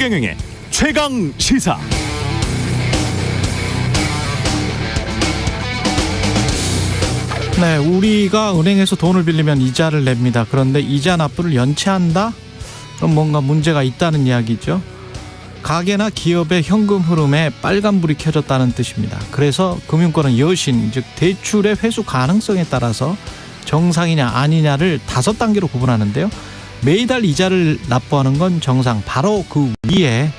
최경영의 최강 시사. 네, 우리가 은행에서 돈을 빌리면 이자를 냅니다. 그런데 이자 납부를 연체한다? 그럼 뭔가 문제가 있다는 이야기죠. 가게나 기업의 현금 흐름에 빨간불이 켜졌다는 뜻입니다. 그래서 금융권은 여신, 즉 대출의 회수 가능성에 따라서 정상이냐 아니냐를 5단계로 구분하는데요. 매달 이자를 납부하는 건 정상, 바로 그 위에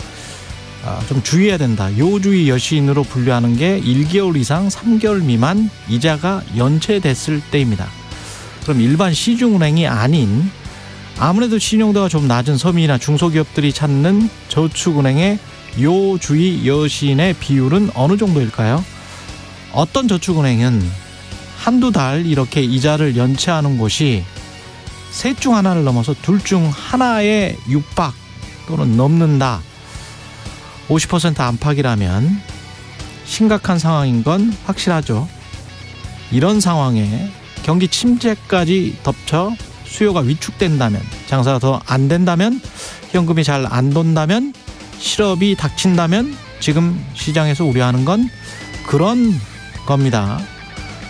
좀 주의해야 된다. 요주의 여신으로 분류하는 게 1개월 이상 3개월 미만 이자가 연체됐을 때입니다. 그럼 일반 시중은행이 아닌 아무래도 신용도가 좀 낮은 서민이나 중소기업들이 찾는 저축은행의 요주의 여신의 비율은 어느 정도일까요? 어떤 저축은행은 한두 달 이렇게 이자를 연체하는 곳이 셋 중 하나를 넘어서 둘 중 하나에 육박 또는 넘는다. 50% 안팎이라면 심각한 상황인 건 확실하죠. 이런 상황에 경기 침체까지 덮쳐 수요가 위축된다면, 장사가 더 안 된다면, 현금이 잘 안 돈다면, 실업이 닥친다면 지금 시장에서 우려하는 건 그런 겁니다.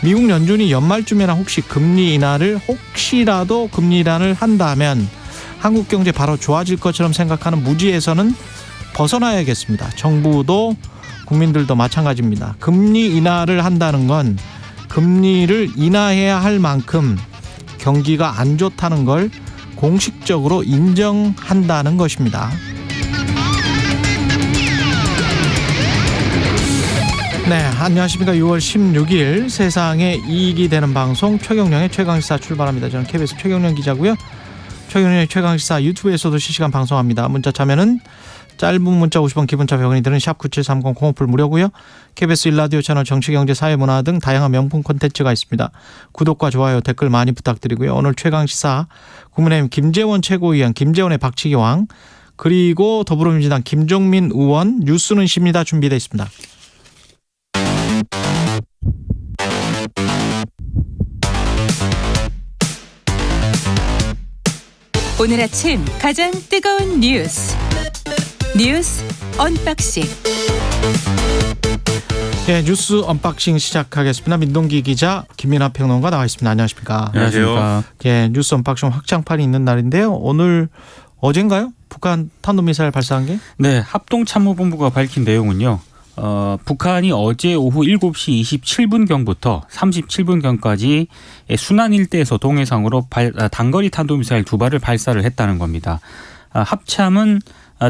미국 연준이 연말쯤에나 혹시라도 금리 인하를 한다면 한국 경제 바로 좋아질 것처럼 생각하는 무지에서는 벗어나야겠습니다. 정부도 국민들도 마찬가지입니다. 금리 인하를 한다는 건 금리를 인하해야 할 만큼 경기가 안 좋다는 걸 공식적으로 인정한다는 것입니다. 네, 안녕하십니까. 6월 16일 세상에 이익이 되는 방송 최경영의 최강시사 출발합니다. 저는 KBS 최경영 기자고요. 최경영의 최강시사 유튜브에서도 실시간 방송합니다. 문자 참여는 짧은 문자 50원, 기본차 100원이 드는 샵9730 콩오플 무료고요. KBS 1라디오 채널 정치경제 사회문화 등 다양한 명품 콘텐츠가 있습니다. 구독과 좋아요, 댓글 많이 부탁드리고요. 오늘 최강시사 국민의힘 김재원 최고위원, 김재원의 박치기왕, 그리고 더불어민주당 김종민 의원 뉴스는 쉽니다 준비되어 있습니다. 오늘 아침 가장 뜨거운 뉴스 언박싱. 네, 뉴스 언박싱 시작하겠습니다. 민동기 기자, 김민하 평론가 나와 있습니다. 안녕하십니까? 안녕하세요. 네, 뉴스 언박싱 확장판이 있는 날인데요. 오늘 어젠가요? 북한 탄도미사일 발사한 게? 네, 합동참모본부가 밝힌 내용은요. 북한이 어제 오후 7시 27분경부터 37분경까지 순안 일대에서 동해상으로 단거리 탄도미사일 2발을 발사를 했다는 겁니다. 합참은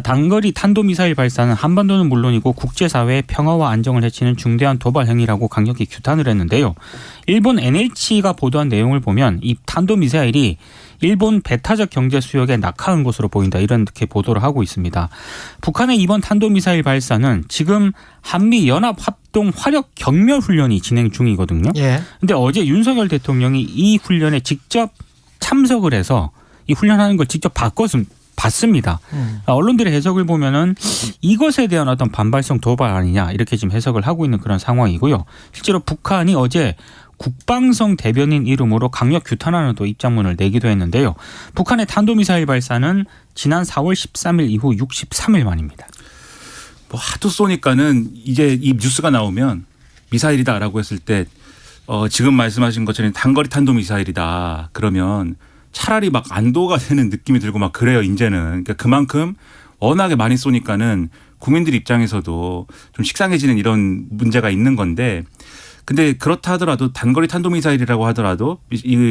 단거리 탄도미사일 발사는 한반도는 물론이고 국제사회의 평화와 안정을 해치는 중대한 도발 행위라고 강력히 규탄을 했는데요. 일본 NH가 보도한 내용을 보면 이 탄도미사일이 일본 배타적 경제 수역에 낙하한 것으로 보인다, 이렇게 보도를 하고 있습니다. 북한의 이번 탄도미사일 발사는 지금 한미연합합동 화력 경멸 훈련이 진행 중이거든요. 그런데 어제 윤석열 대통령이 이 훈련에 직접 참석을 해서 이 훈련하는 걸 직접 봤습니다. 언론들의 해석을 보면은 이것에 대한 어떤 반발성 도발 아니냐, 이렇게 지금 해석을 하고 있는 그런 상황이고요. 실제로 북한이 어제 국방성 대변인 이름으로 강력 규탄하는 또 입장문을 내기도 했는데요. 북한의 탄도미사일 발사는 지난 4월 13일 이후 63일 만입니다. 뭐 하도 쏘니까는 이제 이 뉴스가 나오면 미사일이다라고 했을 때 지금 말씀하신 것처럼 단거리 탄도미사일이다 그러면 차라리 막 안도가 되는 느낌이 들고 막 그래요, 이제는. 그러니까 그만큼 워낙에 많이 쏘니까는 국민들 입장에서도 좀 식상해지는 이런 문제가 있는 건데, 근데 그렇다 하더라도 단거리 탄도미사일이라고 하더라도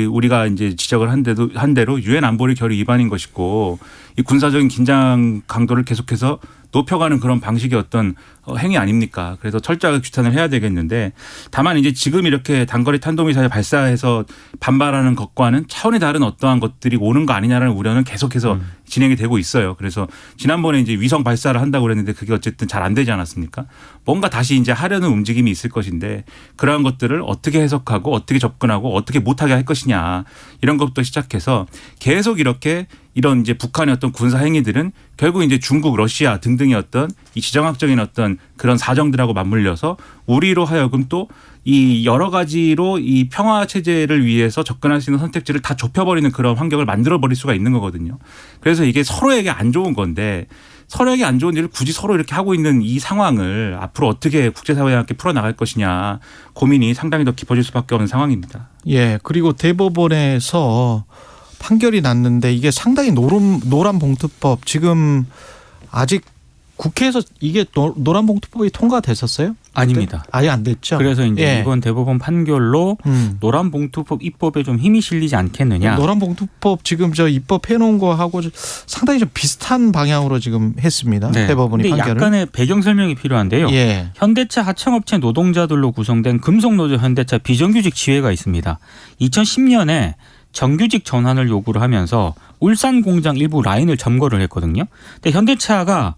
우리가 이제 지적을 한 대로 유엔 안보리 결의 위반인 것이고, 이 군사적인 긴장 강도를 계속해서 높여가는 그런 방식의 어떤 행위 아닙니까? 그래서 철저하게 규탄을 해야 되겠는데, 다만 이제 지금 이렇게 단거리 탄도미사일 발사해서 반발하는 것과는 차원이 다른 어떠한 것들이 오는 거 아니냐라는 우려는 계속해서 진행이 되고 있어요. 그래서 지난번에 이제 위성 발사를 한다고 그랬는데 그게 어쨌든 잘 안 되지 않았습니까? 뭔가 다시 이제 하려는 움직임이 있을 것인데, 그러한 것들을 어떻게 해석하고 어떻게 접근하고 어떻게 못하게 할 것이냐, 이런 것부터 시작해서 계속 이렇게 이런 이제 북한의 어떤 군사 행위들은 결국 이제 중국, 러시아 등등의 어떤 이 지정학적인 어떤 그런 사정들하고 맞물려서 우리로 하여금 또 이 여러 가지로 이 평화 체제를 위해서 접근할 수 있는 선택지를 다 좁혀버리는 그런 환경을 만들어버릴 수가 있는 거거든요. 그래서 이게 서로에게 안 좋은 건데, 서로에게 안 좋은 일을 굳이 서로 이렇게 하고 있는 이 상황을 앞으로 어떻게 국제사회와 함께 풀어나갈 것이냐 고민이 상당히 더 깊어질 수밖에 없는 상황입니다. 예. 그리고 대법원에서 판결이 났는데 이게 상당히 노란봉투법 지금 아직 국회에서 이게 노란봉투법이 통과됐었어요? 아닙니다. 아예 안 됐죠. 그래서 이제 예. 이번 대법원 판결로 노란봉투법 입법에 좀 힘이 실리지 않겠느냐. 노란봉투법 지금 저 입법해 놓은 거하고 상당히 좀 비슷한 방향으로 지금 했습니다. 네. 대법원이 근데 판결을. 약간의 배경 설명이 필요한데요. 예. 현대차 하청업체 노동자들로 구성된 금속노조 현대차 비정규직 지회가 있습니다. 2010년에 정규직 전환을 요구를 하면서 울산 공장 일부 라인을 점거를 했거든요. 근데 현대차가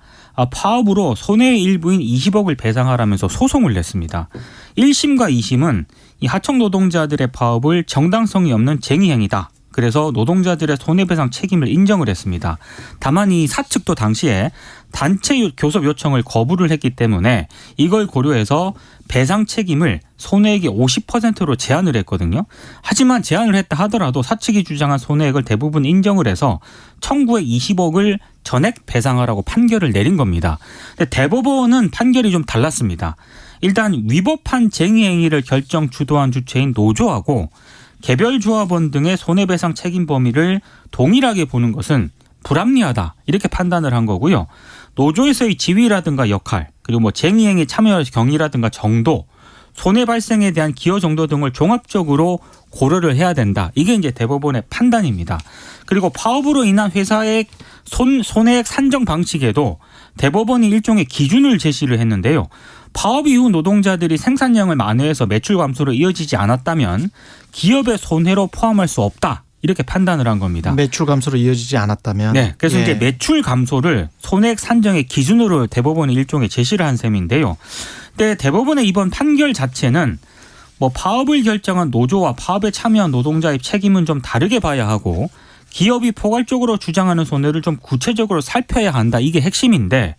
파업으로 손해의 일부인 20억을 배상하라면서 소송을 냈습니다. 1심과 2심은 이 하청 노동자들의 파업을 정당성이 없는 쟁의행위다. 그래서 노동자들의 손해배상 책임을 인정을 했습니다. 다만 이 사측도 당시에 단체 교섭 요청을 거부를 했기 때문에 이걸 고려해서 배상 책임을 손해액의 50%로 제한을 했거든요. 하지만 제한을 했다 하더라도 사측이 주장한 손해액을 대부분 인정을 해서 청구액 20억을 전액 배상하라고 판결을 내린 겁니다. 근데 대법원은 판결이 좀 달랐습니다. 일단 위법한 쟁의행위를 결정 주도한 주체인 노조하고 개별 조합원 등의 손해배상 책임 범위를 동일하게 보는 것은 불합리하다 이렇게 판단을 한 거고요. 노조에서의 지위라든가 역할 그리고 뭐 쟁의행위 참여 경위라든가 정도 손해 발생에 대한 기여 정도 등을 종합적으로 고려를 해야 된다. 이게 이제 대법원의 판단입니다. 그리고 파업으로 인한 회사의 손해액 산정 방식에도 대법원이 일종의 기준을 제시를 했는데요. 파업 이후 노동자들이 생산량을 만회해서 매출 감소로 이어지지 않았다면 기업의 손해로 포함할 수 없다. 이렇게 판단을 한 겁니다. 매출 감소로 이어지지 않았다면. 네, 그래서 예. 이제 매출 감소를 손해액 산정의 기준으로 대법원이 일종의 제시를 한 셈인데요. 근데 대법원의 이번 판결 자체는 뭐 파업을 결정한 노조와 파업에 참여한 노동자의 책임은 좀 다르게 봐야 하고 기업이 포괄적으로 주장하는 손해를 좀 구체적으로 살펴야 한다. 이게 핵심인데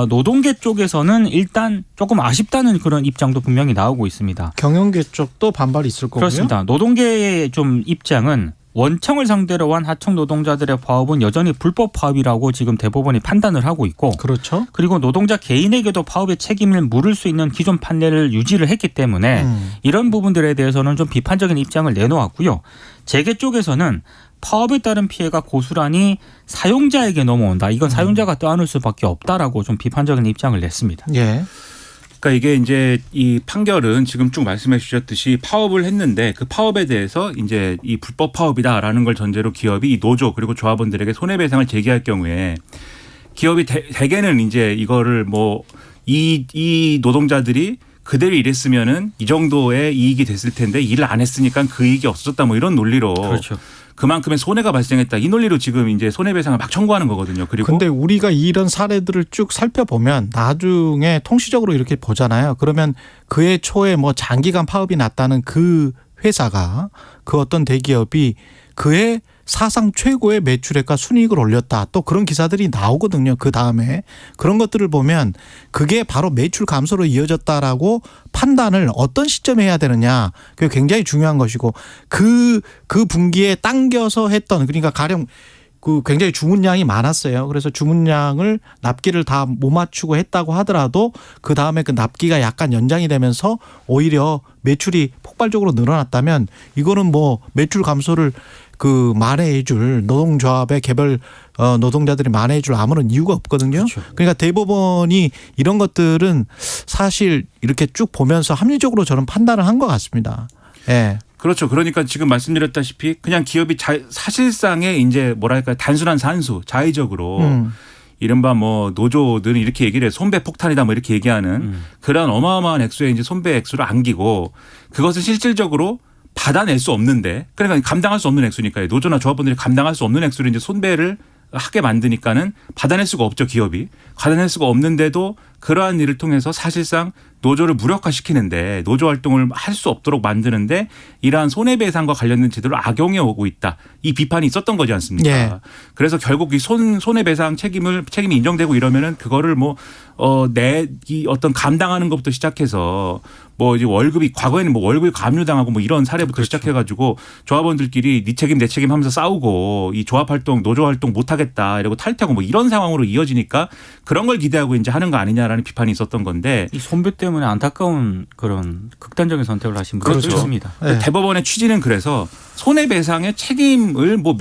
노동계 쪽에서는 일단 조금 아쉽다는 그런 입장도 분명히 나오고 있습니다. 경영계 쪽도 반발이 있을 거고요. 그렇습니다. 노동계의 좀 입장은 원청을 상대로 한 하청 노동자들의 파업은 여전히 불법 파업이라고 지금 대법원이 판단을 하고 있고 그렇죠. 그리고 노동자 개인에게도 파업의 책임을 물을 수 있는 기존 판례를 유지를 했기 때문에 이런 부분들에 대해서는 좀 비판적인 입장을 내놓았고요. 재계 쪽에서는 파업에 따른 피해가 고스란히 사용자에게 넘어온다. 이건 사용자가 떠안을 수밖에 없다라고 좀 비판적인 입장을 냈습니다. 예. 그러니까 이게 이제 이 판결은 지금 쭉 말씀해 주셨듯이 파업을 했는데 그 파업에 대해서 이제 이 불법 파업이다라는 걸 전제로 기업이 이 노조 그리고 조합원들에게 손해배상을 제기할 경우에 기업이 대개는 이제 이거를 뭐 이 노동자들이 그대로 일했으면은 이 정도의 이익이 됐을 텐데 일을 안 했으니까 그 이익이 없어졌다 뭐 이런 논리로 그렇죠. 그만큼의 손해가 발생했다. 이 논리로 지금 이제 손해배상을 막 청구하는 거거든요. 그리고 근데 우리가 이런 사례들을 쭉 살펴보면 나중에 통시적으로 이렇게 보잖아요. 그러면 그해 초에 뭐 장기간 파업이 났다는 그 회사가 그 어떤 대기업이 그해 사상 최고의 매출액과 순이익을 올렸다. 또 그런 기사들이 나오거든요. 그 다음에 그런 것들을 보면 그게 바로 매출 감소로 이어졌다라고 판단을 어떤 시점에 해야 되느냐. 그게 굉장히 중요한 것이고 그 분기에 당겨서 했던 그러니까 가령 그 굉장히 주문량이 많았어요. 그래서 주문량을 납기를 다 못 맞추고 했다고 하더라도 그 다음에 그 납기가 약간 연장이 되면서 오히려 매출이 폭발적으로 늘어났다면 이거는 뭐 매출 감소를 그 만회해 줄 노동조합의 개별 노동자들이 만회해 줄 아무런 이유가 없거든요. 그렇죠. 그러니까 대법원이 이런 것들은 사실 이렇게 쭉 보면서 합리적으로 저는 판단을 한 것 같습니다. 예. 그렇죠. 그러니까 지금 말씀드렸다시피 그냥 기업이 사실상의 이제 뭐랄까 단순한 산수 자의적으로 이른바 뭐 노조들은 이렇게 얘기를 해요. 손배 폭탄이다 뭐 이렇게 얘기하는 그런 어마어마한 액수의 이제 손배 액수를 안기고 그것을 실질적으로 받아낼 수 없는데 그러니까 감당할 수 없는 액수니까요. 노조나 조합원들이 감당할 수 없는 액수를 이제 손배를 하게 만드니까는 받아낼 수가 없죠. 기업이. 받아낼 수가 없는데도 그러한 일을 통해서 사실상 노조를 무력화시키는데 노조 활동을 할 수 없도록 만드는데 이러한 손해배상과 관련된 제도를 악용해 오고 있다. 이 비판이 있었던 거지 않습니까? 예. 그래서 결국 이 손해배상 책임이 인정되고 이러면은 그거를 이 어떤 감당하는 것부터 시작해서 뭐 이제 월급이 과거에는 뭐 월급이 감류당하고 뭐 이런 사례부터 그렇죠. 시작해가지고 조합원들끼리 네 책임 내 책임 하면서 싸우고 이 조합 활동 노조 활동 못 하겠다 이러고 탈퇴하고 뭐 이런 상황으로 이어지니까 그런 걸 기대하고 이제 하는 거 아니냐라는 비판이 있었던 건데 이 손배 때문에 안타까운 그런 극단적인 선택을 하신 분들도 그렇죠. 있습니다. 네. 대법원의 취지는 그래서 손해배상의 책임을 뭐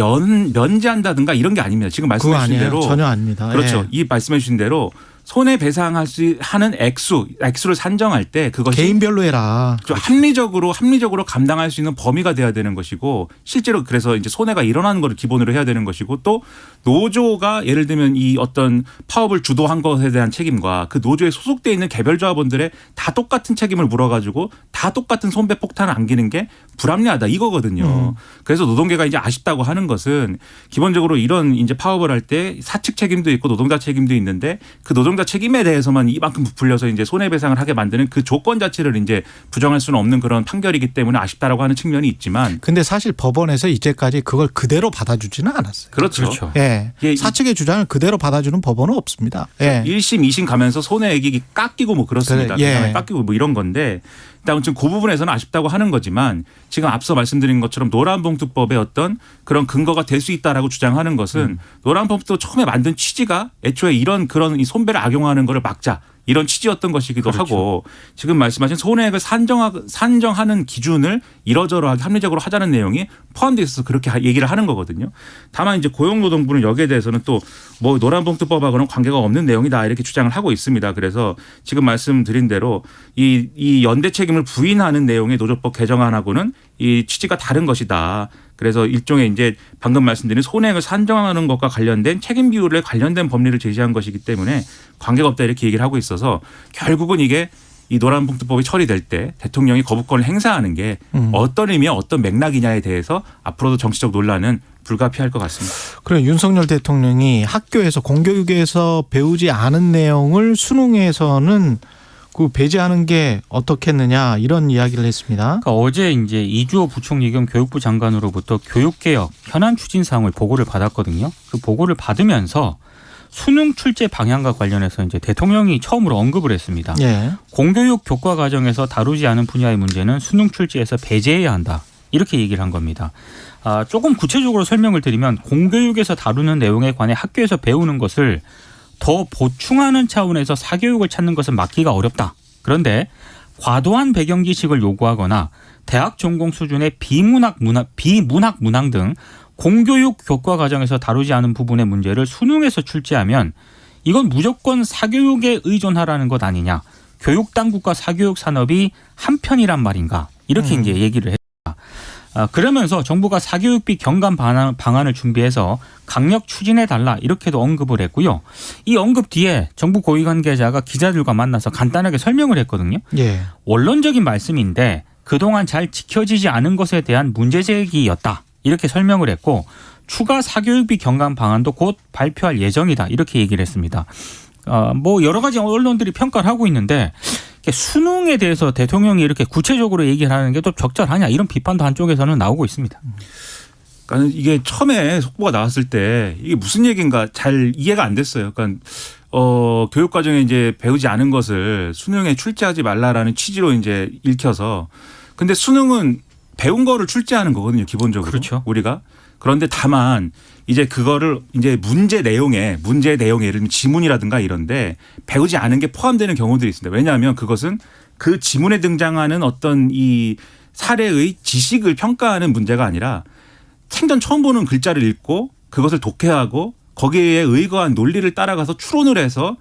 면제한다든가 이런 게 아닙니다. 지금 그거 말씀해 주신 아니에요. 대로 전혀 아닙니다. 그렇죠. 예. 이 말씀해 주신 대로 손해배상할 수 하는 액수를 산정할 때 그것이 개인별로 해라. 좀 합리적으로 감당할 수 있는 범위가 돼야 되는 것이고 실제로 그래서 이제 손해가 일어나는 것을 기본으로 해야 되는 것이고 또 노조가 예를 들면 이 어떤 파업을 주도한 것에 대한 책임과 그 노조에 소속돼 있는 개별 조합원들의 다 똑같은 책임을 물어가지고 다 똑같은 손배 폭탄을 안기는 게 불합리하다 이거거든요. 그래서 노동계가 이제 아쉽다고 하는 것은 기본적으로 이런 이제 파업을 할 때 사측 책임도 있고 노동자 책임도 있는데 그 노동자 책임에 대해서만 이만큼 부풀려서 이제 손해배상을 하게 만드는 그 조건 자체를 이제 부정할 수는 없는 그런 판결이기 때문에 아쉽다라고 하는 측면이 있지만 근데 사실 법원에서 이제까지 그걸 그대로 받아주지는 않았어요. 그렇죠. 그렇죠. 예. 예, 사측의 주장을 그대로 받아주는 법원은 없습니다. 예. 1심, 2심 가면서 손해액이 깎이고 뭐 그렇습니다. 그래, 예. 그다음에 깎이고 뭐 이런 건데 일단 지금 그 부분에서는 아쉽다고 하는 거지만 지금 앞서 말씀드린 것처럼 노란봉투법의 어떤 그런 근거가 될 수 있다라고 주장하는 것은 노란봉투 처음에 만든 취지가 애초에 그런 이 손배를 악용하는 거를 막자. 이런 취지였던 것이기도 그렇죠. 하고 지금 말씀하신 손해액을 산정하는 기준을 이러저러하게 합리적으로 하자는 내용이 포함되어 있어서 그렇게 얘기를 하는 거거든요. 다만 이제 고용노동부는 여기에 대해서는 또 뭐 노란봉투법하고는 관계가 없는 내용이다 이렇게 주장을 하고 있습니다. 그래서 지금 말씀드린 대로 이 연대 책임을 부인하는 내용의 노조법 개정안하고는 이 취지가 다른 것이다. 그래서 일종의 이제 방금 말씀드린 손해액을 산정하는 것과 관련된 책임 비율에 관련된 법리를 제시한 것이기 때문에 관계가 없다 이렇게 얘기를 하고 있어서 결국은 이게 이 노란봉투법이 처리될 때 대통령이 거부권을 행사하는 게 어떤 의미야 어떤 맥락이냐에 대해서 앞으로도 정치적 논란은 불가피할 것 같습니다. 그래 윤석열 대통령이 학교에서 공교육에서 배우지 않은 내용을 수능에서는 그 배제하는 게 어떻겠느냐 이런 이야기를 했습니다. 그러니까 어제 이제 이주호 부총리 겸 교육부 장관으로부터 교육개혁 현안 추진 사항을 보고를 받았거든요. 그 보고를 받으면서 수능 출제 방향과 관련해서 이제 대통령이 처음으로 언급을 했습니다. 예. 공교육 교과 과정에서 다루지 않은 분야의 문제는 수능 출제에서 배제해야 한다. 이렇게 얘기를 한 겁니다. 조금 구체적으로 설명을 드리면 공교육에서 다루는 내용에 관해 학교에서 배우는 것을 더 보충하는 차원에서 사교육을 찾는 것은 막기가 어렵다. 그런데 과도한 배경 지식을 요구하거나 대학 전공 수준의 비문학 문항 등 공교육 교과 과정에서 다루지 않은 부분의 문제를 수능에서 출제하면 이건 무조건 사교육에 의존하라는 것 아니냐. 교육 당국과 사교육 산업이 한편이란 말인가. 이렇게 이제 얘기를 했습니다. 그러면서 정부가 사교육비 경감 방안을 준비해서 강력 추진해달라 이렇게도 언급을 했고요. 이 언급 뒤에 정부 고위 관계자가 기자들과 만나서 간단하게 설명을 했거든요. 예. 원론적인 말씀인데 그동안 잘 지켜지지 않은 것에 대한 문제 제기였다. 이렇게 설명을 했고 추가 사교육비 경감 방안도 곧 발표할 예정이다. 이렇게 얘기를 했습니다. 뭐 여러 가지 언론들이 평가를 하고 있는데 수능에 대해서 대통령이 이렇게 구체적으로 얘기를 하는 게 또 적절하냐 이런 비판도 한쪽에서는 나오고 있습니다. 그러니까 이게 처음에 속보가 나왔을 때 이게 무슨 얘기인가 잘 이해가 안 됐어요. 그러니까 교육 과정에 이제 배우지 않은 것을 수능에 출제하지 말라라는 취지로 이제 읽혀서 근데 수능은 배운 거를 출제하는 거거든요, 기본적으로. 그렇죠. 우리가. 그런데 다만 이제 그거를 이제 문제 내용에 예를 들면 지문이라든가 이런데 배우지 않은 게 포함되는 경우들이 있습니다. 왜냐하면 그것은 그 지문에 등장하는 어떤 이 사례의 지식을 평가하는 문제가 아니라 생전 처음 보는 글자를 읽고 그것을 독해하고 거기에 의거한 논리를 따라가서 추론을 해서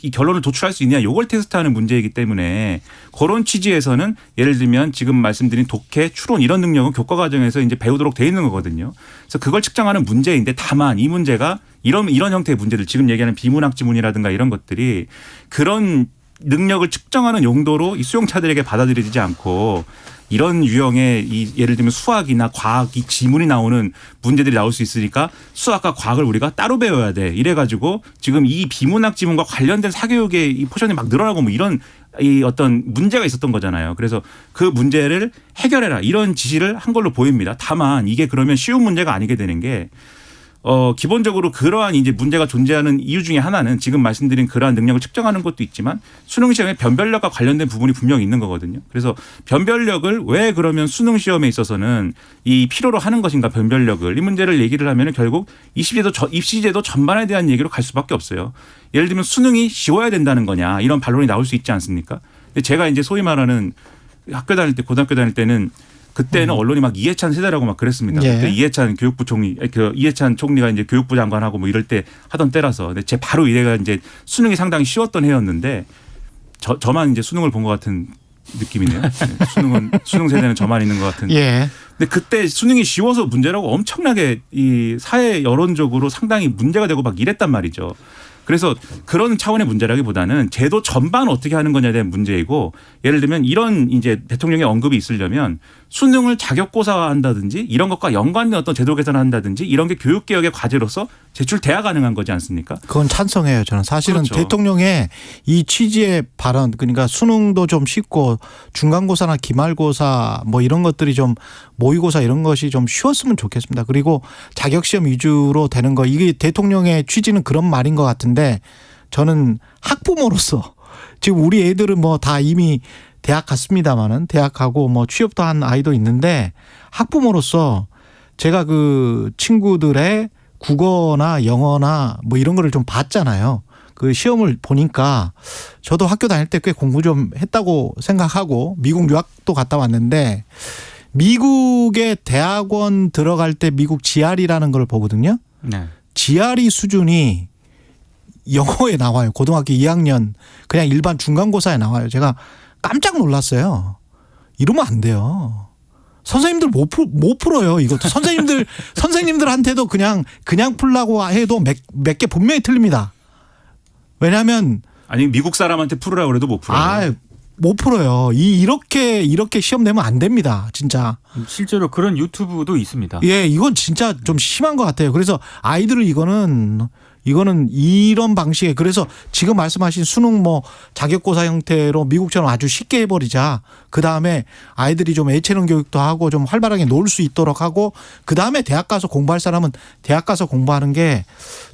이 결론을 도출할 수 있냐 이걸 테스트하는 문제이기 때문에 그런 취지에서는 예를 들면 지금 말씀드린 독해, 추론 이런 능력은 교과 과정에서 이제 배우도록 돼 있는 거거든요. 그래서 그걸 측정하는 문제인데 다만 이 문제가 이런 형태의 문제들 지금 얘기하는 비문학 지문이라든가 이런 것들이 그런 능력을 측정하는 용도로 이 수용차들에게 받아들여지지 않고 이런 유형의 예를 들면 수학이나 과학 이 지문이 나오는 문제들이 나올 수 있으니까 수학과 과학을 우리가 따로 배워야 돼. 이래가지고 지금 이 비문학 지문과 관련된 사교육의 이 포션이 막 늘어나고 뭐 이런 이 어떤 문제가 있었던 거잖아요. 그래서 그 문제를 해결해라 이런 지시를 한 걸로 보입니다. 다만 이게 그러면 쉬운 문제가 아니게 되는 게 기본적으로 그러한 이제 문제가 존재하는 이유 중에 하나는 지금 말씀드린 그러한 능력을 측정하는 것도 있지만 수능 시험에 변별력과 관련된 부분이 분명히 있는 거거든요. 그래서 변별력을 왜 그러면 수능 시험에 있어서는 이 필요로 하는 것인가 변별력을 이 문제를 얘기를 하면 결국 입시제도 전반에 대한 얘기로 갈 수밖에 없어요. 예를 들면 수능이 쉬워야 된다는 거냐 이런 반론이 나올 수 있지 않습니까? 근데 제가 이제 소위 말하는 학교 다닐 때 고등학교 다닐 때는 그때는 언론이 막 이해찬 세대라고 막 그랬습니다. 예. 그때 이해찬 교육부 총리, 이해찬 총리가 이제 교육부 장관하고 뭐 이럴 때 하던 때라서. 근데 제 바로 이래가 이제 수능이 상당히 쉬웠던 해였는데 저만 이제 수능을 본 것 같은 느낌이네요. 수능 세대는 저만 있는 것 같은. 예. 근데 그때 수능이 쉬워서 문제라고 엄청나게 이 사회 여론적으로 상당히 문제가 되고 막 이랬단 말이죠. 그래서 그런 차원의 문제라기보다는 제도 전반 어떻게 하는 거냐에 대한 문제이고 예를 들면 이런 이제 대통령의 언급이 있으려면 수능을 자격고사화한다든지 이런 것과 연관된 어떤 제도 개선을 한다든지 이런 게 교육개혁의 과제로서 제출돼야 가능한 거지 않습니까? 그건 찬성해요. 저는 사실은 그렇죠. 대통령의 이 취지의 발언 그러니까 수능도 좀 쉽고 중간고사나 기말고사 뭐 이런 것들이 좀 모의고사 이런 것이 좀 쉬웠으면 좋겠습니다. 그리고 자격시험 위주로 되는 거 이게 대통령의 취지는 그런 말인 것 같은데 저는 학부모로서 지금 우리 애들은 뭐 다 이미 대학 갔습니다마는 대학 가고 뭐 취업도 한 아이도 있는데 학부모로서 제가 그 친구들의 국어나 영어나 뭐 이런 거를 좀 봤잖아요. 그 시험을 보니까 저도 학교 다닐 때 꽤 공부 좀 했다고 생각하고 미국 유학도 갔다 왔는데 미국의 대학원 들어갈 때 미국 GRE라는 걸 보거든요. 네. GRE 수준이 영어에 나와요. 고등학교 2학년 그냥 일반 중간고사에 나와요. 제가 깜짝 놀랐어요. 이러면 안 돼요. 선생님들 못 풀어요. 이것도 선생님들한테도 그냥 풀라고 해도 몇 개 분명히 틀립니다. 왜냐하면 아니 미국 사람한테 풀으라고 그래도 못 풀어요. 못 풀어요. 이렇게 시험 내면 안 됩니다. 진짜. 실제로 그런 유튜브도 있습니다. 예, 이건 진짜 좀 심한 것 같아요. 그래서 아이들을 이거는 이런 방식에 그래서 지금 말씀하신 수능 뭐 자격고사 형태로 미국처럼 아주 쉽게 해버리자. 그다음에 아이들이 좀 애체능 교육도 하고 좀 활발하게 놀 수 있도록 하고 그다음에 대학 가서 공부할 사람은 대학 가서 공부하는 게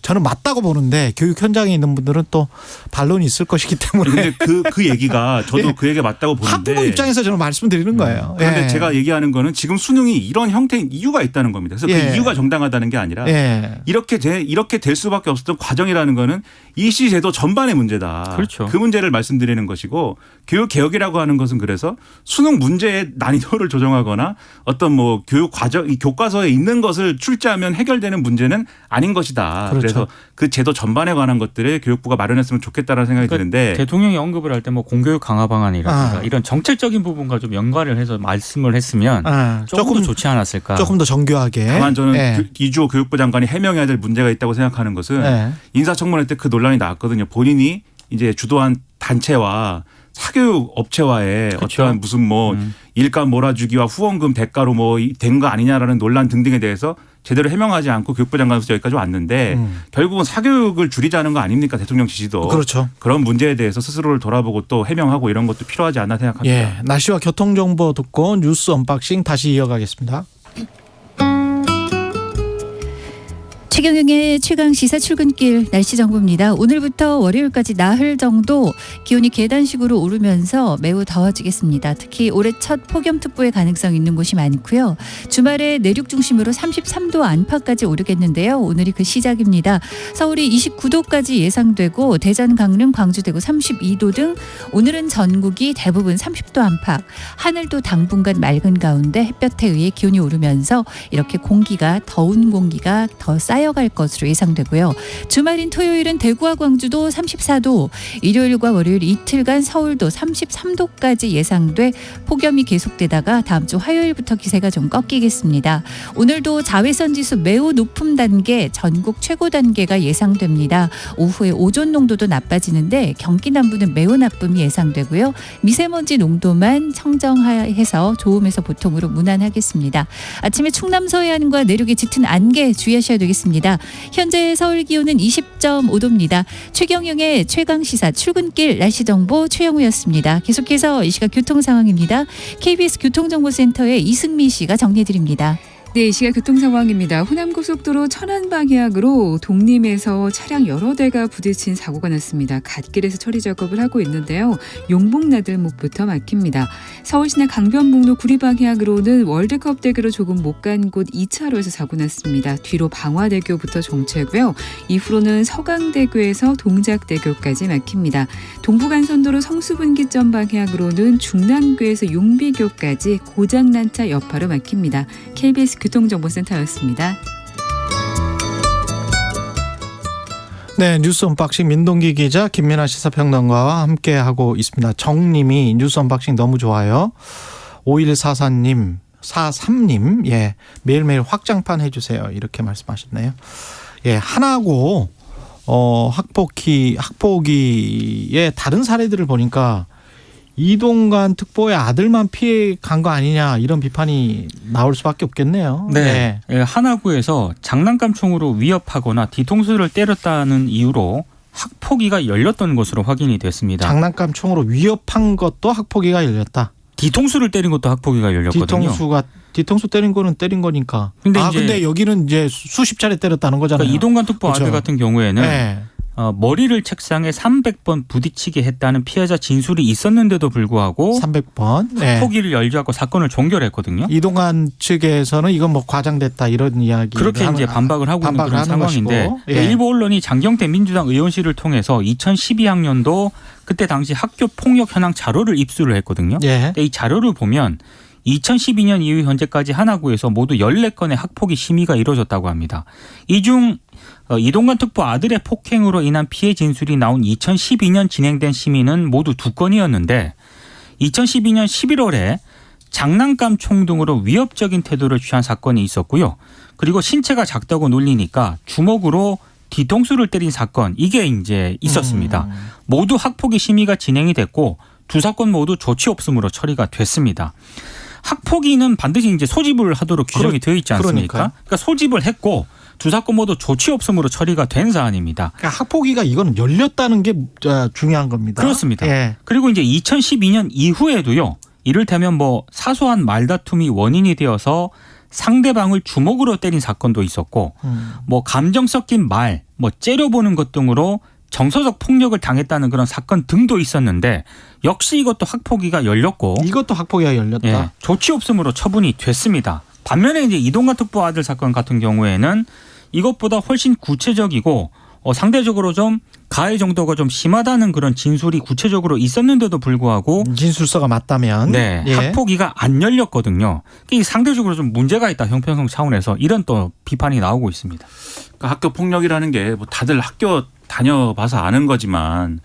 저는 맞다고 보는데 교육 현장에 있는 분들은 또 반론이 있을 것이기 때문에. 근데 그 얘기가 저도 예. 그 얘기가 맞다고 보는데. 학부모 입장에서 저는 말씀드리는 거예요. 그런데 예. 제가 얘기하는 거는 지금 수능이 이런 형태인 이유가 있다는 겁니다. 그래서 예. 그 이유가 정당하다는 게 아니라 예. 이렇게 될 수밖에 없었던 과정이라는 거는 입시제도 전반의 문제다. 그렇죠. 그 문제를 말씀드리는 것이고 교육 개혁이라고 하는 것은 그래서 수능 문제의 난이도를 조정하거나 어떤 뭐 교육 과정 이 교과서에 있는 것을 출제하면 해결되는 문제는 아닌 것이다. 그렇죠. 그래서 그 제도 전반에 관한 것들을 교육부가 마련했으면 좋겠다라는 생각이 드는데 대통령이 언급을 할 때 뭐 공교육 강화 방안이라든가 이런 정책적인 부분과 좀 연관을 해서 말씀을 했으면 조금 더 좋지 않았을까. 조금 더 정교하게. 다만 저는 예. 이주호 교육부 장관이 해명해야 될 문제가 있다고 생각하는 것은 예. 인사청문회 때 그 논란이 나왔거든요. 본인이 이제 주도한 단체와 사교육 업체와의 그렇죠. 어떠한 무슨 뭐 일감 몰아주기와 후원금 대가로 뭐 된 거 아니냐라는 논란 등등에 대해서 제대로 해명하지 않고 교육부 장관으로서 여기까지 왔는데 결국은 사교육을 줄이자는 거 아닙니까 대통령 지시도. 그렇죠. 그런 문제에 대해서 스스로를 돌아보고 또 해명하고 이런 것도 필요하지 않나 생각합니다. 예, 날씨와 교통정보 듣고 뉴스 언박싱 다시 이어가겠습니다. 최경영의 최강시사 출근길 날씨 정보입니다. 오늘부터 월요일까지 나흘 정도 기온이 계단식으로 오르면서 매우 더워지겠습니다. 특히 올해 첫 폭염특보의 가능성 있는 곳이 많고요. 주말에 내륙 중심으로 33도 안팎까지 오르겠는데요. 오늘이 그 시작입니다. 서울이 29도까지 예상되고 대전, 강릉, 광주, 대구 32도 등 오늘은 전국이 대부분 30도 안팎. 하늘도 당분간 맑은 가운데 햇볕에 의해 기온이 오르면서 이렇게 공기가 더운 공기가 더 쌓여 내려갈 것으로 예상되고요. 주말인 토요일은 대구와 광주도 34도, 일요일과 월요일 이틀간 서울도 33도까지 예상돼 폭염이 계속되다가 다음 주 화요일부터 기세가 좀 꺾이겠습니다. 오늘도 자외선 지수 매우 높음 단계, 전국 최고 단계가 예상됩니다. 오후에 오존 농도도 나빠지는데 경기 남부는 매우 나쁨이 예상되고요. 미세먼지 농도만 청정해서 좋음에서 보통으로 무난하겠습니다. 아침에 충남 서해안과 내륙에 짙은 안개 주의하셔야 되겠습니다. 현재 서울 기온은 20.5도입니다. 최경영의 최강시사 출근길 날씨정보 최영우였습니다. 계속해서 이 시각 교통 상황입니다. KBS 교통정보센터의 이승미 씨가 정리해드립니다. 네, 이 시각 교통 상황입니다. 호남고속도로 천안 방향으로 동림에서 차량 여러 대가 부딪힌 사고가 났습니다. 갓길에서 처리 작업을 하고 있는데요. 용복나들목부터 막힙니다. 서울시내 강변북로 구리 방향으로는 월드컵대교로 조금 못 간 곳 2차로에서 사고 났습니다. 뒤로 방화대교부터 정체고요. 이후로는 서강대교에서 동작대교까지 막힙니다. 동부간선도로 성수분기점 방향으로는 중남교에서 용비교까지 고장난 차 여파로 막힙니다. KBS 교통정보센터였습니다. 네, 뉴스 언박싱 민동기 기자 김민아 시사평론가와 함께하고 있습니다. 정님이 뉴스 언박싱 너무 좋아요. 5144님, 43님, 예, 매일매일 확장판 해주세요. 이렇게 말씀하셨네요. 예, 하나고 학폭위의 다른 사례들을 보니까 이동관 특보의 아들만 피해 간 거 아니냐 이런 비판이 나올 수밖에 없겠네요. 네. 네. 하나구에서 장난감 총으로 위협하거나 뒤통수를 때렸다는 이유로 학폭위가 열렸던 것으로 확인이 됐습니다. 장난감 총으로 위협한 것도 학폭위가 열렸다. 뒤통수를 때린 것도 학폭위가 열렸거든요. 뒤통수 때린 거는 때린 거니까. 근데 근데 여기는 이제 수십 차례 때렸다는 거잖아요. 그러니까 이동관 특보 그렇죠. 아들 같은 경우에는 네. 머리를 책상에 300번 부딪히게 했다는 피해자 진술이 있었는데도 불구하고 300번 학폭위를 열지 않고 사건을 종결했거든요. 이동관 측에서는 이건 뭐 과장됐다 이런 이야기 그렇게 이제 반박을 하고 있는 그런 상황인데 예. 일부 언론이 장경태 민주당 의원실을 통해서 2012학년도 그때 당시 학교 폭력 현황 자료를 입수를 했거든요. 예. 이 자료를 보면 2012년 이후 현재까지 하나구에서 모두 14건의 학폭위 심의가 이루어졌다고 합니다. 이 중 이동관 특보 아들의 폭행으로 인한 피해 진술이 나온 2012년 진행된 심의는 모두 2건이었는데 2012년 11월에 장난감 총 등으로 위협적인 태도를 취한 사건이 있었고요. 그리고 신체가 작다고 놀리니까 주먹으로 뒤통수를 때린 사건 이게 이제 있었습니다. 모두 학폭위 심의가 진행이 됐고 두 사건 모두 조치 없음으로 처리가 됐습니다. 학폭위는 반드시 이제 소집을 하도록 규정이 되어 있지 않습니까? 그러니까 소집을 했고 두 사건 모두 조치 없음으로 처리가 된 사안입니다. 그러니까 학폭위가 이거는 열렸다는 게 중요한 겁니다. 그렇습니다. 예. 그리고 이제 2012년 이후에도요. 이를테면 뭐 사소한 말다툼이 원인이 되어서 상대방을 주먹으로 때린 사건도 있었고 뭐 감정 섞인 말, 뭐 째려보는 것 등으로 정서적 폭력을 당했다는 그런 사건 등도 있었는데 역시 이것도 학폭위가 열렸고 이것도 학폭위가 열렸다. 예, 조치 없음으로 처분이 됐습니다. 반면에 이제 이동관 특보 아들 사건 같은 경우에는 이것보다 훨씬 구체적이고 상대적으로 좀 가해 정도가 좀 심하다는 그런 진술이 구체적으로 있었는데도 불구하고 진술서가 맞다면 네, 예. 학폭위가 안 열렸거든요. 이게 상대적으로 좀 문제가 있다 형평성 차원에서 이런 또 비판이 나오고 있습니다. 그러니까 학교 폭력이라는 게 뭐 다들 학교 다녀봐서 아는 거지만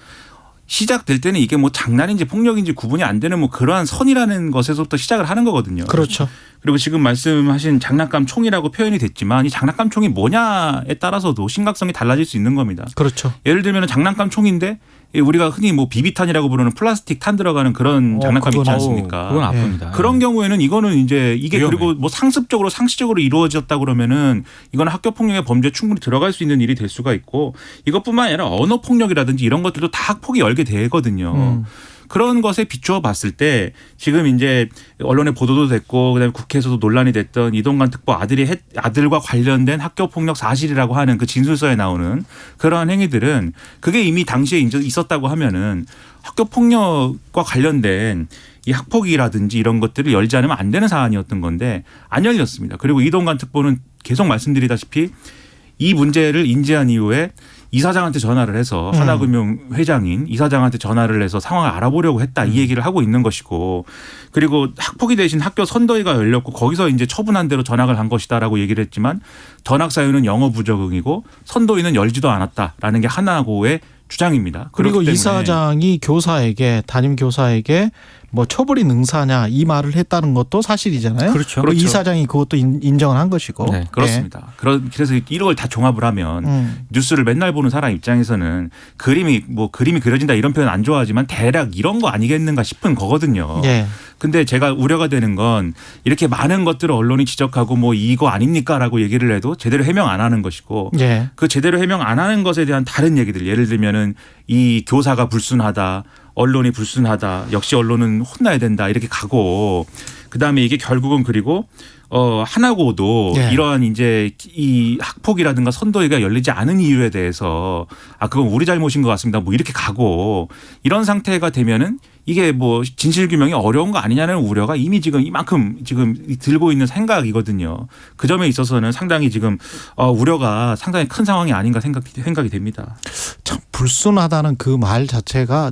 시작될 때는 이게 뭐 장난인지 폭력인지 구분이 안 되는 뭐 그러한 선이라는 것에서부터 시작을 하는 거거든요. 그렇죠. 그리고 지금 말씀하신 장난감 총이라고 표현이 됐지만 이 장난감 총이 뭐냐에 따라서도 심각성이 달라질 수 있는 겁니다. 그렇죠. 예를 들면 장난감 총인데 우리가 흔히 뭐 비비탄이라고 부르는 플라스틱 탄 들어가는 그런 장난감 있지 않습니까? 그건 아픕니다. 그런 경우에는 이거는 이제 이게 위험해. 그리고 뭐 상습적으로 상시적으로 이루어졌다 그러면은 이거는 학교 폭력의 범죄에 충분히 들어갈 수 있는 일이 될 수가 있고 이것뿐만 아니라 언어 폭력이라든지 이런 것들도 다 학폭이 열게 되거든요. 그런 것에 비추어 봤을 때 지금 이제 언론에 보도도 됐고 그다음에 국회에서도 논란이 됐던 이동관 특보 아들과 관련된 학교 폭력 사실이라고 하는 그 진술서에 나오는 그러한 행위들은 그게 이미 당시에 이제 있었다고 하면은 학교 폭력과 관련된 이 학폭위라든지 이런 것들을 열지 않으면 안 되는 사안이었던 건데 안 열렸습니다. 그리고 이동관 특보는 계속 말씀드리다시피 이 문제를 인지한 이후에 이사장한테 전화를 해서 하나금융 회장인 이사장한테 전화를 해서 상황을 알아보려고 했다 이 얘기를 하고 있는 것이고 그리고 학폭위 대신 학교 선도위가 열렸고 거기서 이제 처분한 대로 전학을 한 것이다라고 얘기를 했지만 전학 사유는 영어 부적응이고 선도위는 열지도 않았다라는 게 하나고의 주장입니다. 그리고 이사장이 교사에게 담임 교사에게 뭐 처벌이 능사냐 이 말을 했다는 것도 사실이잖아요. 그렇죠. 그리고 이사장이 그것도 인정을 한 것이고. 네. 그렇습니다. 그래서 이걸 다 종합을 하면 뉴스를 맨날 보는 사람 입장에서는 그림이 그려진다 이런 표현 안 좋아하지만 대략 이런 거 아니겠는가 싶은 거거든요. 예. 근데 제가 우려가 되는 건 이렇게 많은 것들을 언론이 지적하고 뭐 이거 아닙니까라고 얘기를 해도 제대로 해명 안 하는 것이고 예. 그 제대로 해명 안 하는 것에 대한 다른 얘기들 예를 들면은 이 교사가 불순하다. 언론이 불순하다. 역시 언론은 혼나야 된다. 이렇게 가고 그다음에 이게 결국은 그리고 하나고도 예. 이러한 이제 이 학폭이라든가 선도위가 열리지 않은 이유에 대해서 그건 우리 잘못인 것 같습니다. 뭐 이렇게 가고 이런 상태가 되면은 이게 뭐 진실 규명이 어려운 거 아니냐는 우려가 이미 지금 이만큼 지금 들고 있는 생각이거든요. 그 점에 있어서는 상당히 지금 우려가 상당히 큰 상황이 아닌가 생각이 됩니다. 참 불순하다는 그 말 자체가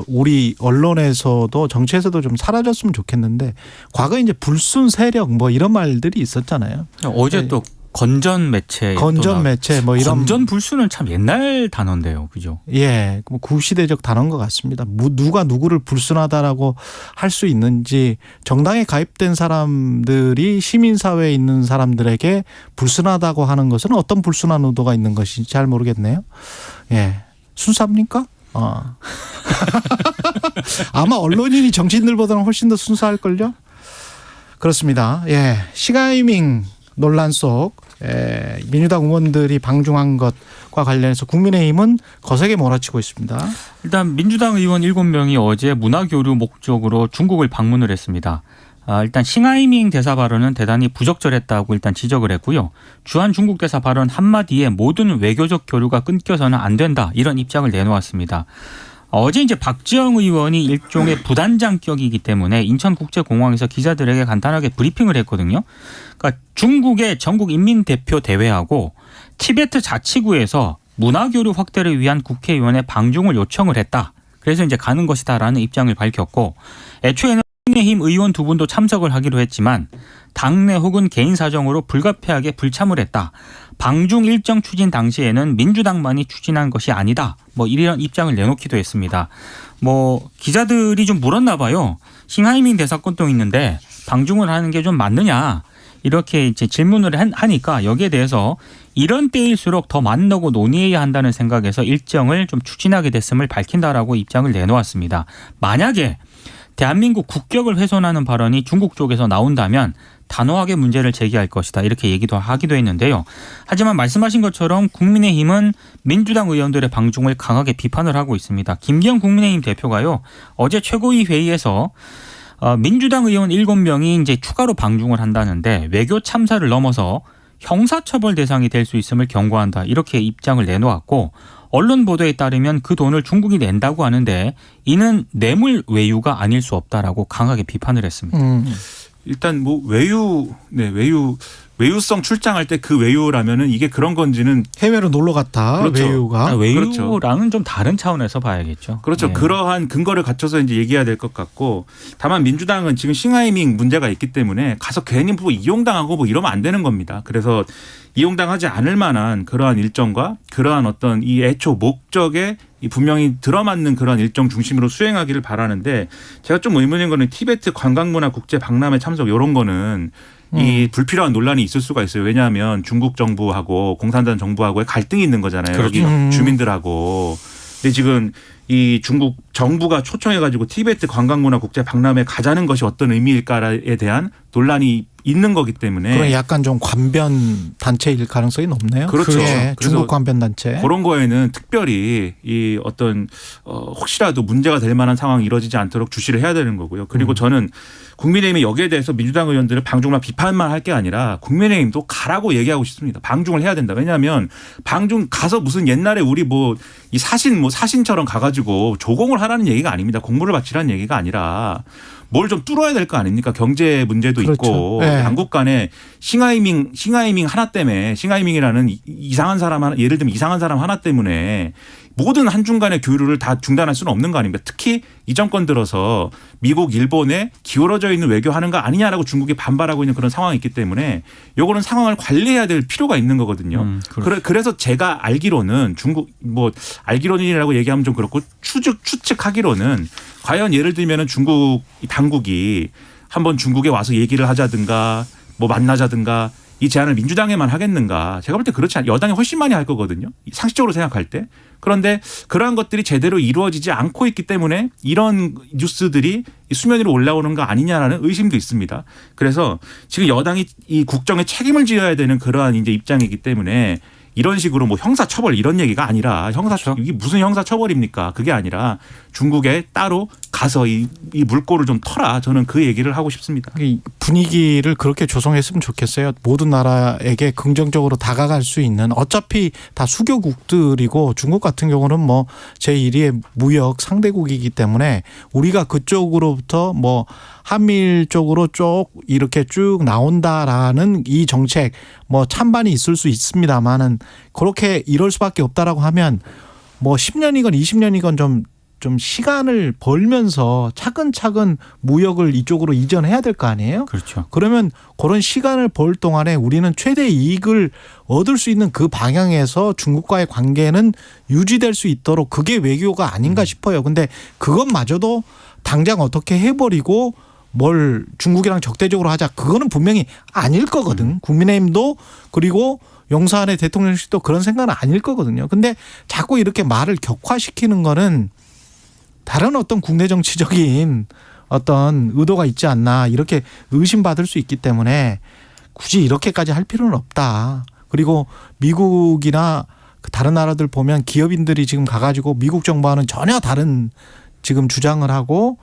우리 언론에서도 정치에서도 좀 사라졌으면 좋겠는데 과거에 이제 불순 세력 뭐 이런 말들이 있었잖아요. 어제 또 건전 매체 뭐 이런 건전 불순은 참 옛날 단어인데요, 그죠? 예, 뭐 구시대적 단어인 것 같습니다. 누가 누구를 불순하다라고 할 수 있는지 정당에 가입된 사람들이 시민사회에 있는 사람들에게 불순하다고 하는 것은 어떤 불순한 의도가 있는 것인지 잘 모르겠네요. 예, 순수합니까? 아마 언론인이 정치인들보다는 훨씬 더 순수할걸요? 그렇습니다. 예, 시가이밍 논란 속 민주당 의원들이 방중한 것과 관련해서 국민의힘은 거세게 몰아치고 있습니다. 일단 민주당 의원 7명이 어제 문화교류 목적으로 중국을 방문을 했습니다. 일단 싱하이밍 대사 발언은 대단히 부적절했다고 일단 지적을 했고요. 주한 중국 대사 발언 한마디에 모든 외교적 교류가 끊겨서는 안 된다. 이런 입장을 내놓았습니다. 어제 이제 박지영 의원이 일종의 부단장격이기 때문에 인천국제공항에서 기자들에게 간단하게 브리핑을 했거든요. 그러니까 중국의 전국인민대표 대회하고 티베트 자치구에서 문화교류 확대를 위한 국회의원의 방중을 요청을 했다. 그래서 이제 가는 것이다라는 입장을 밝혔고 애초에는 국민의힘 의원 2분도 참석을 하기로 했지만 당내 혹은 개인 사정으로 불가피하게 불참을 했다. 방중 일정 추진 당시에는 민주당만이 추진한 것이 아니다. 뭐 이런 입장을 내놓기도 했습니다. 뭐 기자들이 좀 물었나 봐요. 싱하이밍 대사건도 있는데 방중을 하는 게 좀 맞느냐. 이렇게 이제 질문을 하니까 여기에 대해서 이런 때일수록 더 만나고 논의해야 한다는 생각에서 일정을 좀 추진하게 됐음을 밝힌다라고 입장을 내놓았습니다. 만약에 대한민국 국격을 훼손하는 발언이 중국 쪽에서 나온다면 단호하게 문제를 제기할 것이다. 이렇게 얘기도 하기도 했는데요. 하지만 말씀하신 것처럼 국민의힘은 민주당 의원들의 방중을 강하게 비판을 하고 있습니다. 김기현 국민의힘 대표가요. 어제 최고위 회의에서 민주당 의원 7명이 이제 추가로 방중을 한다는데 외교 참사를 넘어서 형사처벌 대상이 될 수 있음을 경고한다. 이렇게 입장을 내놓았고 언론 보도에 따르면 그 돈을 중국이 낸다고 하는데 이는 뇌물 외유가 아닐 수 없다라고 강하게 비판을 했습니다. 일단 뭐 외유성 출장할 때 그 외유라면은 이게 그런 건지는 해외로 놀러 갔다. 그렇죠. 외유가. 외유랑은 그렇죠. 좀 다른 차원에서 봐야겠죠. 그렇죠. 네. 그러한 근거를 갖춰서 이제 얘기해야 될 것 같고 다만 민주당은 지금 싱하이밍 문제가 있기 때문에 가서 괜히 뭐 이용당하고 뭐 이러면 안 되는 겁니다. 그래서 이용당하지 않을 만한 그러한 일정과 그러한 어떤 이 애초 목적에 분명히 들어맞는 그런 일정 중심으로 수행하기를 바라는데 제가 좀 의문인 거는 티베트 관광문화 국제 박람회 참석 이런 거는 이 불필요한 논란이 있을 수가 있어요. 왜냐하면 중국 정부하고 공산당 정부하고의 갈등이 있는 거잖아요. 그렇죠. 여기 주민들하고. 근데 지금 이 중국 정부가 초청해가지고 티베트 관광문화 국제 박람회 가자는 것이 어떤 의미일까에 대한 논란이 있는 거기 때문에 그럼 약간 좀 관변 단체일 가능성이 높네요. 그렇죠. 예, 그래서 중국 관변 단체. 그런 거에는 특별히 이 어떤 혹시라도 문제가 될 만한 상황이 이루어지지 않도록 주시를 해야 되는 거고요. 그리고 저는 국민의힘이 여기에 대해서 민주당 의원들을 방중만 비판만 할 게 아니라 국민의힘도 가라고 얘기하고 싶습니다. 방중을 해야 된다. 왜냐하면 방중 가서 무슨 옛날에 우리 뭐 이 사신처럼 가가지고 조공을 하라는 얘기가 아닙니다. 공물을 바치라는 얘기가 아니라 뭘 좀 뚫어야 될 거 아닙니까? 경제 문제도 그렇죠. 있고 네. 양국 간에 싱하이밍 하나 때문에 싱하이밍이라는 이상한 사람 하나 예를 들면 이상한 사람 하나 때문에 모든 한중 간의 교류를 다 중단할 수는 없는 거 아닙니까? 특히 이 정권 들어서 미국, 일본에 기울어져 있는 외교하는 거 아니냐라고 중국이 반발하고 있는 그런 상황이 있기 때문에 요거는 상황을 관리해야 될 필요가 있는 거거든요. 그래서 제가 알기로는 중국 뭐 알기로는이라고 얘기하면 좀 그렇고 추측하기로는 과연 예를 들면은 중국 당국이 한번 중국에 와서 얘기를 하자든가 뭐 만나자든가 이 제안을 민주당에만 하겠는가? 제가 볼 때 그렇지 않아요. 여당이 훨씬 많이 할 거거든요. 상식적으로 생각할 때. 그런데 그러한 것들이 제대로 이루어지지 않고 있기 때문에 이런 뉴스들이 수면 위로 올라오는 거 아니냐라는 의심도 있습니다. 그래서 지금 여당이 이 국정에 책임을 지어야 되는 그러한 이제 입장이기 때문에 이런 식으로 뭐 형사처벌 이런 얘기가 아니라 이게 무슨 형사처벌입니까? 그게 아니라 중국에 따로 가서 이 물꼬를 좀 터라. 저는 그 얘기를 하고 싶습니다. 분위기를 그렇게 조성했으면 좋겠어요. 모든 나라에게 긍정적으로 다가갈 수 있는 어차피 다 수교국들이고 중국 같은 경우는 뭐 제1위의 무역 상대국이기 때문에 우리가 그쪽으로부터 뭐 한미일 쪽으로 쭉 이렇게 쭉 나온다라는 이 정책 뭐 찬반이 있을 수 있습니다만은 그렇게 이럴 수밖에 없다라고 하면 뭐 10년이건 20년이건 좀 시간을 벌면서 차근차근 무역을 이쪽으로 이전해야 될 거 아니에요? 그렇죠. 그러면 그런 시간을 벌 동안에 우리는 최대 이익을 얻을 수 있는 그 방향에서 중국과의 관계는 유지될 수 있도록 그게 외교가 아닌가 싶어요. 근데 그것마저도 당장 어떻게 해버리고 뭘 중국이랑 적대적으로 하자. 그거는 분명히 아닐 거거든. 국민의힘도 그리고 용산의 대통령실도 그런 생각은 아닐 거거든요. 근데 자꾸 이렇게 말을 격화시키는 거는 다른 어떤 국내 정치적인 어떤 의도가 있지 않나 이렇게 의심받을 수 있기 때문에 굳이 이렇게까지 할 필요는 없다. 그리고 미국이나 다른 나라들 보면 기업인들이 지금 가가지고 미국 정부와는 전혀 다른 지금 주장을 하고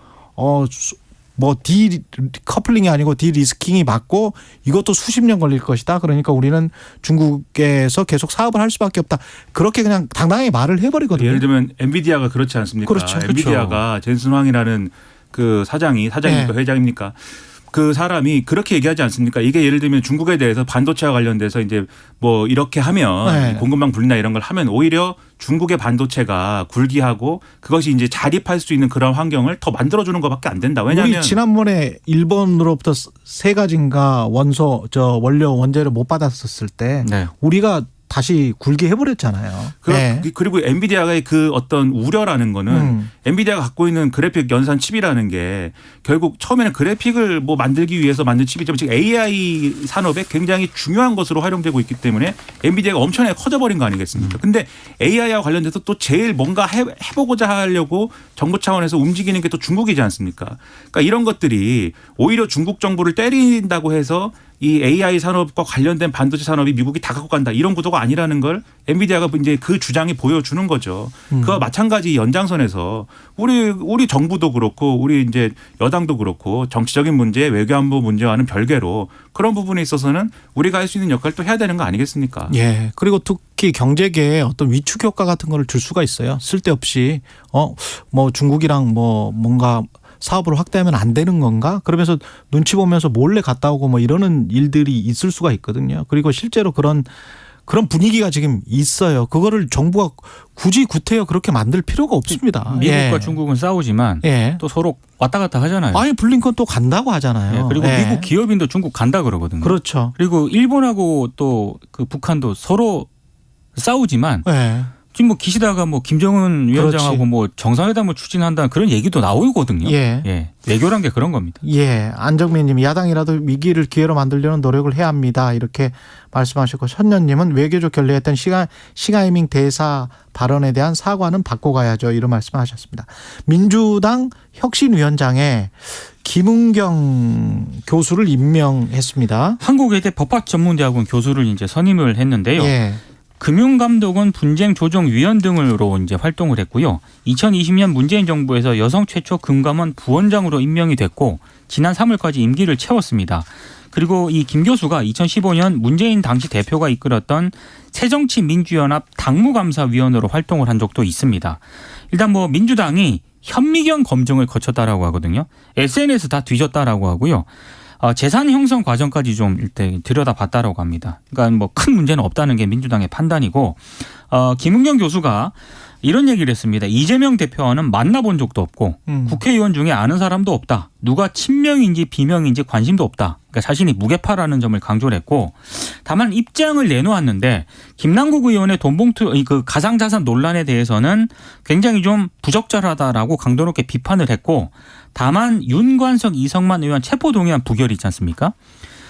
뭐 디커플링이 아니고 디리스킹이 맞고 이것도 수십 년 걸릴 것이다. 그러니까 우리는 중국에서 계속 사업을 할 수밖에 없다. 그렇게 그냥 당당하게 말을 해버리거든요. 예를 들면 엔비디아가 그렇지 않습니까? 그렇죠. 엔비디아가 젠슨 황이라는 그 사장입니까? 네. 회장입니까? 그 사람이 그렇게 얘기하지 않습니까? 이게 예를 들면 중국에 대해서 반도체와 관련돼서 이제 뭐 이렇게 하면 네. 공급망 분리나 이런 걸 하면 오히려 중국의 반도체가 굴기하고 그것이 이제 자립할 수 있는 그런 환경을 더 만들어주는 것밖에 안 된다. 왜냐하면 우리 지난번에 일본으로부터 세 가지인가 원료 원재료 못 받았었을 때 네. 우리가 다시 굴게 해버렸잖아요. 네. 그리고 엔비디아의 그 어떤 우려라는 거는 엔비디아가 갖고 있는 그래픽 연산 칩이라는 게 결국 처음에는 그래픽을 뭐 만들기 위해서 만든 칩이지만 지금 AI 산업에 굉장히 중요한 것으로 활용되고 있기 때문에 엔비디아가 엄청나게 커져버린 거 아니겠습니까? 근데 AI와 관련돼서 또 제일 뭔가 해보고자 하려고 정부 차원에서 움직이는 게 또 중국이지 않습니까? 그러니까 이런 것들이 오히려 중국 정부를 때린다고 해서 이 AI 산업과 관련된 반도체 산업이 미국이 다 갖고 간다 이런 구도가 아니라는 걸 엔비디아가 이제 그 주장이 보여주는 거죠. 그와 마찬가지 연장선에서 우리 정부도 그렇고 우리 이제 여당도 그렇고 정치적인 문제, 외교안보 문제와는 별개로 그런 부분에 있어서는 우리가 할 수 있는 역할을 또 해야 되는 거 아니겠습니까? 예. 그리고 특히 경제계에 어떤 위축 효과 같은 거를 줄 수가 있어요. 쓸데없이 뭐 중국이랑 뭐 뭔가 사업을 확대하면 안 되는 건가? 그러면서 눈치 보면서 몰래 갔다 오고 뭐 이러는 일들이 있을 수가 있거든요. 그리고 실제로 그런 분위기가 지금 있어요. 그거를 정부가 굳이 구태여 그렇게 만들 필요가 없습니다. 미국과 예. 중국은 싸우지만 예. 또 서로 왔다 갔다 하잖아요. 아니 블링컨 또 간다고 하잖아요. 예, 그리고 예. 미국 기업인도 중국 간다 그러거든요. 그렇죠. 그리고 일본하고 또 그 북한도 서로 싸우지만 예. 지금 뭐 기시다가 뭐 김정은 위원장하고 그렇지. 뭐 정상회담을 추진한다는 그런 얘기도 나오거든요. 예. 외교란 게 그런 겁니다. 예, 안정민님 야당이라도 위기를 기회로 만들려는 노력을 해야 합니다. 이렇게 말씀하셨고 천년님은 외교적 결례했던 싱하이밍 대사 발언에 대한 사과는 받고 가야죠. 이런 말씀하셨습니다. 민주당 혁신위원장에 김은경 교수를 임명했습니다. 한국외대 법학전문대학원 교수를 이제 선임을 했는데요. 예. 금융감독원 분쟁조정위원 등으로 이제 활동을 했고요. 2020년 문재인 정부에서 여성 최초 금감원 부원장으로 임명이 됐고 지난 3월까지 임기를 채웠습니다. 그리고 이 김 교수가 2015년 문재인 당시 대표가 이끌었던 새정치민주연합 당무감사위원으로 활동을 한 적도 있습니다. 일단 뭐 민주당이 현미경 검증을 거쳤다라고 하거든요. SNS 다 뒤졌다라고 하고요. 재산 형성 과정까지 좀 일단 들여다봤다라고 합니다. 그러니까 뭐 큰 문제는 없다는 게 민주당의 판단이고 김은경 교수가 이런 얘기를 했습니다. 이재명 대표와는 만나본 적도 없고 국회의원 중에 아는 사람도 없다. 누가 친명인지 비명인지 관심도 없다. 그러니까 자신이 무게파라는 점을 강조를 했고 다만 입장을 내놓았는데 김남국 의원의 돈봉투 그 가상자산 논란에 대해서는 굉장히 좀 부적절하다라고 강도 높게 비판을 했고 다만 윤관석 이성만 의원 체포동의안 부결이 있지 않습니까?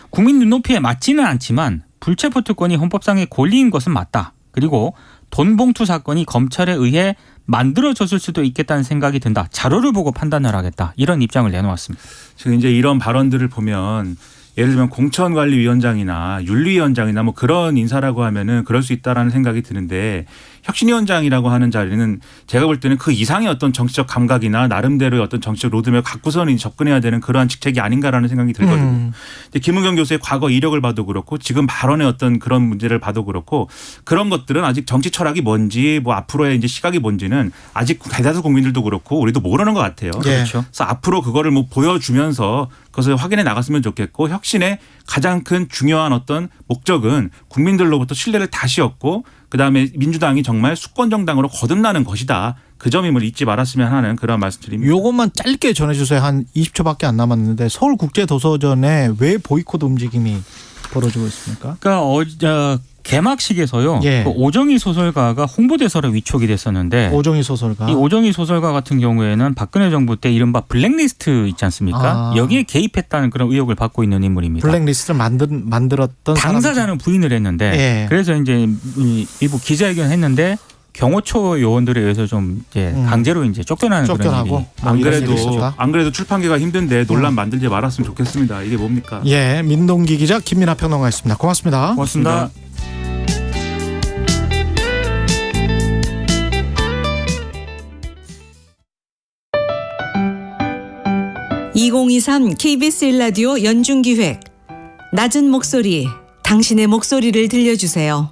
국민 눈높이에 맞지는 않지만 불체포 특권이 헌법상의 권리인 것은 맞다. 그리고 돈봉투 사건이 검찰에 의해 만들어졌을 수도 있겠다는 생각이 든다. 자료를 보고 판단을 하겠다. 이런 입장을 내놓았습니다. 지금 이제 이런 발언들을 보면 예를 들면 공천관리위원장이나 윤리위원장이나 뭐 그런 인사라고 하면은 그럴 수 있다라는 생각이 드는데 혁신위원장이라고 하는 자리는 제가 볼 때는 그 이상의 어떤 정치적 감각이나 나름대로의 어떤 정치적 로드맵을 갖고서는 접근해야 되는 그러한 직책이 아닌가라는 생각이 들거든요. 근데 김은경 교수의 과거 이력을 봐도 그렇고 지금 발언의 어떤 그런 문제를 봐도 그렇고 그런 것들은 아직 정치 철학이 뭔지 뭐 앞으로의 이제 시각이 뭔지는 아직 대다수 국민들도 그렇고 우리도 모르는 것 같아요. 그렇죠. 그래서 앞으로 그거를 뭐 보여주면서 그것을 확인해 나갔으면 좋겠고 혁신의 가장 큰 중요한 어떤 목적은 국민들로부터 신뢰를 다시 얻고 그다음에 민주당이 정말 수권 정당으로 거듭나는 것이다. 그 점임을 잊지 말았으면 하는 그런 말씀드립니다. 요것만 짧게 전해주세요. 한 20초밖에 안 남았는데 서울국제도서전에 왜 보이콧 움직임이 벌어지고 있습니까? 그러니까 개막식에서요. 예. 그 오정희 소설가가 홍보대사로 위촉이 됐었는데 오정희 소설가. 이 오정희 소설가 같은 경우에는 박근혜 정부 때 이른바 블랙리스트 있지 않습니까? 여기에 개입했다는 그런 의혹을 받고 있는 인물입니다. 블랙리스트를 만들었던 당사자는 부인을 했는데 예. 그래서 이제 일부 기자회견했는데 경호처 요원들에 의해서 좀 이제 강제로 이제 쫓겨나는 그런 일이. 안 그래도 출판계가 힘든데 논란 만들지 말았으면 좋겠습니다. 이게 뭡니까? 예, 민동기 기자 김민하 평론가였습니다. 고맙습니다. 고맙습니다. 2023 KBS 1라디오 연중기획 낮은 목소리 당신의 목소리를 들려주세요.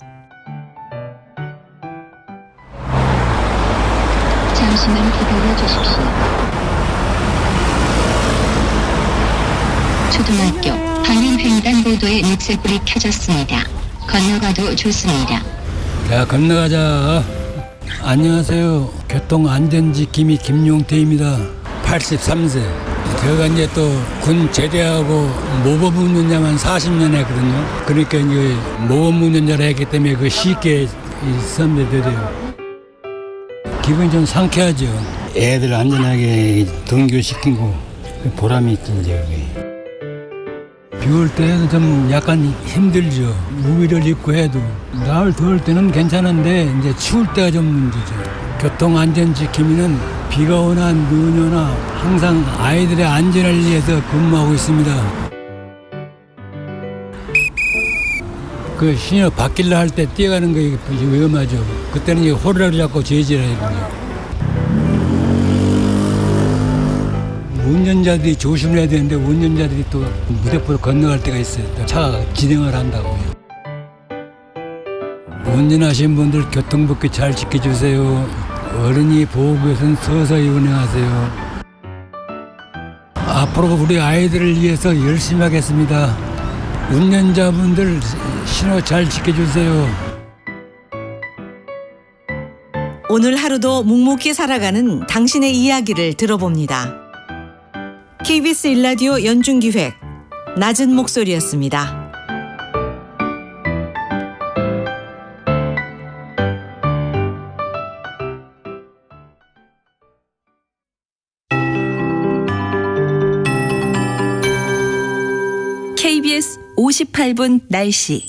잠시만 기다려 주십시오. 초등학교 방향횡단보도에 녹색불이 켜졌습니다. 건너가도 좋습니다. 자, 건너가자. 안녕하세요. 교통안전지킴이 김용태입니다. 83세. 제가 이제 또 군 제대하고 모범 운전자만 40년 했거든요. 그러니까 이제 모범 운전자를 했기 때문에 그 쉽게 선배들이요. 기분이 좀 상쾌하죠. 애들 안전하게 등교시키고 보람이 있지 이제 그게. 비 올 때는 좀 약간 힘들죠. 우비를 입고 해도. 나흘 더울 때는 괜찮은데 이제 추울 때가 좀 문제죠. 교통안전지킴이는 비가 오나 눈이 오나 항상 아이들의 안전을 위해서 근무하고 있습니다. 그 신호 바뀌려 할 때 뛰어가는 거 위험하죠. 그때는 이제 호루라기 잡고 제지해야 운전자들이 조심해야 되는데 운전자들이 또 무대포로 건너갈 때가 있어요. 차가 진행을 한다고요. 운전하시는 분들 교통법규 잘 지켜주세요. 어른이 보호구에서는 서서히 운행하세요. 앞으로 우리 아이들을 위해서 열심히 하겠습니다. 운전자분들 신호 잘 지켜주세요. 오늘 하루도 묵묵히 살아가는 당신의 이야기를 들어봅니다. KBS 1라디오 연중기획 낮은 목소리였습니다. KBS 58분 날씨.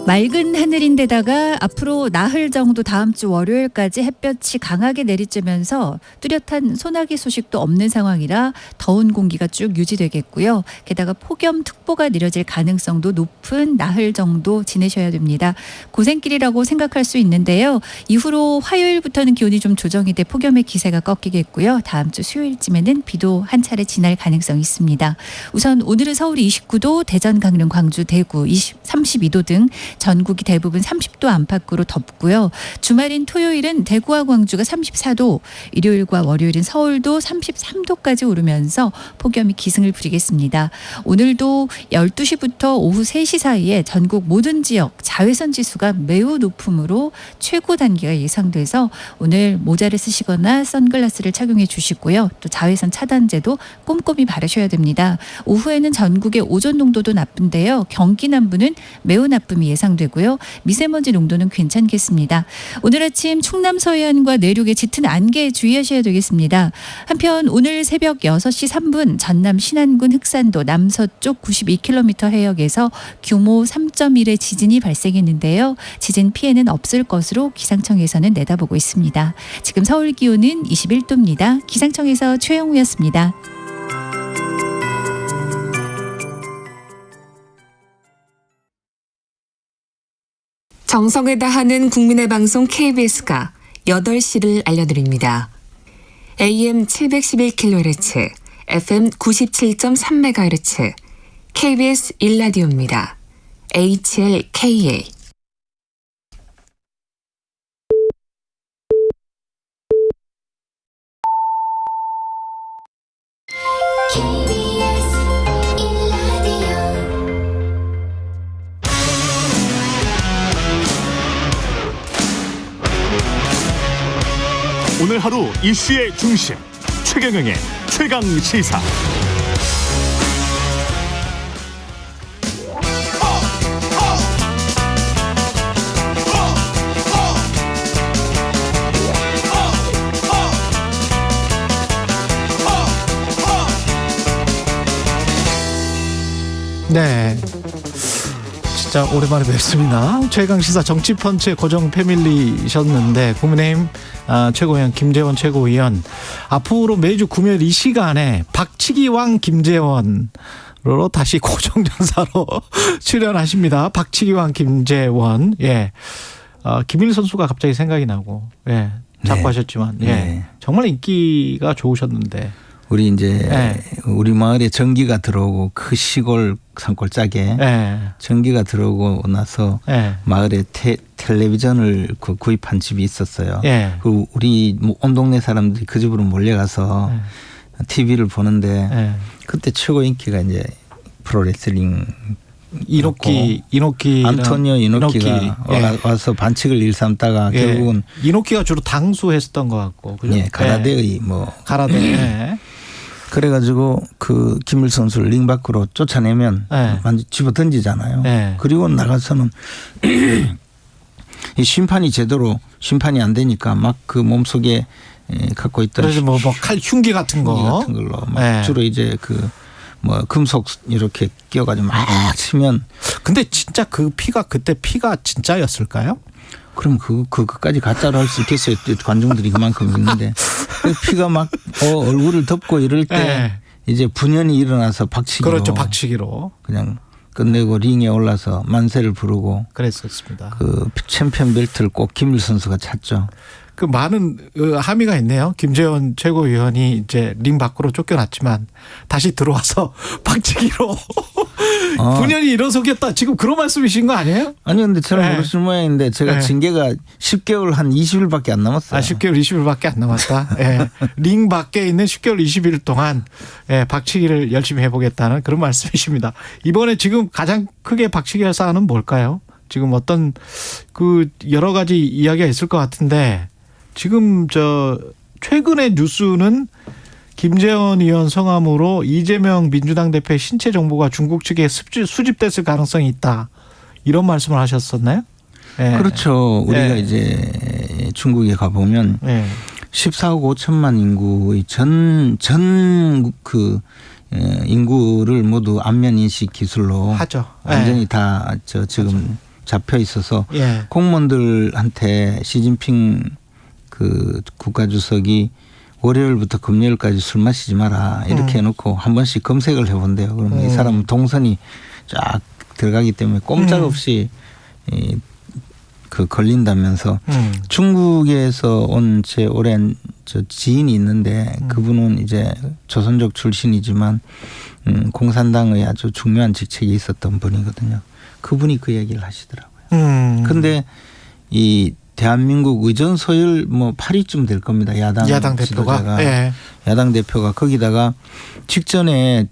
맑은 하늘인데다가 앞으로 나흘 정도 다음 주 월요일까지 햇볕이 강하게 내리쬐면서 뚜렷한 소나기 소식도 없는 상황이라 더운 공기가 쭉 유지되겠고요. 게다가 폭염특보가 내려질 가능성도 높은 나흘 정도 지내셔야 됩니다. 고생길이라고 생각할 수 있는데요. 이후로 화요일부터는 기온이 좀 조정이 돼 폭염의 기세가 꺾이겠고요. 다음 주 수요일쯤에는 비도 한 차례 지날 가능성이 있습니다. 우선 오늘은 서울이 29도, 대전, 강릉, 광주, 대구 32도 등 전국이 대부분 30도 안팎으로 덥고요. 주말인 토요일은 대구와 광주가 34도, 일요일과 월요일은 서울도 33도까지 오르면서 폭염이 기승을 부리겠습니다. 오늘도 12시부터 오후 3시 사이에 전국 모든 지역 자외선 지수가 매우 높으므로 최고 단계가 예상돼서 오늘 모자를 쓰시거나 선글라스를 착용해 주시고요. 또 자외선 차단제도 꼼꼼히 바르셔야 됩니다. 오후에는 전국의 오존 농도도 나쁜데요. 경기 남부는 매우 나쁨이 예상되고요. 미세먼지 농도는 괜찮겠습니다. 오늘 아침 충남 서해안과 내륙에 짙은 안개에 주의하셔야 되겠습니다. 한편 오늘 새벽 6시 3분 전남 신안군 흑산도 남서쪽 92km 해역에서 규모 3.1의 지진이 발생했는데요. 지진 피해는 없을 것으로 기상청에서는 내다보고 있습니다. 지금 서울 기온은 21도입니다. 기상청에서 최영우였습니다. 정성을 다하는 국민의 방송 KBS가 8시를 알려드립니다. AM 711kHz, FM 97.3MHz, KBS 1라디오입니다. HLKA. 오늘 하루 이슈의 중심 최경영의 최강 시사. 네. 진짜 오랜만에 뵙습니다. 최강시사 정치펀치의 고정 패밀리셨는데 국민의힘 최고위원 김재원 최고위원 앞으로 매주 금요일 이 시간에 박치기왕 김재원으로 다시 고정전사로 출연하십니다. 박치기왕 김재원. 예. 김일 선수가 갑자기 생각이 나고 예. 자꾸 하셨지만 예. 네. 정말 인기가 좋으셨는데 우리 이제 우리 마을에 전기가 들어오고 그 시골 산골 짝에 전기가 들어오고 나서 마을에 텔레비전을 구입한 집이 있었어요. 그 우리 온 동네 사람들이 그 집으로 몰려가서 TV를 보는데 그때 최고 인기가 이제 프로레슬링 이노키 안토니오 이노키가 와서 반칙을 일삼다가 결국은 이노키가 주로 당수했었던 것 같고 그죠? 예, 가라데의 뭐 가라데 그래가지고 그 김일 선수를 링 밖으로 쫓아내면 완전 집어 던지잖아요. 그리고 나가서는 이 심판이 제대로 심판이 안 되니까 막 그 몸속에 갖고 있던 그래서 뭐 칼 흉기 같은 걸로 막 주로 이제 그 뭐 금속 이렇게 끼워가지고 막 치면. 근데 진짜 그 피가 그때 피가 진짜였을까요? 그럼 그거까지 가짜로 할 수 있겠어요. 관중들이 그만큼 있는데 그 피가 막 얼굴을 덮고 이럴 때 이제 분연이 일어나서 박치기로. 그렇죠, 박치기로 그냥 끝내고 링에 올라서 만세를 부르고. 그랬었습니다. 그 챔피언 벨트를 꼭 김일 선수가 찼죠. 그 많은 함의가 있네요. 김재원 최고위원이 이제 링 밖으로 쫓겨났지만 다시 들어와서 박치기로 분연히 일어서겠다. 지금 그런 말씀이신 거 아니에요? 아니 근데 잘 모르실 모양인데 제가 징계가 10개월 한 20일밖에 안 남았어요. 10개월 20일밖에 안 남았다. 링 밖에 있는 10개월 20일 동안 박치기를 열심히 해보겠다는 그런 말씀이십니다. 이번에 지금 가장 크게 박치기 할 사안은 뭘까요? 지금 어떤 그 여러 가지 이야기가 있을 것 같은데 지금 최근의 뉴스는 김재원 의원 성함으로 이재명 민주당 대표의 신체 정보가 중국 측에 수집됐을 가능성이 있다. 이런 말씀을 하셨었나요? 그렇죠. 우리가 이제 중국에 가보면 14억 5천만 인구의 전 그 인구를 모두 안면 인식 기술로 하죠. 완전히 다 지금 잡혀 있어서 공무원들한테 시진핑 그 국가주석이 월요일부터 금요일까지 술 마시지 마라 이렇게 해놓고 한 번씩 검색을 해본대요. 그러면 이 사람은 동선이 쫙 들어가기 때문에 꼼짝없이 그 걸린다면서 중국에서 온 제 오랜 지인이 있는데 그분은 이제 조선족 출신이지만 공산당의 아주 중요한 직책이 있었던 분이거든요. 그분이 그 얘기를 하시더라고요. 근데 이 대한민국 의전 서열 뭐 8위쯤 될 겁니다. 야당 대표가. 예. 야당 대표가 거기다가 직전에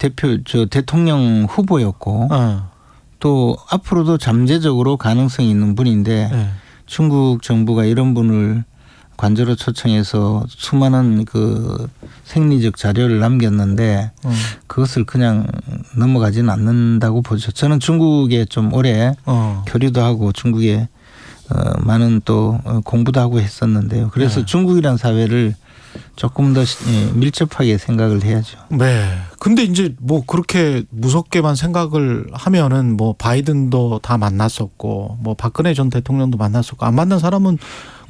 대통령 후보였고 또 앞으로도 잠재적으로 가능성이 있는 분인데 중국 정부가 이런 분을 관저로 초청해서 수많은 그 생리적 자료를 남겼는데 그것을 그냥 넘어가지는 않는다고 보죠. 저는 중국에 좀 오래 교류도 하고 중국에 많은 또 공부도 하고 했었는데요. 그래서 중국이란 사회를 조금 더 밀접하게 생각을 해야죠. 네. 근데 이제 뭐 그렇게 무섭게만 생각을 하면은 뭐 바이든도 다 만났었고 뭐 박근혜 전 대통령도 만났었고 안 만난 사람은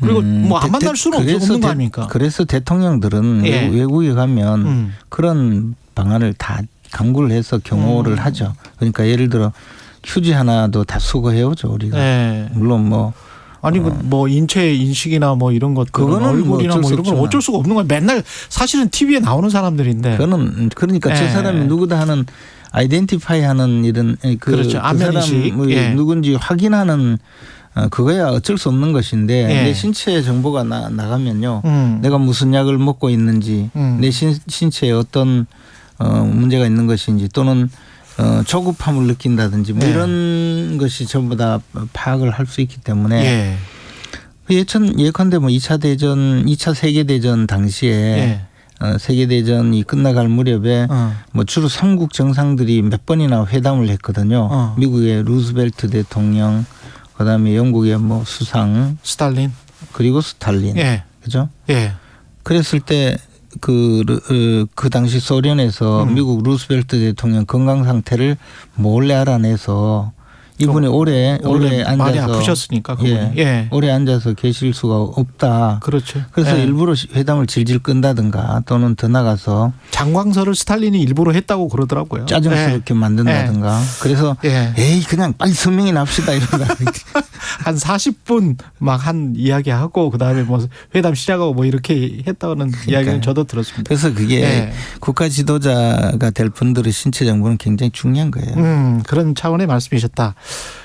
그리고 뭐 안 만날 수는 없는 거 아닙니까? 그래서 대통령들은 외국에 가면 그런 방안을 다 강구를 해서 경호를 하죠. 그러니까 예를 들어 휴지 하나도 다 수거해 오죠 우리가. 물론 뭐 아니 뭐 인체 인식이나 뭐 이런 것들은 얼굴이나 뭐 이런 건 어쩔 수가 없는 거예요. 맨날 사실은 TV에 나오는 사람들인데. 그거는 그러니까 저 사람이 누구다 하는 아이덴티파이 하는 이런 그렇죠. 안면인식. 누군지 확인하는 그거야 어쩔 수 없는 것인데 내 신체 정보가 나가면요. 내가 무슨 약을 먹고 있는지 내 신체에 어떤 문제가 있는 것인지 또는 조급함을 느낀다든지 뭐 이런 것이 전부 다 파악을 할 수 있기 때문에 예컨대 뭐 2차 대전, 2차 세계대전 당시에 세계대전이 끝나갈 무렵에 뭐 주로 3국 정상들이 몇 번이나 회담을 했거든요. 미국의 루즈벨트 대통령, 그다음에 영국의 뭐 수상, 스탈린, 그리고 스탈린, 그죠? 그랬을 때 그 당시 소련에서 미국 루스벨트 대통령 건강 상태를 몰래 알아내서 이분이 오래 앉아서 많이 아프셨으니까 그분이. 오래 앉아서 계실 수가 없다. 그렇죠. 그래서 일부러 회담을 질질 끈다든가 또는 더 나가서 장광설을 스탈린이 일부러 했다고 그러더라고요. 짜증스럽게 만든다든가. 그래서 에이 그냥 빨리 성명이 납시다 이러다. 한 40분 막 한 이야기하고 그다음에 뭐 회담 시작하고 뭐 이렇게 했다는 이야기는 저도 들었습니다. 그래서 그게 국가 지도자가 될 분들의 신체 정보는 굉장히 중요한 거예요. 그런 차원의 말씀이셨다.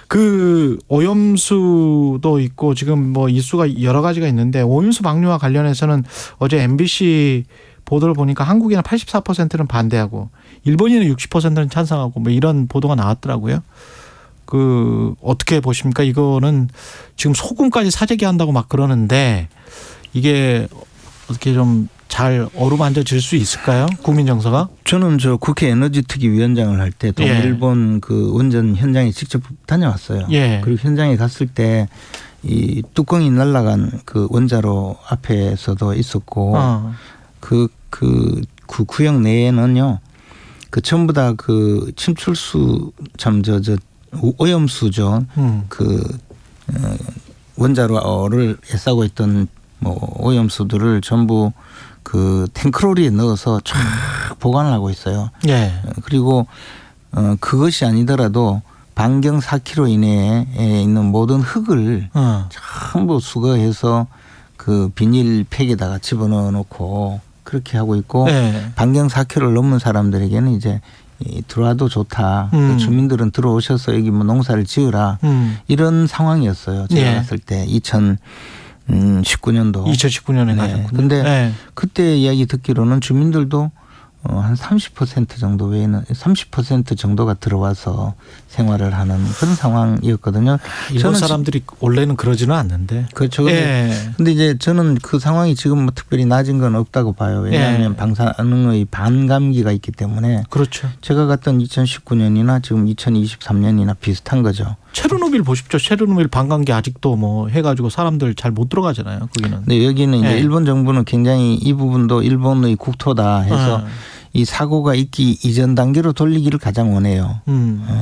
그 오염수도 있고 지금 뭐 이슈가 여러 가지가 있는데 오염수 방류와 관련해서는 어제 MBC 보도를 보니까 한국인은 84%는 반대하고 일본인은 60%는 찬성하고 뭐 이런 보도가 나왔더라고요. 그 어떻게 보십니까? 이거는 지금 소금까지 사재기 한다고 막 그러는데 이게 어떻게 좀 잘 어루만져질 수 있을까요? 국민 정서가? 저는 저 국회 에너지특위위원장을 할 때 일본 그 원전 현장에 직접 다녀왔어요. 그리고 현장에 갔을 때 이 뚜껑이 날아간 그 원자로 앞에서도 있었고 그 구역 내에는요 그 전부 다 그 침출수 참 저 오염수죠. 원자로를 애싸고 있던 뭐 오염수들을 전부 그 탱크로리에 넣어서 쫙 보관을 하고 있어요. 그리고 그것이 아니더라도 반경 4km 이내에 있는 모든 흙을 전부 수거해서 그 비닐팩에다가 집어넣어 놓고 그렇게 하고 있고 반경 4km를 넘는 사람들에게는 이제 들어와도 좋다. 그 주민들은 들어오셔서 여기 뭐 농사를 지으라. 이런 상황이었어요. 제가 갔을 때 2019년도. 2019년에 가셨군요. 근데 그때 이야기 듣기로는 주민들도 한 30% 정도 외에는 30% 정도가 들어와서 생활을 하는 그런 상황이었거든요. 일본 사람들이 원래는 그러지는 않는데. 그렇죠. 근데 이제 저는 그 상황이 지금 뭐 특별히 낮은 건 없다고 봐요. 왜냐하면 방사능의 반감기가 있기 때문에. 그렇죠. 제가 갔던 2019년이나 지금 2023년이나 비슷한 거죠. 체르노빌 보십시오. 체르노빌 반감기 아직도 뭐 해가지고 사람들 잘 못 들어가잖아요. 거기는. 네, 여기는 이제 일본 정부는 굉장히 이 부분도 일본의 국토다 해서 이 사고가 있기 이전 단계로 돌리기를 가장 원해요.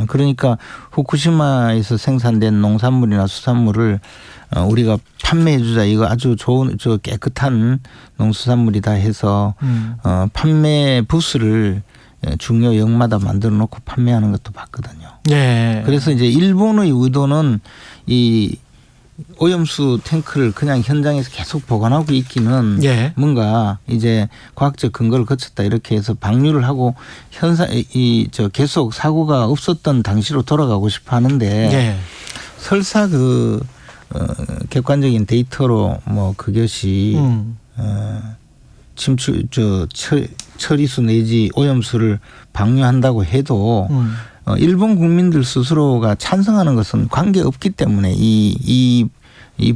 그러니까 후쿠시마에서 생산된 농산물이나 수산물을 우리가 판매해 주자. 이거 아주 좋은 저 깨끗한 농수산물이다 해서 판매 부스를 중요 역마다 만들어 놓고 판매하는 것도 봤거든요. 그래서 이제 일본의 의도는 이 오염수 탱크를 그냥 현장에서 계속 보관하고 있기는 뭔가 이제 과학적 근거를 거쳤다 이렇게 해서 방류를 하고 계속 사고가 없었던 당시로 돌아가고 싶어 하는데 설사 객관적인 데이터로 뭐 그것이 처리수 내지 오염수를 방류한다고 해도 일본 국민들 스스로가 찬성하는 것은 관계없기 때문에 이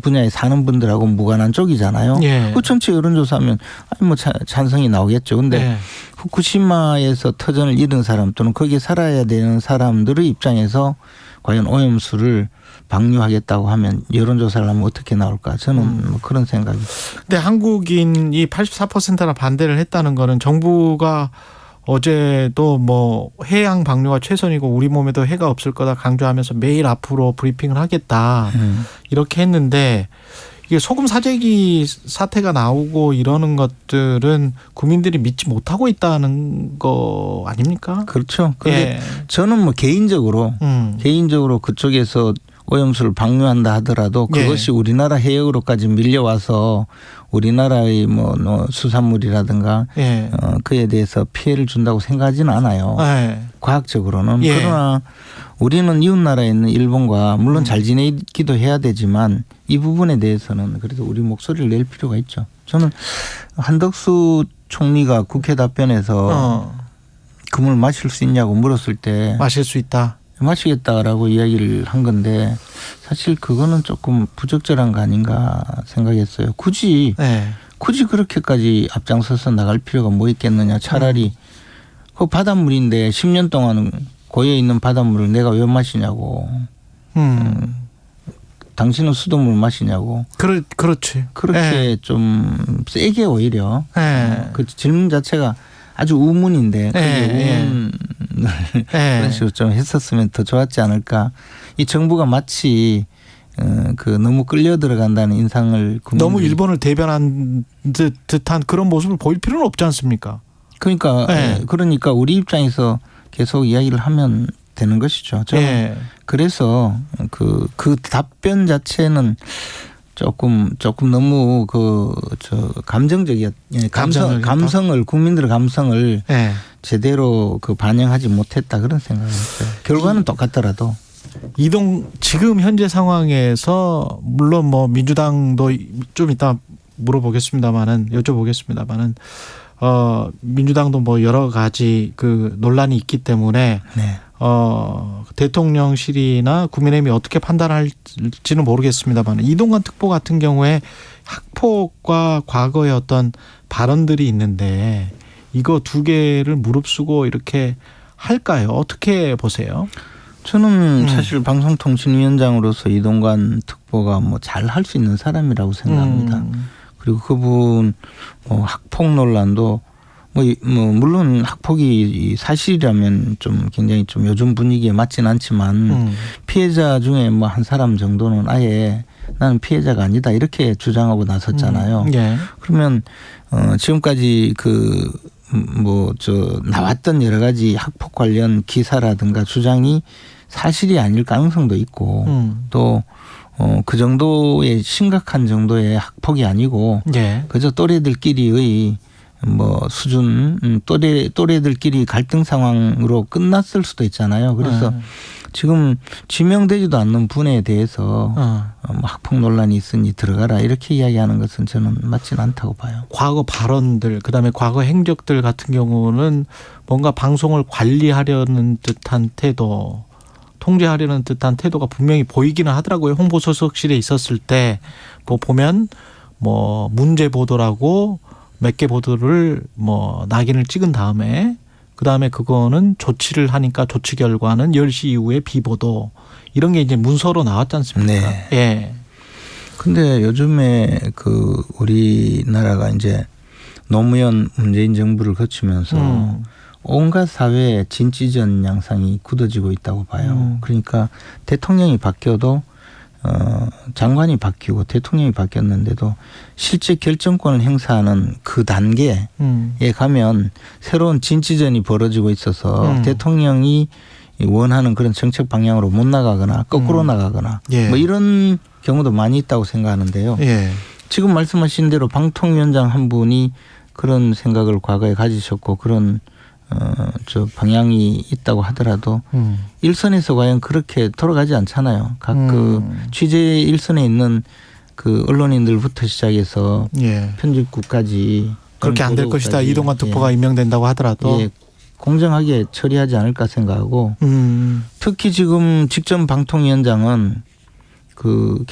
분야에 사는 분들하고 무관한 쪽이잖아요. 예. 그 전체 여론조사하면 뭐 찬성이 나오겠죠. 근데 예. 후쿠시마에서 터전을 잃은 사람 또는 거기에 살아야 되는 사람들의 입장에서 과연 오염수를 방류하겠다고 하면 여론조사를 하면 어떻게 나올까? 저는 뭐 그런 생각이. 근데 한국인이 84%나 반대를 했다는 거는 정부가 어제도 뭐 해양 방류가 최선이고 우리 몸에도 해가 없을 거다 강조하면서 매일 앞으로 브리핑을 하겠다 이렇게 했는데 이게 소금 사재기 사태가 나오고 이러는 것들은 국민들이 믿지 못하고 있다는 거 아닙니까? 그렇죠. 그런데 예. 저는 뭐 개인적으로 그쪽에서 오염수를 방류한다 하더라도 그것이 예. 우리나라 해역으로까지 밀려와서 우리나라의 뭐 수산물이라든가 예. 그에 대해서 피해를 준다고 생각하지는 않아요. 예. 과학적으로는. 예. 그러나 우리는 이웃나라에 있는 일본과 물론 잘 지내기도 해야 되지만 이 부분에 대해서는 그래도 우리 목소리를 낼 필요가 있죠. 저는 한덕수 총리가 국회 답변에서 금을 마실 수 있냐고 물었을 때 마실 수 있다. 마시겠다라고 이야기를 한 건데 사실 그거는 조금 부적절한 거 아닌가 생각했어요. 굳이 그렇게까지 앞장서서 나갈 필요가 뭐 있겠느냐. 차라리 그 바닷물인데 10년 동안 고여 있는 바닷물을 내가 왜 마시냐고. 당신은 수돗물 마시냐고. 그렇지. 그렇게 좀 세게 오히려 그 질문 자체가 아주 우문인데 우문을 그런 식으로 좀 했었으면 더 좋았지 않을까. 이 정부가 마치 너무 끌려 들어간다는 인상을 너무 일본을 대변한 듯한 그런 모습을 보일 필요는 없지 않습니까? 그러니까 우리 입장에서 계속 이야기를 하면 되는 것이죠. 저는 그래서 그 답변 자체는 조금 너무 감정적이었. 감성을 국민들의 감성을 제대로 반영하지 못했다 그런 생각이었어요. 결과는 똑같더라도. 지금 현재 상황에서 물론 뭐 민주당도 좀 이따 여쭤보겠습니다만은 민주당도 뭐 여러 가지 논란이 있기 때문에 대통령실이나 국민의힘이 어떻게 판단할지는 모르겠습니다만 이동관 특보 같은 경우에 학폭과 과거의 어떤 발언들이 있는데 이거 두 개를 무릅쓰고 이렇게 할까요? 어떻게 보세요? 저는 사실 방송통신위원장으로서 이동관 특보가 뭐 잘 할 수 있는 사람이라고 생각합니다. 그리고 그분 학폭 논란도 물론 학폭이 사실이라면 좀 굉장히 좀 요즘 분위기에 맞진 않지만 피해자 중에 뭐 한 사람 정도는 아예 나는 피해자가 아니다 이렇게 주장하고 나섰잖아요. 그러면 지금까지 나왔던 여러 가지 학폭 관련 기사라든가 주장이 사실이 아닐 가능성도 있고 또 그 정도의 심각한 정도의 학폭이 아니고 그저 또래들끼리의 수준 또래들끼리 갈등 상황으로 끝났을 수도 있잖아요. 그래서 지금 지명되지도 않는 분에 대해서 학폭 논란이 있으니 들어가라 이렇게 이야기하는 것은 저는 맞지는 않다고 봐요. 과거 발언들 그다음에 과거 행적들 같은 경우는 뭔가 방송을 관리하려는 듯한 태도 통제하려는 듯한 태도가 분명히 보이기는 하더라고요. 홍보소속실에 있었을 때 보면 문제 보도라고 몇 개 보도를 낙인을 찍은 다음에 그다음에 그거는 조치를 하니까 조치 결과는 10시 이후에 비보도 이런 게 이제 문서로 나왔지 않습니까? 근데 요즘에 우리나라가 이제 노무현 문재인 정부를 거치면서 온갖 사회의 진취전 양상이 굳어지고 있다고 봐요. 그러니까 대통령이 바뀌어도 장관이 바뀌고 대통령이 바뀌었는데도 실제 결정권을 행사하는 그 단계에 가면 새로운 진취전이 벌어지고 있어서 대통령이 원하는 그런 정책 방향으로 못 나가거나 거꾸로 나가거나 이런 경우도 많이 있다고 생각하는데요. 지금 말씀하신 대로 방통위원장 한 분이 그런 생각을 과거에 가지셨고 그런 저 방향이 있다고 하더라도 일선에서 과연 그렇게 돌아가지 않잖아요. 각 그 취재 일선에 있는 그 언론인들부터 시작해서 예. 편집국까지 그렇게 안 될 것이다. 이동관 특보가 임명된다고 하더라도 예, 공정하게 처리하지 않을까 생각하고 특히 지금 직전 방통위원장은 그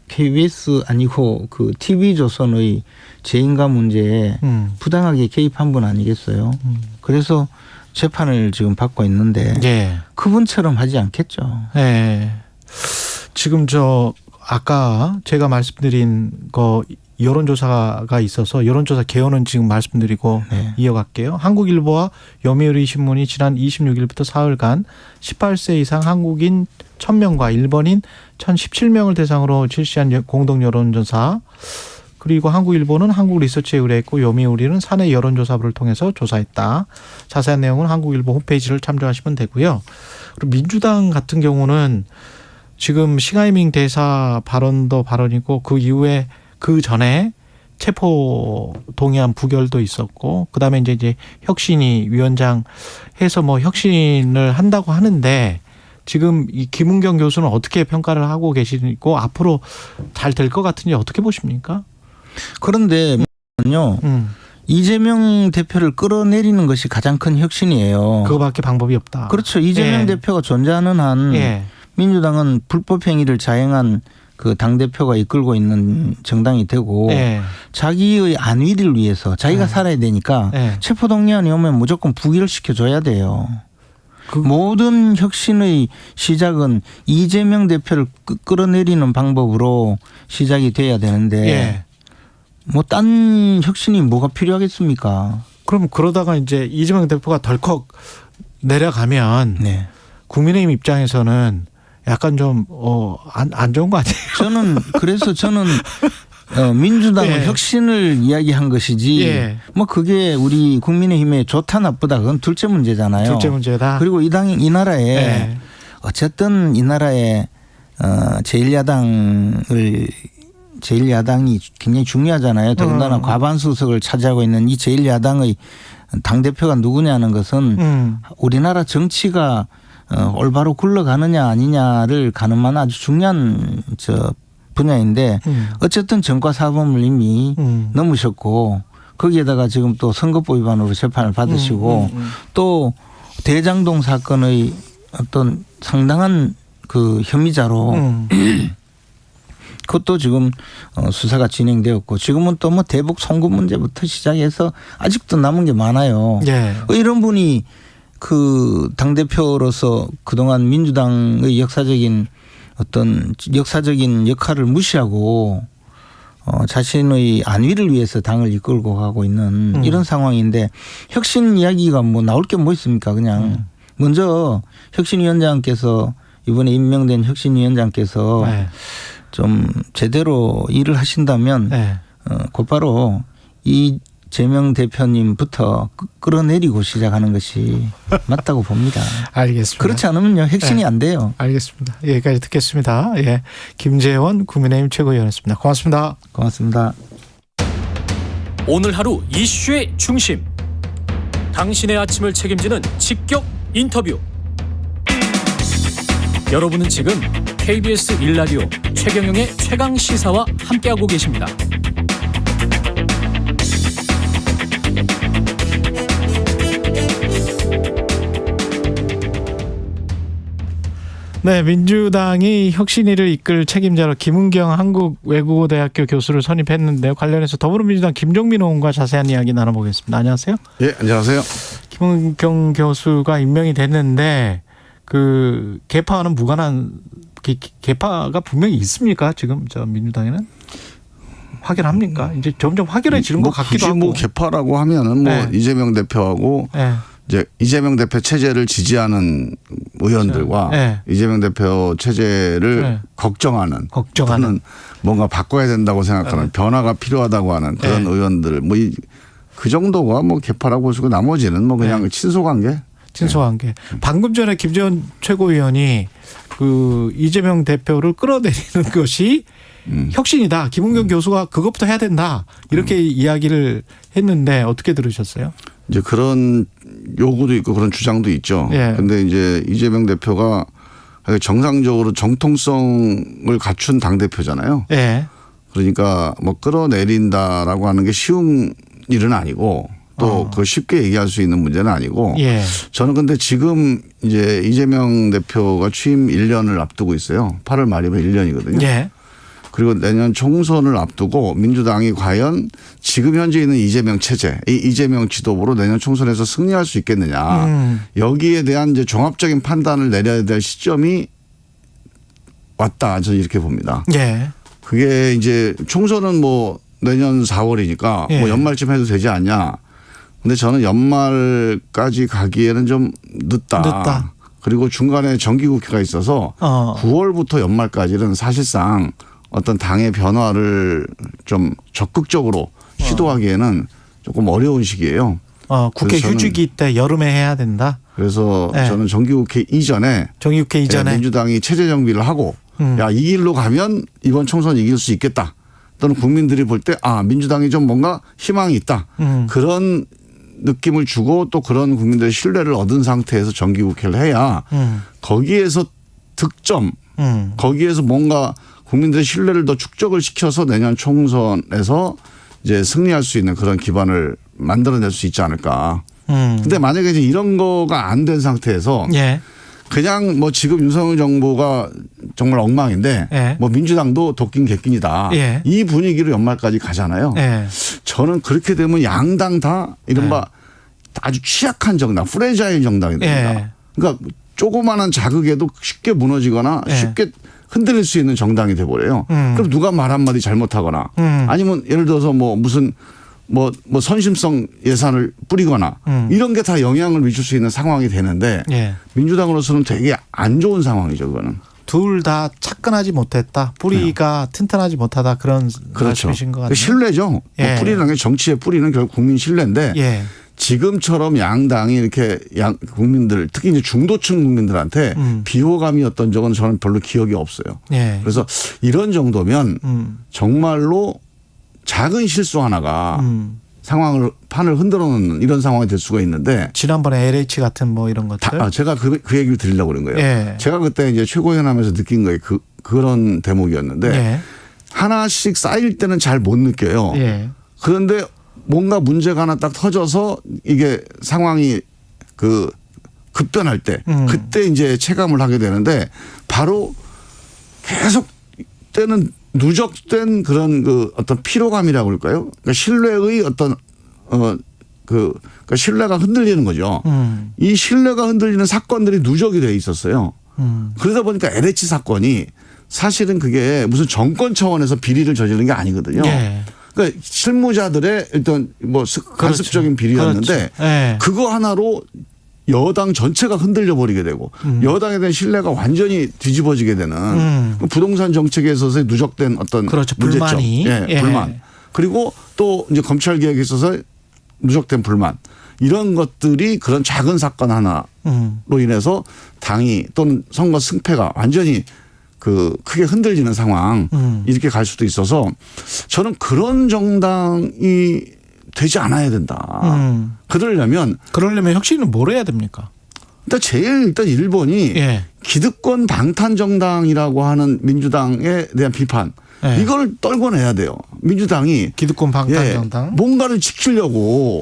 KBS 아니고 그 TV조선의 재인가 문제에 부당하게 개입한 분 아니겠어요. 그래서 재판을 지금 받고 있는데 예. 그분처럼 하지 않겠죠. 예. 지금 저 아까 제가 말씀드린 거 여론조사가 있어서 여론조사 개요는 지금 말씀드리고 네. 이어갈게요. 한국일보와 요미우리 신문이 지난 26일부터 사흘간 18세 이상 한국인 1000명과 일본인 1017명을 대상으로 실시한 공동 여론조사, 그리고 한국일보는 한국리서치에 의뢰했고 요미우리는 사내 여론조사부를 통해서 조사했다. 자세한 내용은 한국일보 홈페이지를 참조하시면 되고요. 그리고 민주당 같은 경우는 지금 싱하이밍 대사 발언도 발언이고 그 이후에 그 전에 체포 동의안 부결도 있었고 그다음에 이제 혁신이 위원장 해서 뭐 혁신을 한다고 하는데 지금 이 김은경 교수는 어떻게 평가를 하고 계시고 앞으로 잘 될 것 같은지 어떻게 보십니까? 그런데요. 이재명 대표를 끌어내리는 것이 가장 큰 혁신이에요. 그거밖에 방법이 없다. 그렇죠. 이재명 예. 대표가 존재하는 한 예. 민주당은 불법 행위를 자행한 그 당대표가 이끌고 있는 정당이 되고 예. 자기의 안위를 위해서 자기가 예. 살아야 되니까 예. 체포동의안이 오면 무조건 부결시켜줘야 돼요. 모든 혁신의 시작은 이재명 대표를 끌어내리는 방법으로 시작이 돼야 되는데 예. 뭐 딴 혁신이 뭐가 필요하겠습니까? 그럼 그러다가 이제 이재명 대표가 덜컥 내려가면 네. 국민의힘 입장에서는 약간 좀 안 좋은 거 아니에요? 저는 민주당은 예. 혁신을 이야기한 것이지 예. 뭐 그게 우리 국민의힘에 좋다 나쁘다 그건 둘째 문제잖아요. 둘째 문제다. 그리고 이 나라에 예. 어쨌든 이 나라에 제1야당이 굉장히 중요하잖아요. 더군다나 과반수석을 차지하고 있는 이 제1야당의 당대표가 누구냐는 것은 우리나라 정치가 올바로 굴러가느냐 아니냐를 가늠하는 아주 중요한 분야인데 어쨌든 정과사범을 이미 넘으셨고 거기에다가 지금 또 선거법 위반으로 재판을 받으시고 또 대장동 사건의 어떤 상당한 그 혐의자로 그것도 지금 수사가 진행되었고 지금은 또 뭐 대북 송금 문제부터 시작해서 아직도 남은 게 많아요. 예. 이런 분이 그 당대표로서 그동안 민주당의 역사적인 역할을 무시하고 자신의 안위를 위해서 당을 이끌고 가고 있는 이런 상황인데 혁신 이야기가 뭐 나올 게 뭐 있습니까? 그냥 먼저 혁신위원장께서 이번에 임명된 혁신위원장께서 네. 좀 제대로 일을 하신다면 네. 곧바로 이재명 대표님부터 끌어내리고 시작하는 것이 맞다고 봅니다. 알겠습니다. 그렇지 않으면요 혁신이 네. 안 돼요. 알겠습니다. 여기까지 듣겠습니다. 예, 김재원 국민의힘 최고위원이었습니다. 고맙습니다. 고맙습니다. 오늘 하루 이슈의 중심. 당신의 아침을 책임지는 직격 인터뷰. 여러분은 지금 KBS 1라디오 최경영의 최강 시사와 함께하고 계십니다. 네, 민주당이 혁신위를 이끌 책임자로 김은경 한국외국어대학교 교수를 선임했는데요. 관련해서 더불어민주당 김종민 의원과 자세한 이야기 나눠보겠습니다. 안녕하세요. 예, 안녕하세요. 김은경 교수가 임명이 됐는데 그 개파와는 무관한 개파가 분명히 있습니까? 지금 저 민주당에는 확연합니까? 이제 점점 확연해지는 것 같기도 하고. 뭐 개파라고 하면은 뭐 네. 이재명 대표하고 네. 이제 이재명 대표 체제를 지지하는 의원들과 네. 이재명 대표 체제를 네. 걱정하는 뭔가 바꿔야 된다고 생각하는 변화가 필요하다고 하는 그런 네. 의원들 뭐 그 정도가 뭐 개파라고 볼 수 있고 나머지는 뭐 그냥 네. 친소관계. 친소한 게 방금 전에 김재원 최고위원이 그 이재명 대표를 끌어내리는 것이 혁신이다. 김은경 교수가 그것부터 해야 된다. 이렇게 이야기를 했는데 어떻게 들으셨어요? 이제 그런 요구도 있고 그런 주장도 있죠. 그런데 이제 이재명 대표가 정상적으로 정통성을 갖춘 당 대표잖아요. 그러니까 뭐 끌어내린다라고 하는 게 쉬운 일은 아니고 또 그 쉽게 얘기할 수 있는 문제는 아니고 저는 근데 지금 이제 이재명 대표가 취임 1년을 앞두고 있어요. 8월 말이면 1년이거든요. 그리고 내년 총선을 앞두고 민주당이 과연 지금 현재 있는 이재명 체제, 이 이재명 지도부로 내년 총선에서 승리할 수 있겠느냐. 여기에 대한 이제 종합적인 판단을 내려야 될 시점이 왔다. 저는 이렇게 봅니다. 그게 이제 총선은 뭐 내년 4월이니까 뭐 연말쯤 해도 되지 않냐. 근데 저는 연말까지 가기에는 좀 늦다. 그리고 중간에 정기국회가 있어서 9월부터 연말까지는 사실상 어떤 당의 변화를 좀 적극적으로 시도하기에는 조금 어려운 시기예요. 국회 휴직이 때 여름에 해야 된다. 그래서 저는 정기국회 이전에 민주당이 체제 정비를 하고 야, 이 길로 가면 이번 총선 이길 수 있겠다. 또는 국민들이 볼 때 민주당이 좀 뭔가 희망이 있다. 그런 느낌을 주고 또 그런 국민들의 신뢰를 얻은 상태에서 정기국회를 해야 거기에서 득점, 거기에서 뭔가 국민들의 신뢰를 더 축적을 시켜서 내년 총선에서 이제 승리할 수 있는 그런 기반을 만들어낼 수 있지 않을까. 근데 만약에 이제 이런 거가 안 된 상태에서 그냥 뭐 지금 윤석열 정부가 정말 엉망인데 뭐 민주당도 도끼인 객긴이다. 이 분위기로 연말까지 가잖아요. 저는 그렇게 되면 양당 다 이른바 아주 취약한 정당, 프레자일 정당이 됩니다. 그러니까 조그마한 자극에도 쉽게 무너지거나 쉽게 흔들릴 수 있는 정당이 돼버려요. 그럼 누가 말 한마디 잘못하거나 아니면 예를 들어서 뭐 무슨 뭐 선심성 예산을 뿌리거나 이런 게 다 영향을 미칠 수 있는 상황이 되는데 민주당으로서는 되게 안 좋은 상황이죠. 그거는. 둘 다 차근하지 못했다. 뿌리가 튼튼하지 못하다. 그런 말씀이신 것 같아요. 신뢰죠. 뭐 뿌리라는 게 정치의 뿌리는 결국 국민 신뢰인데 지금처럼 양당이 이렇게 국민들 특히 이제 중도층 국민들한테 비호감이었던 적은 저는 별로 기억이 없어요. 그래서 이런 정도면 정말로 작은 실수 하나가 판을 흔들어 놓는 이런 상황이 될 수가 있는데 지난번에 LH 같은 뭐 이런 것들 제가 그 얘기를 드리려고 그런 거예요. 제가 그때 이제 최고위원하면서 느낀 거예요. 그런 대목이었는데 하나씩 쌓일 때는 잘 못 느껴요. 그런데 뭔가 문제가 하나 딱 터져서 이게 상황이 급변할 때 그때 이제 체감을 하게 되는데 바로 계속 때는 누적된 그런 어떤 피로감이라고 그럴까요? 그러니까 신뢰의 어떤 그러니까 신뢰가 흔들리는 거죠. 이 신뢰가 흔들리는 사건들이 누적이 돼 있었어요. 그러다 보니까 LH 사건이 사실은 그게 무슨 정권 차원에서 비리를 저지른 게 아니거든요. 그러니까 실무자들의 일단 뭐 간섭적인 비리였는데 그거 하나로 여당 전체가 흔들려 버리게 되고 여당에 대한 신뢰가 완전히 뒤집어지게 되는 부동산 정책에 있어서 누적된 어떤 문제점, 불만 그리고 또 이제 검찰 개혁에 있어서 누적된 불만 이런 것들이 그런 작은 사건 하나로 인해서 당이 또는 선거 승패가 완전히 크게 흔들리는 상황 이렇게 갈 수도 있어서 저는 그런 정당이 되지 않아야 된다. 그러려면 혁신은 뭘 해야 됩니까? 일단 제일 1번이 기득권 방탄 정당이라고 하는 민주당에 대한 비판 이걸 떨궈내야 돼요. 민주당이 기득권 방탄 정당 뭔가를 지키려고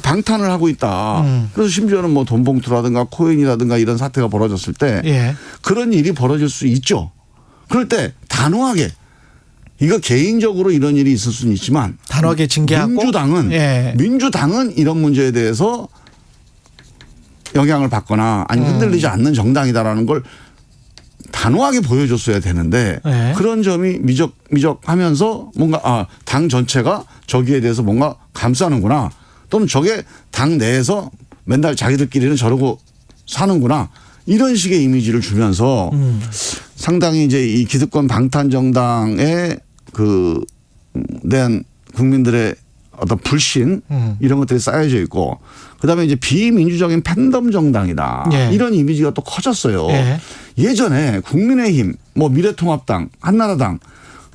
방탄을 하고 있다. 그래서 심지어는 뭐 돈봉투라든가 코인이라든가 이런 사태가 벌어졌을 때 그런 일이 벌어질 수 있죠. 그럴 때 단호하게 이거 개인적으로 이런 일이 있을 수는 있지만 단호하게 징계하고 민주당은 이런 문제에 대해서 영향을 받거나 아니면 흔들리지 않는 정당이다라는 걸 단호하게 보여줬어야 되는데 그런 점이 미적하면서 뭔가 당 전체가 저기에 대해서 뭔가 감싸는구나 또는 저게 당 내에서 맨날 자기들끼리는 저러고 사는구나 이런 식의 이미지를 주면서 상당히 이제 이 기득권 방탄 정당에 대한 국민들의 어떤 불신 이런 것들이 쌓여져 있고 그다음에 이제 비민주적인 팬덤 정당이다. 이런 이미지가 또 커졌어요. 예전에 국민의힘, 뭐 미래통합당, 한나라당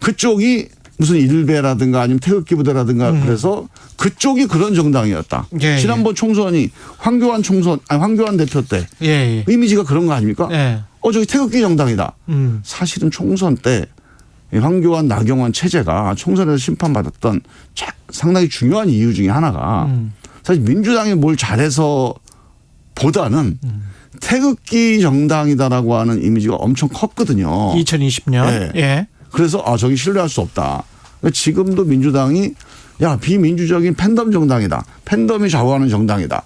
그쪽이 무슨 일베라든가 아니면 태극기 부대라든가 그래서 그쪽이 그런 정당이었다. 예, 지난번 총선이 황교안 대표 때 예. 이미지가 그런 거 아닙니까? 예. 저기 태극기 정당이다. 사실은 총선 때 황교안 나경원 체제가 총선에서 심판받았던 상당히 중요한 이유 중에 하나가 사실 민주당이 뭘 잘해서 보다는 태극기 정당이다라고 하는 이미지가 엄청 컸거든요. 2020년. 네. 예. 그래서 저기 신뢰할 수 없다. 지금도 민주당이 비민주적인 팬덤 정당이다. 팬덤이 좌우하는 정당이다.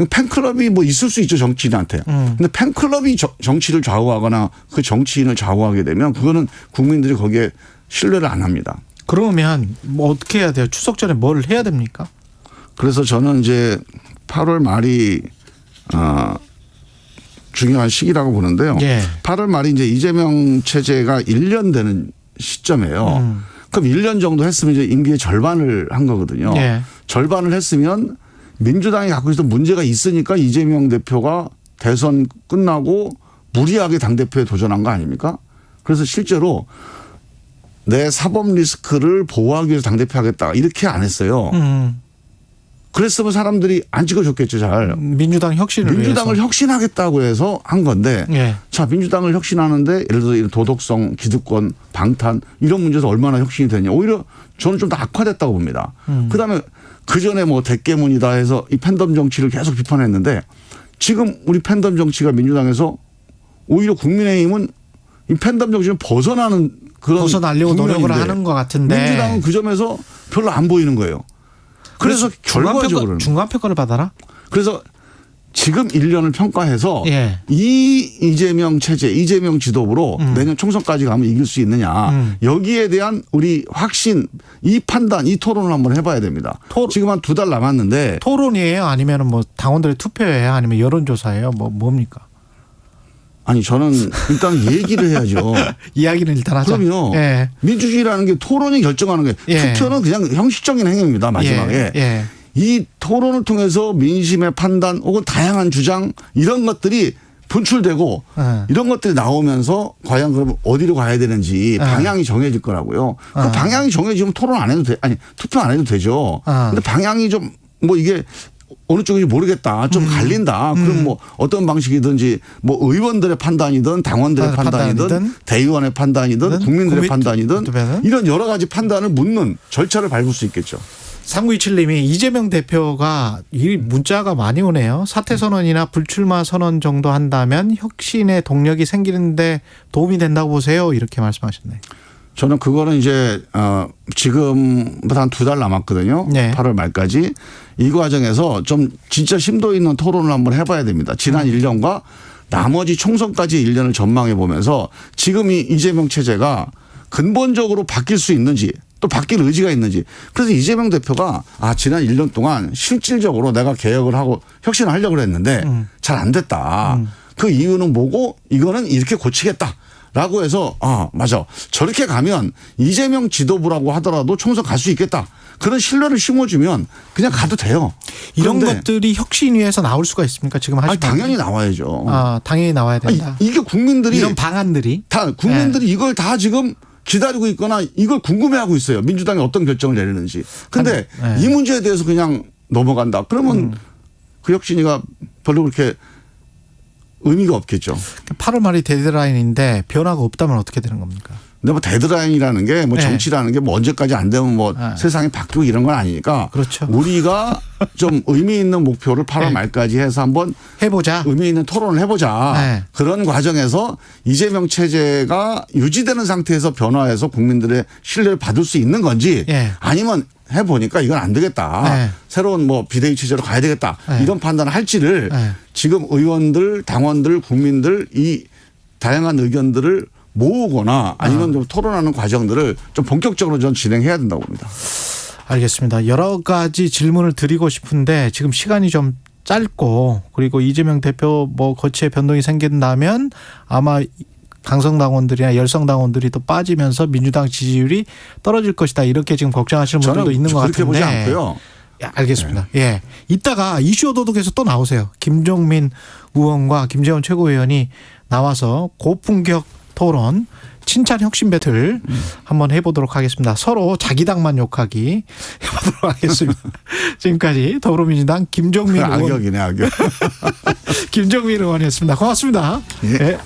팬클럽이 뭐 있을 수 있죠, 정치인한테. 근데 팬클럽이 정치를 좌우하거나 그 정치인을 좌우하게 되면 그거는 국민들이 거기에 신뢰를 안 합니다. 그러면 뭐 어떻게 해야 돼요? 추석 전에 뭘 해야 됩니까? 그래서 저는 이제 8월 말이 중요한 시기라고 보는데요. 예. 8월 말이 이제 이재명 체제가 1년 되는 시점이에요. 그럼 1년 정도 했으면 이제 임기의 절반을 한 거거든요. 예. 절반을 했으면 민주당이 갖고 있던 문제가 있으니까 이재명 대표가 대선 끝나고 무리하게 당대표에 도전한 거 아닙니까? 그래서 실제로 내 사법 리스크를 보호하기 위해서 당대표 하겠다 이렇게 안 했어요. 그랬으면 사람들이 안 찍어줬겠죠, 잘. 민주당을 위해서. 혁신하겠다고 해서 한 건데 예. 자, 민주당을 혁신하는데 예를 들어서 이런 도덕성, 기득권, 방탄 이런 문제에서 얼마나 혁신이 되냐. 오히려 저는 좀 더 악화됐다고 봅니다. 그다음에 그전에 뭐 대깨문이다 해서 이 팬덤 정치를 계속 비판했는데 지금 우리 팬덤 정치가 민주당에서 오히려 국민의힘은 이 팬덤 정치를 벗어나려고 노력을 하는 것 같은데 민주당은 그 점에서 별로 안 보이는 거예요. 그래서 결과적으로는 중간평가를 받아라? 그래서 지금 1년을 평가해서 예. 이 이재명 체제, 이재명 지도부로 내년 총선까지 가면 이길 수 있느냐. 여기에 대한 우리 확신, 이 판단, 이 토론을 한번 해봐야 됩니다. 지금 한 2달 남았는데. 토론이에요? 아니면 뭐 당원들의 투표예요? 아니면 여론조사예요? 뭡니까? 아니 저는 일단 얘기를 해야죠. 이야기는 일단 하자. 그럼요. 예. 민주주의라는 게 토론이 결정하는 게 예. 투표는 그냥 형식적인 행위입니다. 마지막에. 예. 이 토론을 통해서 민심의 판단 혹은 다양한 주장 이런 것들이 분출되고 이런 것들이 나오면서 과연 그러면 어디로 가야 되는지 방향이 정해질 거라고요. 그 방향이 정해지면 토론 안 해도 투표 안 해도 되죠. 근데 방향이 좀 뭐 이게 어느 쪽인지 모르겠다. 좀 갈린다. 그럼 뭐 어떤 방식이든지 뭐 의원들의 판단이든 당원들의 판단이든 대의원의 판단이든 국민들의 판단이든 이런 여러 가지 판단을 묻는 절차를 밟을 수 있겠죠. 3927님이 이재명 대표가 이 문자가 많이 오네요. 사퇴 선언이나 불출마 선언 정도 한다면 혁신의 동력이 생기는데 도움이 된다고 보세요. 이렇게 말씀하셨네요. 저는 그거는 이제 지금부터 한 2달 남았거든요. 네. 8월 말까지. 이 과정에서 좀 진짜 심도 있는 토론을 한번 해봐야 됩니다. 지난 1년과 나머지 총선까지 1년을 전망해 보면서 지금 이 이재명 체제가 근본적으로 바뀔 수 있는지 또 바뀔 의지가 있는지. 그래서 이재명 대표가 지난 1년 동안 실질적으로 내가 개혁을 하고 혁신을 하려고 했는데 잘 안 됐다. 그 이유는 뭐고 이거는 이렇게 고치겠다. 라고 해서 맞아. 저렇게 가면 이재명 지도부라고 하더라도 총선 갈 수 있겠다. 그런 신뢰를 심어주면 그냥 가도 돼요. 이런 것들이 혁신위에서 나올 수가 있습니까? 지금 하시면 당연히 나와야죠. 당연히 나와야 된다. 이게 국민들이 이런 방안들이 국민들이 이걸 다 지금 기다리고 있거나 이걸 궁금해하고 있어요. 민주당이 어떤 결정을 내리는지. 근데 이 문제에 대해서 그냥 넘어간다. 그러면 그 혁신위가 별로 그렇게 의미가 없겠죠. 8월 말이 데드라인인데 변화가 없다면 어떻게 되는 겁니까? 근데 뭐 데드라인이라는 게 뭐 정치라는 게 뭐 언제까지 안 되면 뭐 세상이 바뀌고 이런 건 아니니까. 그렇죠. 우리가 좀 의미 있는 목표를 8월 말까지 해서 한번 해보자. 의미 있는 토론을 해보자. 그런 과정에서 이재명 체제가 유지되는 상태에서 변화해서 국민들의 신뢰를 받을 수 있는 건지 아니면 해보니까 이건 안 되겠다. 새로운 뭐 비대위 체제로 가야 되겠다. 이런 판단을 할지를 지금 의원들, 당원들, 국민들 이 다양한 의견들을 모으거나 아니면 좀 토론하는 과정들을 좀 본격적으로 전 진행해야 된다고 봅니다. 알겠습니다. 여러 가지 질문을 드리고 싶은데 지금 시간이 좀 짧고 그리고 이재명 대표 뭐 거치의 변동이 생긴다면 아마 강성당원들이나 열성당원들이 또 빠지면서 민주당 지지율이 떨어질 것이다. 이렇게 지금 걱정하시는 분들도 있는 것 같은데. 그렇게 보지 않고요. 알겠습니다. 예. 이따가 이슈 오도독에서 또 나오세요. 김종민 의원과 김재원 최고위원이 나와서 고품격 토론 칭찬 혁신 배틀 한번 해보도록 하겠습니다. 서로 자기 당만 욕하기 해보도록 하겠습니다. 지금까지 더불어민주당 김종민 의원. 악역이네, 악역. 김종민 의원이었습니다. 고맙습니다. 예. 네.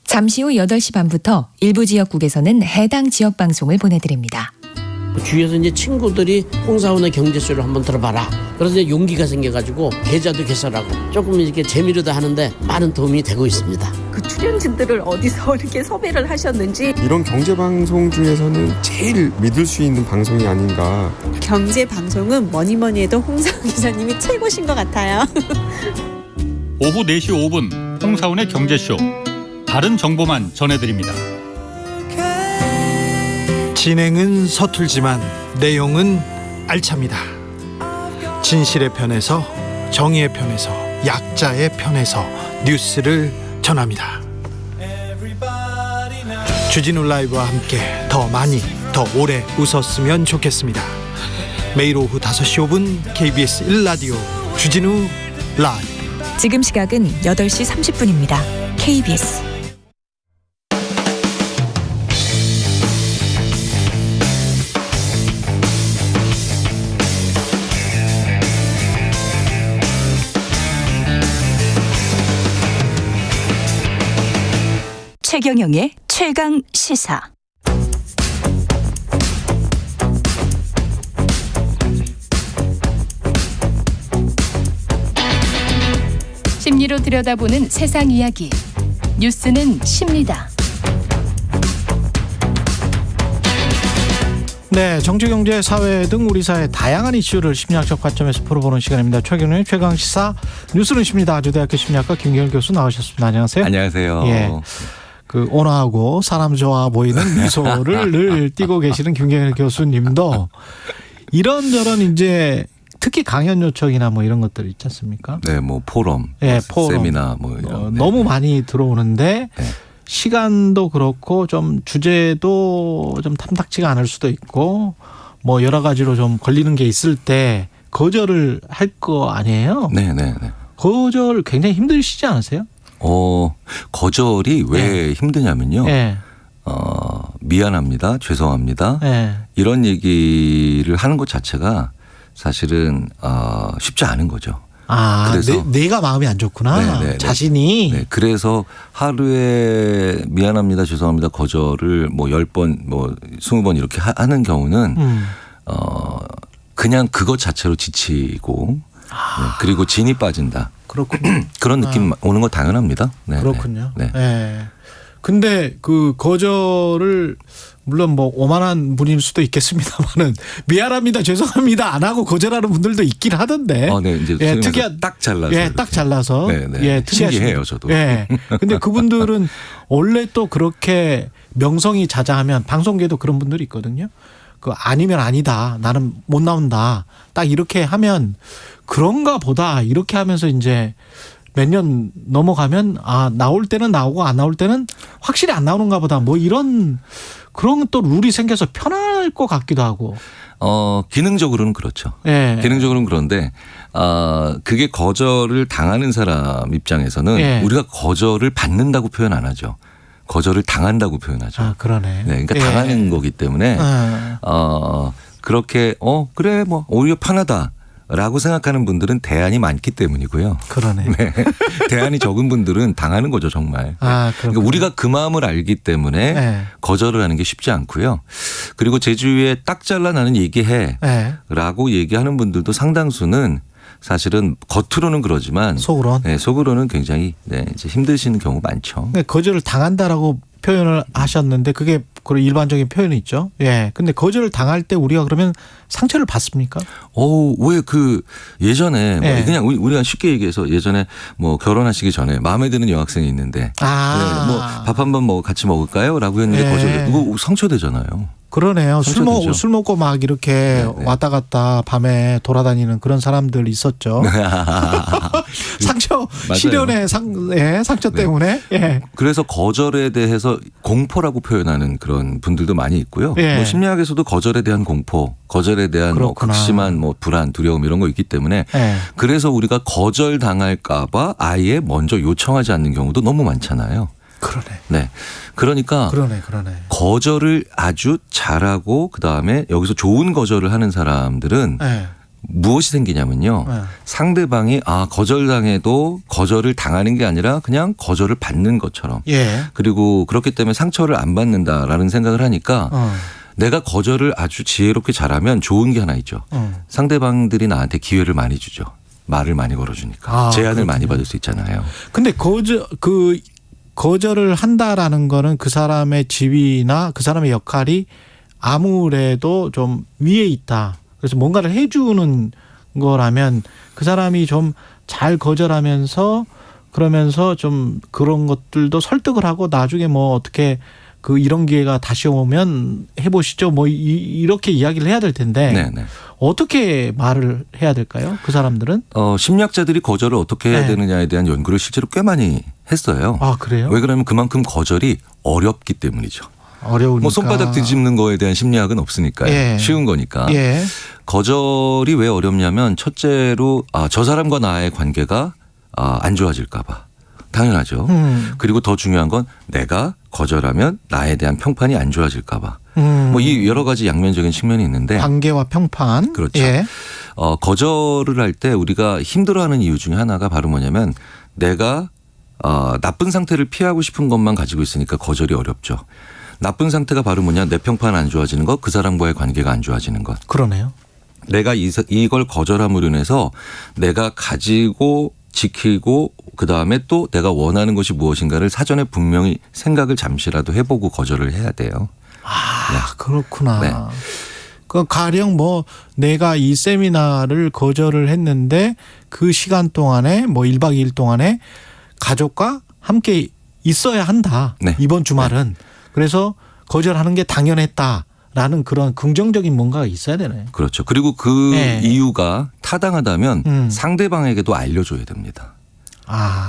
잠시 후 8시 반부터 일부 지역국에서는 해당 지역 방송을 보내드립니다. 주위에서 이제 친구들이 홍사원의 경제쇼를 한번 들어봐라. 그래서 이제 용기가 생겨가지고 계좌도 개설하고 조금 이렇게 재미로도 하는데 많은 도움이 되고 있습니다. 그 출연진들을 어디서 이렇게 섭외를 하셨는지. 이런 경제 방송 중에서는 제일 믿을 수 있는 방송이 아닌가. 경제 방송은 뭐니 해도 홍사원 기자님이 최고신 것 같아요. 오후 4시 5분 홍사원의 경제쇼. 다른 정보만 전해드립니다. 진행은 서툴지만 내용은 알찹니다. 진실의 편에서, 정의의 편에서, 약자의 편에서 뉴스를 전합니다. 주진우 라이브와 함께 더 많이, 더 오래 웃었으면 좋겠습니다. 매일 오후 5시 5분 KBS 1라디오 주진우 라이브. 지금 시각은 8시 30분입니다. KBS 최경영의 최강 시사. 심리로 들여다보는 세상 이야기. 뉴스는 십니다. 네, 정치, 경제, 사회 등 우리 사회 다양한 이슈를 심리학적 관점에서 풀어보는 시간입니다. 최경영의 최강시사 뉴스는 십니다. 아주대학교 심리학과 김경일 교수 나오셨습니다. 안녕하세요. 안녕하세요. 예, 그 온화하고 사람 좋아 보이는 미소를 늘 띠고 계시는 김경일 교수님도 이런저런 이제 특히 강연 요청이나 뭐 이런 것들 있지 않습니까? 네, 뭐 포럼, 포럼. 세미나 뭐 이런. 너무 많이 들어오는데 시간도 그렇고 좀 주제도 좀 탐탁지가 않을 수도 있고 뭐 여러 가지로 좀 걸리는 게 있을 때 거절을 할 거 아니에요? 네. 거절 굉장히 힘드시지 않으세요? 거절이 왜 힘드냐면요. 미안합니다. 죄송합니다. 이런 얘기를 하는 것 자체가 사실은 쉽지 않은 거죠. 그래서 내가 마음이 안 좋구나. 자신이. 네. 그래서 하루에 미안합니다. 죄송합니다. 거절을 뭐 10번 뭐 20번 이렇게 하는 경우는 그냥 그것 자체로 지치고 그리고 진이 빠진다. 그렇군요. 그런 느낌 오는 거 당연합니다. 네. 그렇군요. 네. 근데 그 거절을 물론 뭐 오만한 분일 수도 있겠습니다만은 미안합니다, 죄송합니다 안 하고 거절하는 분들도 있긴 하던데. 네, 이제 특이한 딱 잘라서. 딱 잘라서. 신기해요, 저도. 근데 그분들은 원래 또 그렇게 명성이 자자하면 방송계도 그런 분들이 있거든요. 그 아니면 아니다, 나는 못 나온다. 딱 이렇게 하면 그런가 보다 이렇게 하면서 이제 몇 년 넘어가면 나올 때는 나오고 안 나올 때는 확실히 안 나오는가 보다 뭐 이런 그런 또 룰이 생겨서 편할 것 같기도 하고. 기능적으로는 그렇죠. 기능적으로는 그런데 그게 거절을 당하는 사람 입장에서는 우리가 거절을 받는다고 표현 안 하죠. 거절을 당한다고 표현하죠. 그러네. 네, 그러니까 당하는 거기 때문에 그렇게 그래 뭐 오히려 편하다. 라고 생각하는 분들은 대안이 많기 때문이고요. 그러네. 네. 대안이 적은 분들은 당하는 거죠, 정말. 그러니까 우리가 그 마음을 알기 때문에 거절을 하는 게 쉽지 않고요. 그리고 제 주위에 딱 잘라 나는 얘기해 라고 얘기하는 분들도 상당수는 사실은 겉으로는 그러지만 속으로는 굉장히 이제 힘드시는 경우 많죠. 거절을 당한다라고 표현을 하셨는데 그게 그런 일반적인 표현이 있죠. 근데 거절을 당할 때 우리가 그러면 상처를 받습니까? 왜 예전에 뭐 그냥 우리가 쉽게 얘기해서 예전에 뭐 결혼하시기 전에 마음에 드는 여학생이 있는데 뭐 밥 한번 같이 먹을까요? 라고 했는데 거절. 이거 상처되잖아요. 그러네요. 술 먹고 막 이렇게 네네. 왔다 갔다 밤에 돌아다니는 그런 사람들 있었죠. 상처, 실연의 상처 때문에. 예. 그래서 거절에 대해서 공포라고 표현하는 그런 분들도 많이 있고요. 예. 뭐 심리학에서도 거절에 대한 공포, 거절에 대한 뭐 극심한 뭐 불안, 두려움 이런 거 있기 때문에 예. 그래서 우리가 거절 당할까 봐 아예 먼저 요청하지 않는 경우도 너무 많잖아요. 그러네. 네. 그러니까 그러네. 거절을 아주 잘하고 그다음에 여기서 좋은 거절을 하는 사람들은 예. 무엇이 생기냐면요. 예. 상대방이 거절당해도 거절을 당하는 게 아니라 그냥 거절을 받는 것처럼. 예. 그리고 그렇기 때문에 상처를 안 받는다라는 생각을 하니까 내가 거절을 아주 지혜롭게 잘하면 좋은 게 하나 있죠. 상대방들이 나한테 기회를 많이 주죠. 말을 많이 걸어주니까. 제안을 많이 받을 수 있잖아요. 근데 거절을 한다라는 거는 그 사람의 지위나 그 사람의 역할이 아무래도 좀 위에 있다. 그래서 뭔가를 해주는 거라면 그 사람이 좀 잘 거절하면서 그러면서 좀 그런 것들도 설득을 하고 나중에 뭐 어떻게 이런 기회가 다시 오면 해보시죠. 뭐 이렇게 이야기를 해야 될 텐데 네네. 어떻게 말을 해야 될까요? 그 사람들은? 심리학자들이 거절을 어떻게 해야 되느냐에 대한 연구를 실제로 꽤 많이 했어요. 아, 그래요? 왜 그러면 그만큼 거절이 어렵기 때문이죠. 어려우니까. 뭐 손바닥 뒤집는 거에 대한 심리학은 없으니까요. 예. 쉬운 거니까. 예. 거절이 왜 어렵냐면 첫째로 저 사람과 나의 관계가 안 좋아질까 봐. 당연하죠. 그리고 더 중요한 건 내가 거절하면 나에 대한 평판이 안 좋아질까 봐. 뭐 이 여러 가지 양면적인 측면이 있는데. 관계와 평판. 그렇죠. 예. 거절을 할 때 우리가 힘들어하는 이유 중에 하나가 바로 뭐냐면 내가 나쁜 상태를 피하고 싶은 것만 가지고 있으니까 거절이 어렵죠. 나쁜 상태가 바로 뭐냐, 내 평판 안 좋아지는 것, 그 사람과의 관계가 안 좋아지는 것. 그러네요. 내가 이걸 거절함으로 인해서 내가 가지고 지키고 그다음에 또 내가 원하는 것이 무엇인가를 사전에 분명히 생각을 잠시라도 해보고 거절을 해야 돼요. 네. 그렇구나. 네. 가령 뭐 내가 이 세미나를 거절을 했는데 그 시간 동안에 뭐 1박 2일 동안에 가족과 함께 있어야 한다. 네. 이번 주말은. 네. 그래서 거절하는 게 당연했다라는 그런 긍정적인 뭔가가 있어야 되나요? 그렇죠. 그리고 그 이유가 타당하다면 상대방에게도 알려줘야 됩니다.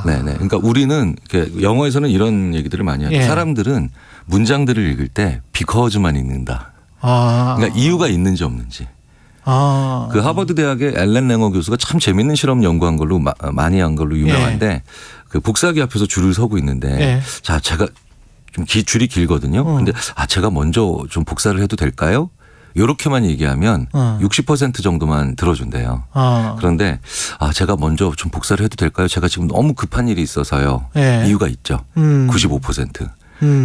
네네. 그러니까 우리는 영어에서는 이런 얘기들을 많이 하죠. 사람들은 문장들을 읽을 때 because,만 읽는다. 그러니까 이유가 있는지 없는지. 그 하버드 대학의 앨런 랭어 교수가 참 재밌는 실험 연구한 걸로 많이 한 걸로 유명한데 그 복사기 앞에서 줄을 서고 있는데 자, 제가 좀 줄이 길거든요. 근데 제가 먼저 좀 복사를 해도 될까요? 요렇게만 얘기하면 60% 정도만 들어준대요. 그런데 제가 먼저 좀 복사를 해도 될까요? 제가 지금 너무 급한 일이 있어서요. 이유가 있죠. 95%.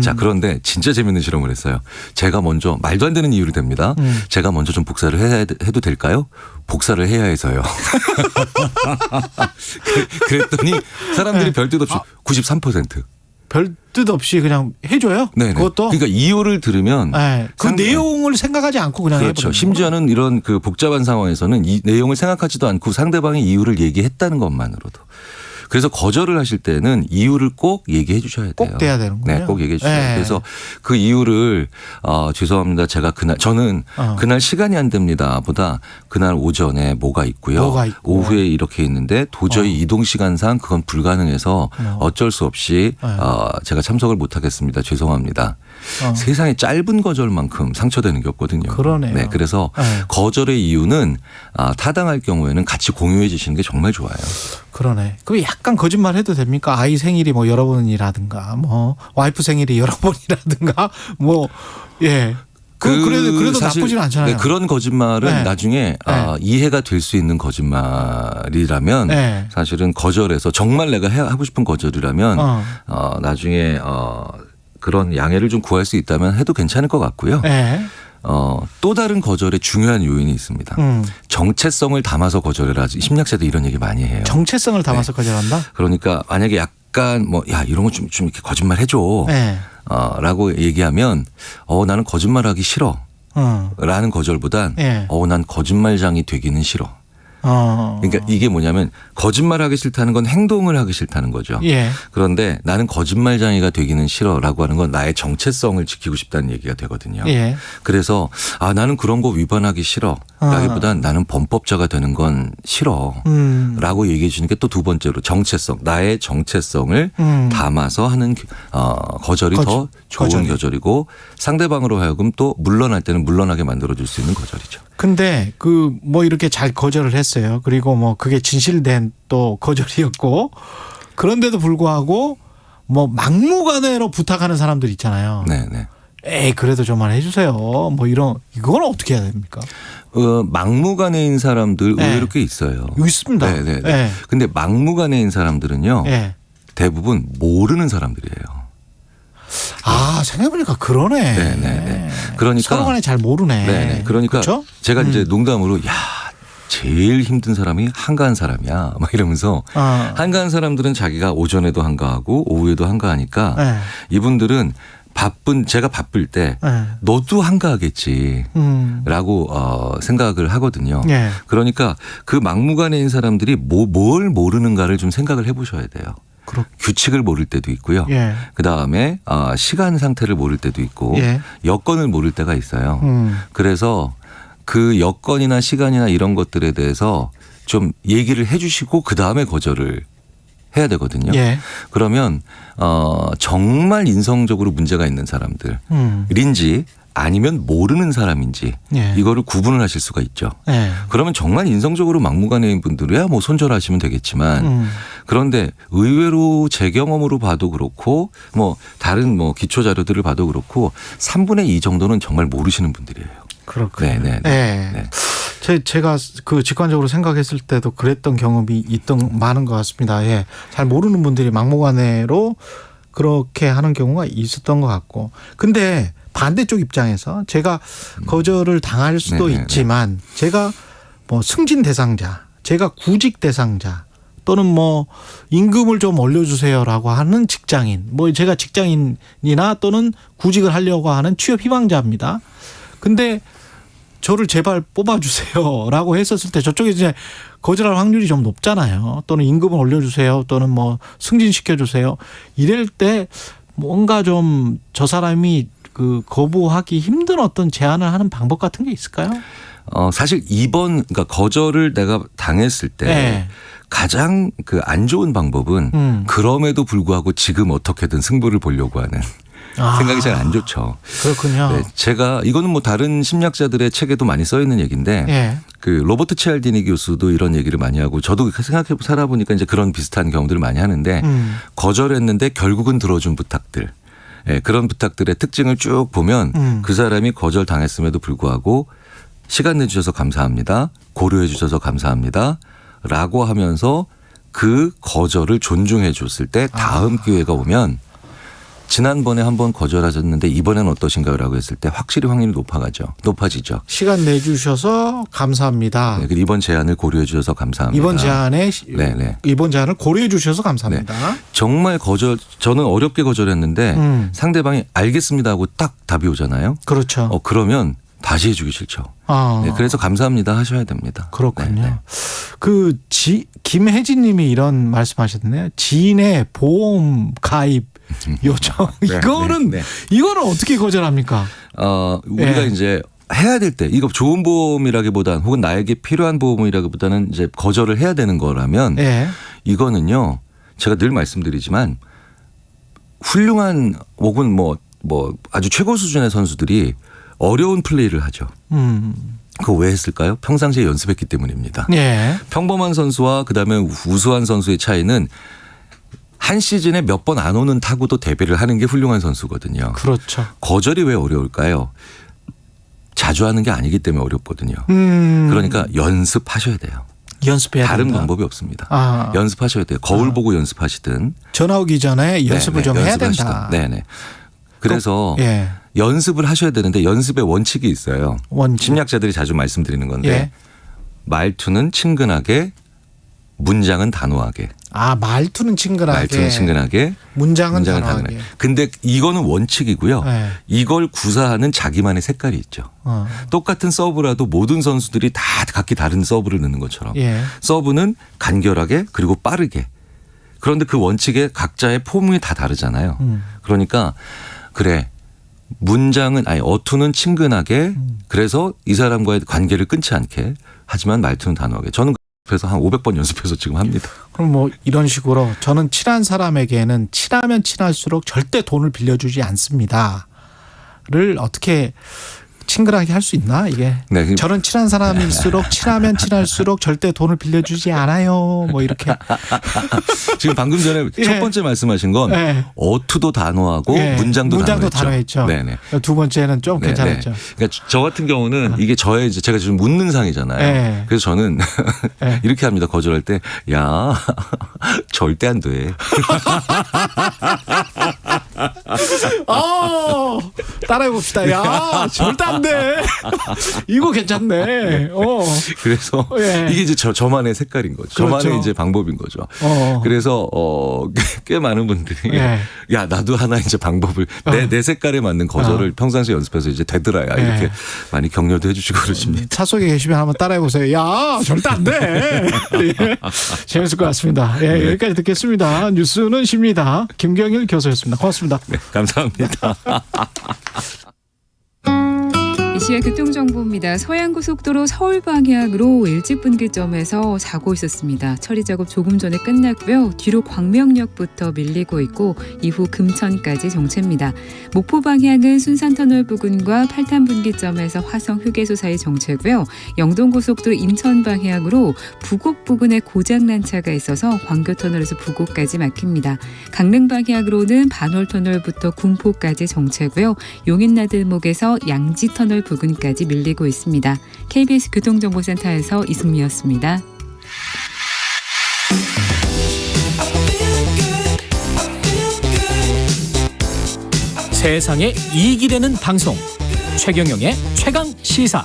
자, 그런데 진짜 재밌는 실험을 했어요. 제가 먼저 말도 안 되는 이유를 댑니다. 제가 먼저 좀 복사를 해도 될까요? 복사를 해야 해서요. 그랬더니 사람들이 별뜻 없이 93%. 별뜻 없이 그냥 해줘요? 네. 그것도? 그러니까 이유를 들으면. 그 내용을 생각하지 않고 그냥 그렇죠. 해버리는 심지어는 이런 그 복잡한 상황에서는 이 내용을 생각하지도 않고 상대방의 이유를 얘기했다는 것만으로도. 그래서 거절을 하실 때는 이유를 꼭 얘기해 주셔야 돼요. 꼭 돼야 되는군요. 네, 꼭 얘기해 주셔야 돼요. 그래서 그 이유를 죄송합니다. 제가 그날 그날 시간이 안 됩니다. 보다 그날 오전에 뭐가 있고요. 오후에 이렇게 있는데 도저히 이동 시간상 그건 불가능해서 어쩔 수 없이 제가 참석을 못 하겠습니다. 죄송합니다. 세상에 짧은 거절만큼 상처되는 게 없거든요. 그러네요. 네, 그래서 거절의 이유는 타당할 경우에는 같이 공유해 주시는 게 정말 좋아요. 그러네. 그럼 약간 거짓말 해도 됩니까? 아이 생일이 뭐 여러 번이라든가, 뭐 와이프 생일이 여러 번이라든가, 뭐 그래도 사실 나쁘진 않잖아요. 네, 그런 거짓말은 나중에 이해가 될 수 있는 거짓말이라면 사실은 거절해서 정말 내가 하고 싶은 거절이라면 나중에 그런 양해를 좀 구할 수 있다면 해도 괜찮을 것 같고요. 또 다른 거절의 중요한 요인이 있습니다. 정체성을 담아서 거절해라. 심리학자도 이런 얘기 많이 해요. 정체성을 담아서 거절한다? 그러니까 만약에 약간 이런 거 좀 이렇게 거짓말 해줘. 라고 얘기하면 나는 거짓말하기 싫어. 라는 거절보단 난 거짓말장이 되기는 싫어. 그러니까 이게 뭐냐면 거짓말하기 싫다는 건 행동을 하기 싫다는 거죠. 예. 그런데 나는 거짓말쟁이가 되기는 싫어라고 하는 건 나의 정체성을 지키고 싶다는 얘기가 되거든요. 예. 그래서 나는 그런 거 위반하기 싫어라기보단 나는 범법자가 되는 건 싫어라고 얘기해 주는 게 또 두 번째로 정체성, 나의 정체성을 담아서 하는 거절이 더 좋은 거절이고 상대방으로 하여금 또 물러날 때는 물러나게 만들어줄 수 있는 거절이죠. 근데 그 뭐 이렇게 잘 거절을 했어요. 그리고 뭐 그게 진실된 또 거절이었고 그런데도 불구하고 뭐 막무가내로 부탁하는 사람들 있잖아요. 네네. 에이 그래도 좀만 해주세요. 뭐 이건 어떻게 해야 됩니까? 막무가내인 사람들 네. 의외로 꽤 있어요. 있습니다. 네네. 네. 근데 막무가내인 사람들은요. 네. 대부분 모르는 사람들이에요. 생각해보니까 그러네. 네네. 그러니까 서로 간에 잘 모르네. 네네. 그러니까 그렇죠? 제가 이제 농담으로 제일 힘든 사람이 한가한 사람이야. 막 이러면서 한가한 사람들은 자기가 오전에도 한가하고 오후에도 한가하니까 네. 이분들은 제가 바쁠 때 너도 한가하겠지 라고 생각을 하거든요. 네. 그러니까 그 막무가내인 사람들이 뭘 모르는가를 좀 생각을 해보셔야 돼요. 규칙을 모를 때도 있고요. 예. 그다음에 시간 상태를 모를 때도 있고 예. 여건을 모를 때가 있어요. 그래서 그 여건이나 시간이나 이런 것들에 대해서 좀 얘기를 해 주시고 그다음에 거절을 해야 되거든요. 예. 그러면 정말 인성적으로 문제가 있는 사람들인지 아니면 모르는 사람인지 예. 이거를 구분을 하실 수가 있죠. 예. 그러면 정말 인성적으로 막무가내인 분들이야 뭐 손절하시면 되겠지만 그런데 의외로 제 경험으로 봐도 그렇고 뭐 다른 뭐 기초 자료들을 봐도 그렇고 3분의 2 정도는 정말 모르시는 분들이에요. 그렇군요. 네네. 네. 제가 그 직관적으로 생각했을 때도 그랬던 경험이 많은 것 같습니다. 예. 잘 모르는 분들이 막무가내로 그렇게 하는 경우가 있었던 것 같고. 근데 반대쪽 입장에서 제가 거절을 당할 수도 있지만 제가 뭐 승진 대상자, 제가 구직 대상자 또는 뭐 임금을 좀 올려주세요라고 하는 직장인, 뭐 제가 직장인이나 또는 구직을 하려고 하는 취업 희망자입니다. 근데 저를 제발 뽑아주세요라고 했었을 때 저쪽에 이제 거절할 확률이 좀 높잖아요. 또는 임금을 올려주세요. 또는 뭐 승진시켜주세요. 이럴 때 뭔가 좀 저 사람이 거부하기 힘든 어떤 제안을 하는 방법 같은 게 있을까요? 사실 그러니까 거절을 내가 당했을 때 가장 안 좋은 방법은 그럼에도 불구하고 지금 어떻게든 승부를 보려고 하는 생각이 잘 안 좋죠. 그렇군요. 네, 제가 이거는 뭐 다른 심리학자들의 책에도 많이 써 있는 얘기인데 그 로버트 치알디니 교수도 이런 얘기를 많이 하고 저도 생각해 살아보니까 이제 그런 비슷한 경험들을 많이 하는데 거절했는데 결국은 들어준 부탁들. 그런 부탁들의 특징을 쭉 보면 그 사람이 거절 당했음에도 불구하고 시간 내주셔서 감사합니다. 고려해 주셔서 감사합니다. 라고 하면서 그 거절을 존중해 줬을 때 다음 기회가 오면 지난번에 한번 거절하셨는데 이번에는 어떠신가요? 라고 했을 때 확실히 확률이 높아지죠. 시간 내주셔서 감사합니다. 네, 이번 제안을 고려해 주셔서 감사합니다. 이번 제안을 고려해 주셔서 감사합니다. 네. 정말 저는 어렵게 거절했는데 상대방이 알겠습니다 하고 딱 답이 오잖아요. 그렇죠. 그러면 다시 해주기 싫죠. 네, 그래서 감사합니다 하셔야 됩니다. 그렇군요. 김혜진 님이 이런 말씀하셨네요. 지인의 보험 가입 요청. 이거는 어떻게 거절합니까? 우리가 이제 해야 될 때 이거 좋은 보험이라기보다는 혹은 나에게 필요한 보험이라기보다는 이제 거절을 해야 되는 거라면 이거는요. 제가 늘 말씀드리지만 훌륭한 혹은 뭐 아주 최고 수준의 선수들이 어려운 플레이를 하죠. 그거 왜 했을까요? 평상시에 연습했기 때문입니다. 평범한 선수와 그다음에 우수한 선수의 차이는 한 시즌에 몇 번 안 오는 타구도 대비를 하는 게 훌륭한 선수거든요. 그렇죠. 거절이 왜 어려울까요? 자주 하는 게 아니기 때문에 어렵거든요. 그러니까 연습하셔야 돼요. 연습해야 다른 된다. 방법이 없습니다. 연습하셔야 돼요. 거울 보고 연습하시든. 전화 오기 전에 연습을 좀 해야 된다. 네네. 그래서 연습을 하셔야 되는데 연습의 원칙이 있어요. 심리학자들이 자주 말씀드리는 건데 말투는 친근하게 문장은 단호하게. 말투는 친근하게. 문장은 단호하게. 근데 이거는 원칙이고요. 네. 이걸 구사하는 자기만의 색깔이 있죠. 똑같은 서브라도 모든 선수들이 다 각기 다른 서브를 넣는 것처럼 서브는 간결하게 그리고 빠르게. 그런데 그 원칙에 각자의 폼이 다 다르잖아요. 그러니까 그래. 문장은 어투는 친근하게 그래서 이 사람과의 관계를 끊지 않게 하지만 말투는 단호하게. 저는 그래서 한 500번 연습해서 지금 합니다. 그럼 뭐 이런 식으로 저는 친한 사람에게는 친하면 친할수록 절대 돈을 빌려주지 않습니다를 어떻게 친근하게 할 수 있나 이게. 네. 저는 친한 사람일수록 친하면 친할수록 절대 돈을 빌려주지 않아요. 뭐 이렇게. 지금 방금 전에 첫 번째 말씀하신 건 어투도 단호하고 문장도 단호했죠. 네네. 두 번째는 좀 괜찮았죠. 그러니까 저 같은 경우는 이게 저의 제가 지금 묻는 상이잖아요. 그래서 저는 이렇게 합니다. 거절할 때 야 절대 안 돼. 따라해 봅시다. 야 절대 안 돼. 이거 괜찮네. 그래서 이게 이제 저만의 색깔인 거죠. 그렇죠. 저만의 이제 방법인 거죠. 그래서 꽤 많은 분들이 야 나도 하나 이제 방법을 내 색깔에 맞는 거절을 평상시에 연습해서 이제 되더라야 이렇게 많이 격려도 해주시고 그러십니다. 차 속에 계시면 한번 따라해 보세요. 야 절대 안 돼. 재밌을 것 같습니다. 여기까지 듣겠습니다. 뉴스는 쉽니다. 김경일 교수였습니다. 고맙습니다. 네, 감사합니다. 이 시각 교통정보입니다. 서해안고속도로 서울 방향으로 일직분기점에서 사고 있었습니다. 처리 작업 조금 전에 끝났고요. 뒤로 광명역부터 밀리고 있고 이후 금천까지 정체입니다. 목포 방향은 순산터널 부근과 팔탄분기점에서 화성휴게소 사이 정체고요. 영동고속도로 인천 방향으로 부곡 부근에 고장난 차가 있어서 광교터널에서 부곡까지 막힙니다. 강릉 방향으로는 반월터널부터 군포까지 정체고요. 용인나들목에서 양지터널 부근까지 밀리고 있습니다. KBS 교통정보센터에서 이승미였습니다. 세상에 이익이 되는 방송 최경영의 최강시사.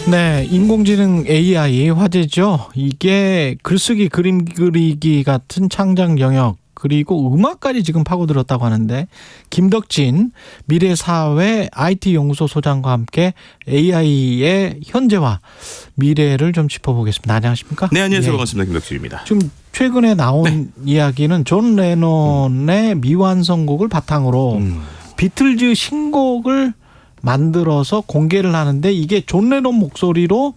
네, 인공지능 AI 화제죠. 이게 글쓰기, 그림 그리기 같은 창작 영역 그리고 음악까지 지금 파고들었다고 하는데 김덕진 미래사회 IT연구소 소장과 함께 AI의 현재와 미래를 좀 짚어보겠습니다. 안녕하십니까? 네, 안녕하세요. 반갑습니다. 김덕진입니다. 지금 최근에 나온 이야기는 존 레논의 미완성곡을 바탕으로 비틀즈 신곡을 만들어서 공개를 하는데 이게 존 레논 목소리로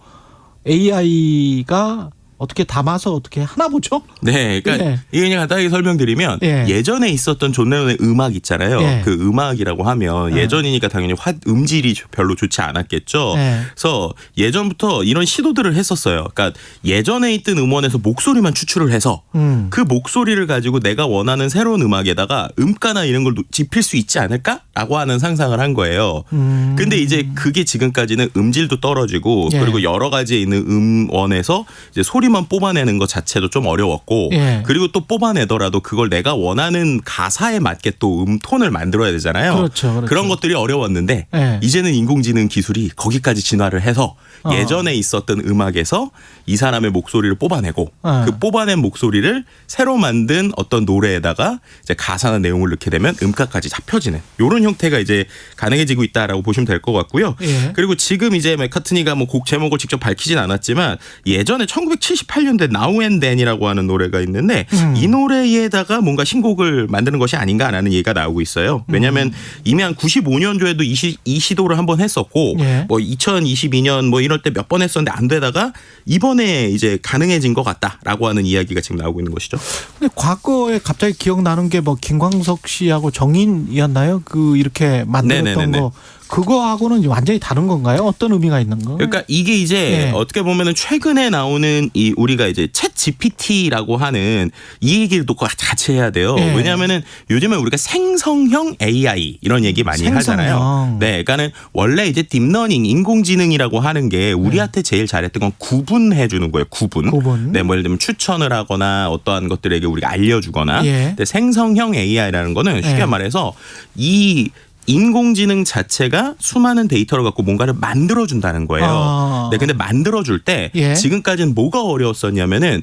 AI가 어떻게 담아서 어떻게 하나 보죠? 네, 그러니까 이게 그냥 간단하게 설명드리면 예전에 있었던 존 레논의 음악 있잖아요. 그 음악이라고 하면 예전이니까 당연히 음질이 별로 좋지 않았겠죠. 그래서 예전부터 이런 시도들을 했었어요. 그러니까 예전에 있던 음원에서 목소리만 추출을 해서 그 목소리를 가지고 내가 원하는 새로운 음악에다가 음가나 이런 걸 짚힐 수 있지 않을까라고 하는 상상을 한 거예요. 근데 이제 그게 지금까지는 음질도 떨어지고 그리고 여러 가지에 있는 음원에서 이제 소리만 뽑아내는 것 자체도 좀 어려웠고 그리고 또 뽑아내더라도 그걸 내가 원하는 가사에 맞게 또 톤을 만들어야 되잖아요. 그렇죠. 그런 것들이 어려웠는데 이제는 인공지능 기술이 거기까지 진화를 해서 예전에 있었던 음악에서 이 사람의 목소리를 뽑아내고 그 뽑아낸 목소리를 새로 만든 어떤 노래에다가 이제 가사나 내용을 넣게 되면 음가까지 잡혀지는 이런 형태가 이제 가능해지고 있다라고 보시면 될 것 같고요. 그리고 지금 이제 맥카트니가 뭐 곡 제목을 직접 밝히진 않았지만 예전에 1978년대 Now and Then이라고 하는 노래가 있는데 이 노래에다가 뭔가 신곡을 만드는 것이 아닌가라는 얘기가 나오고 있어요. 왜냐하면 이미 한 95년도에도 이 시도를 한번 했었고 뭐 2022년 뭐 이럴 때 몇 번 했었는데 안 되다가 이번에 이제 가능해진 것 같다라고 하는 이야기가 지금 나오고 있는 것이죠. 근데 과거에 갑자기 기억나는 게 뭐 김광석 씨하고 정인이었나요? 그 이렇게 만들었던 거. 그거하고는 완전히 다른 건가요? 어떤 의미가 있는 거? 그러니까 이게 이제 어떻게 보면은 최근에 나오는 이 우리가 이제 챗 GPT라고 하는 이 얘기를 또 같이 해야 돼요. 왜냐하면은 요즘에 우리가 생성형 AI 이런 얘기 많이 하잖아요. 네, 그러니까는 원래 이제 딥러닝 인공지능이라고 하는 게 우리한테 제일 잘했던 건 구분해 주는 거예요. 구분. 네, 뭐 예를 들면 추천을 하거나 어떠한 것들에게 우리가 알려주거나. 근데 생성형 AI라는 거는 쉽게 말해서 이 인공지능 자체가 수많은 데이터를 갖고 뭔가를 만들어준다는 거예요. 네, 근데 만들어줄 때 지금까지는 뭐가 어려웠었냐면은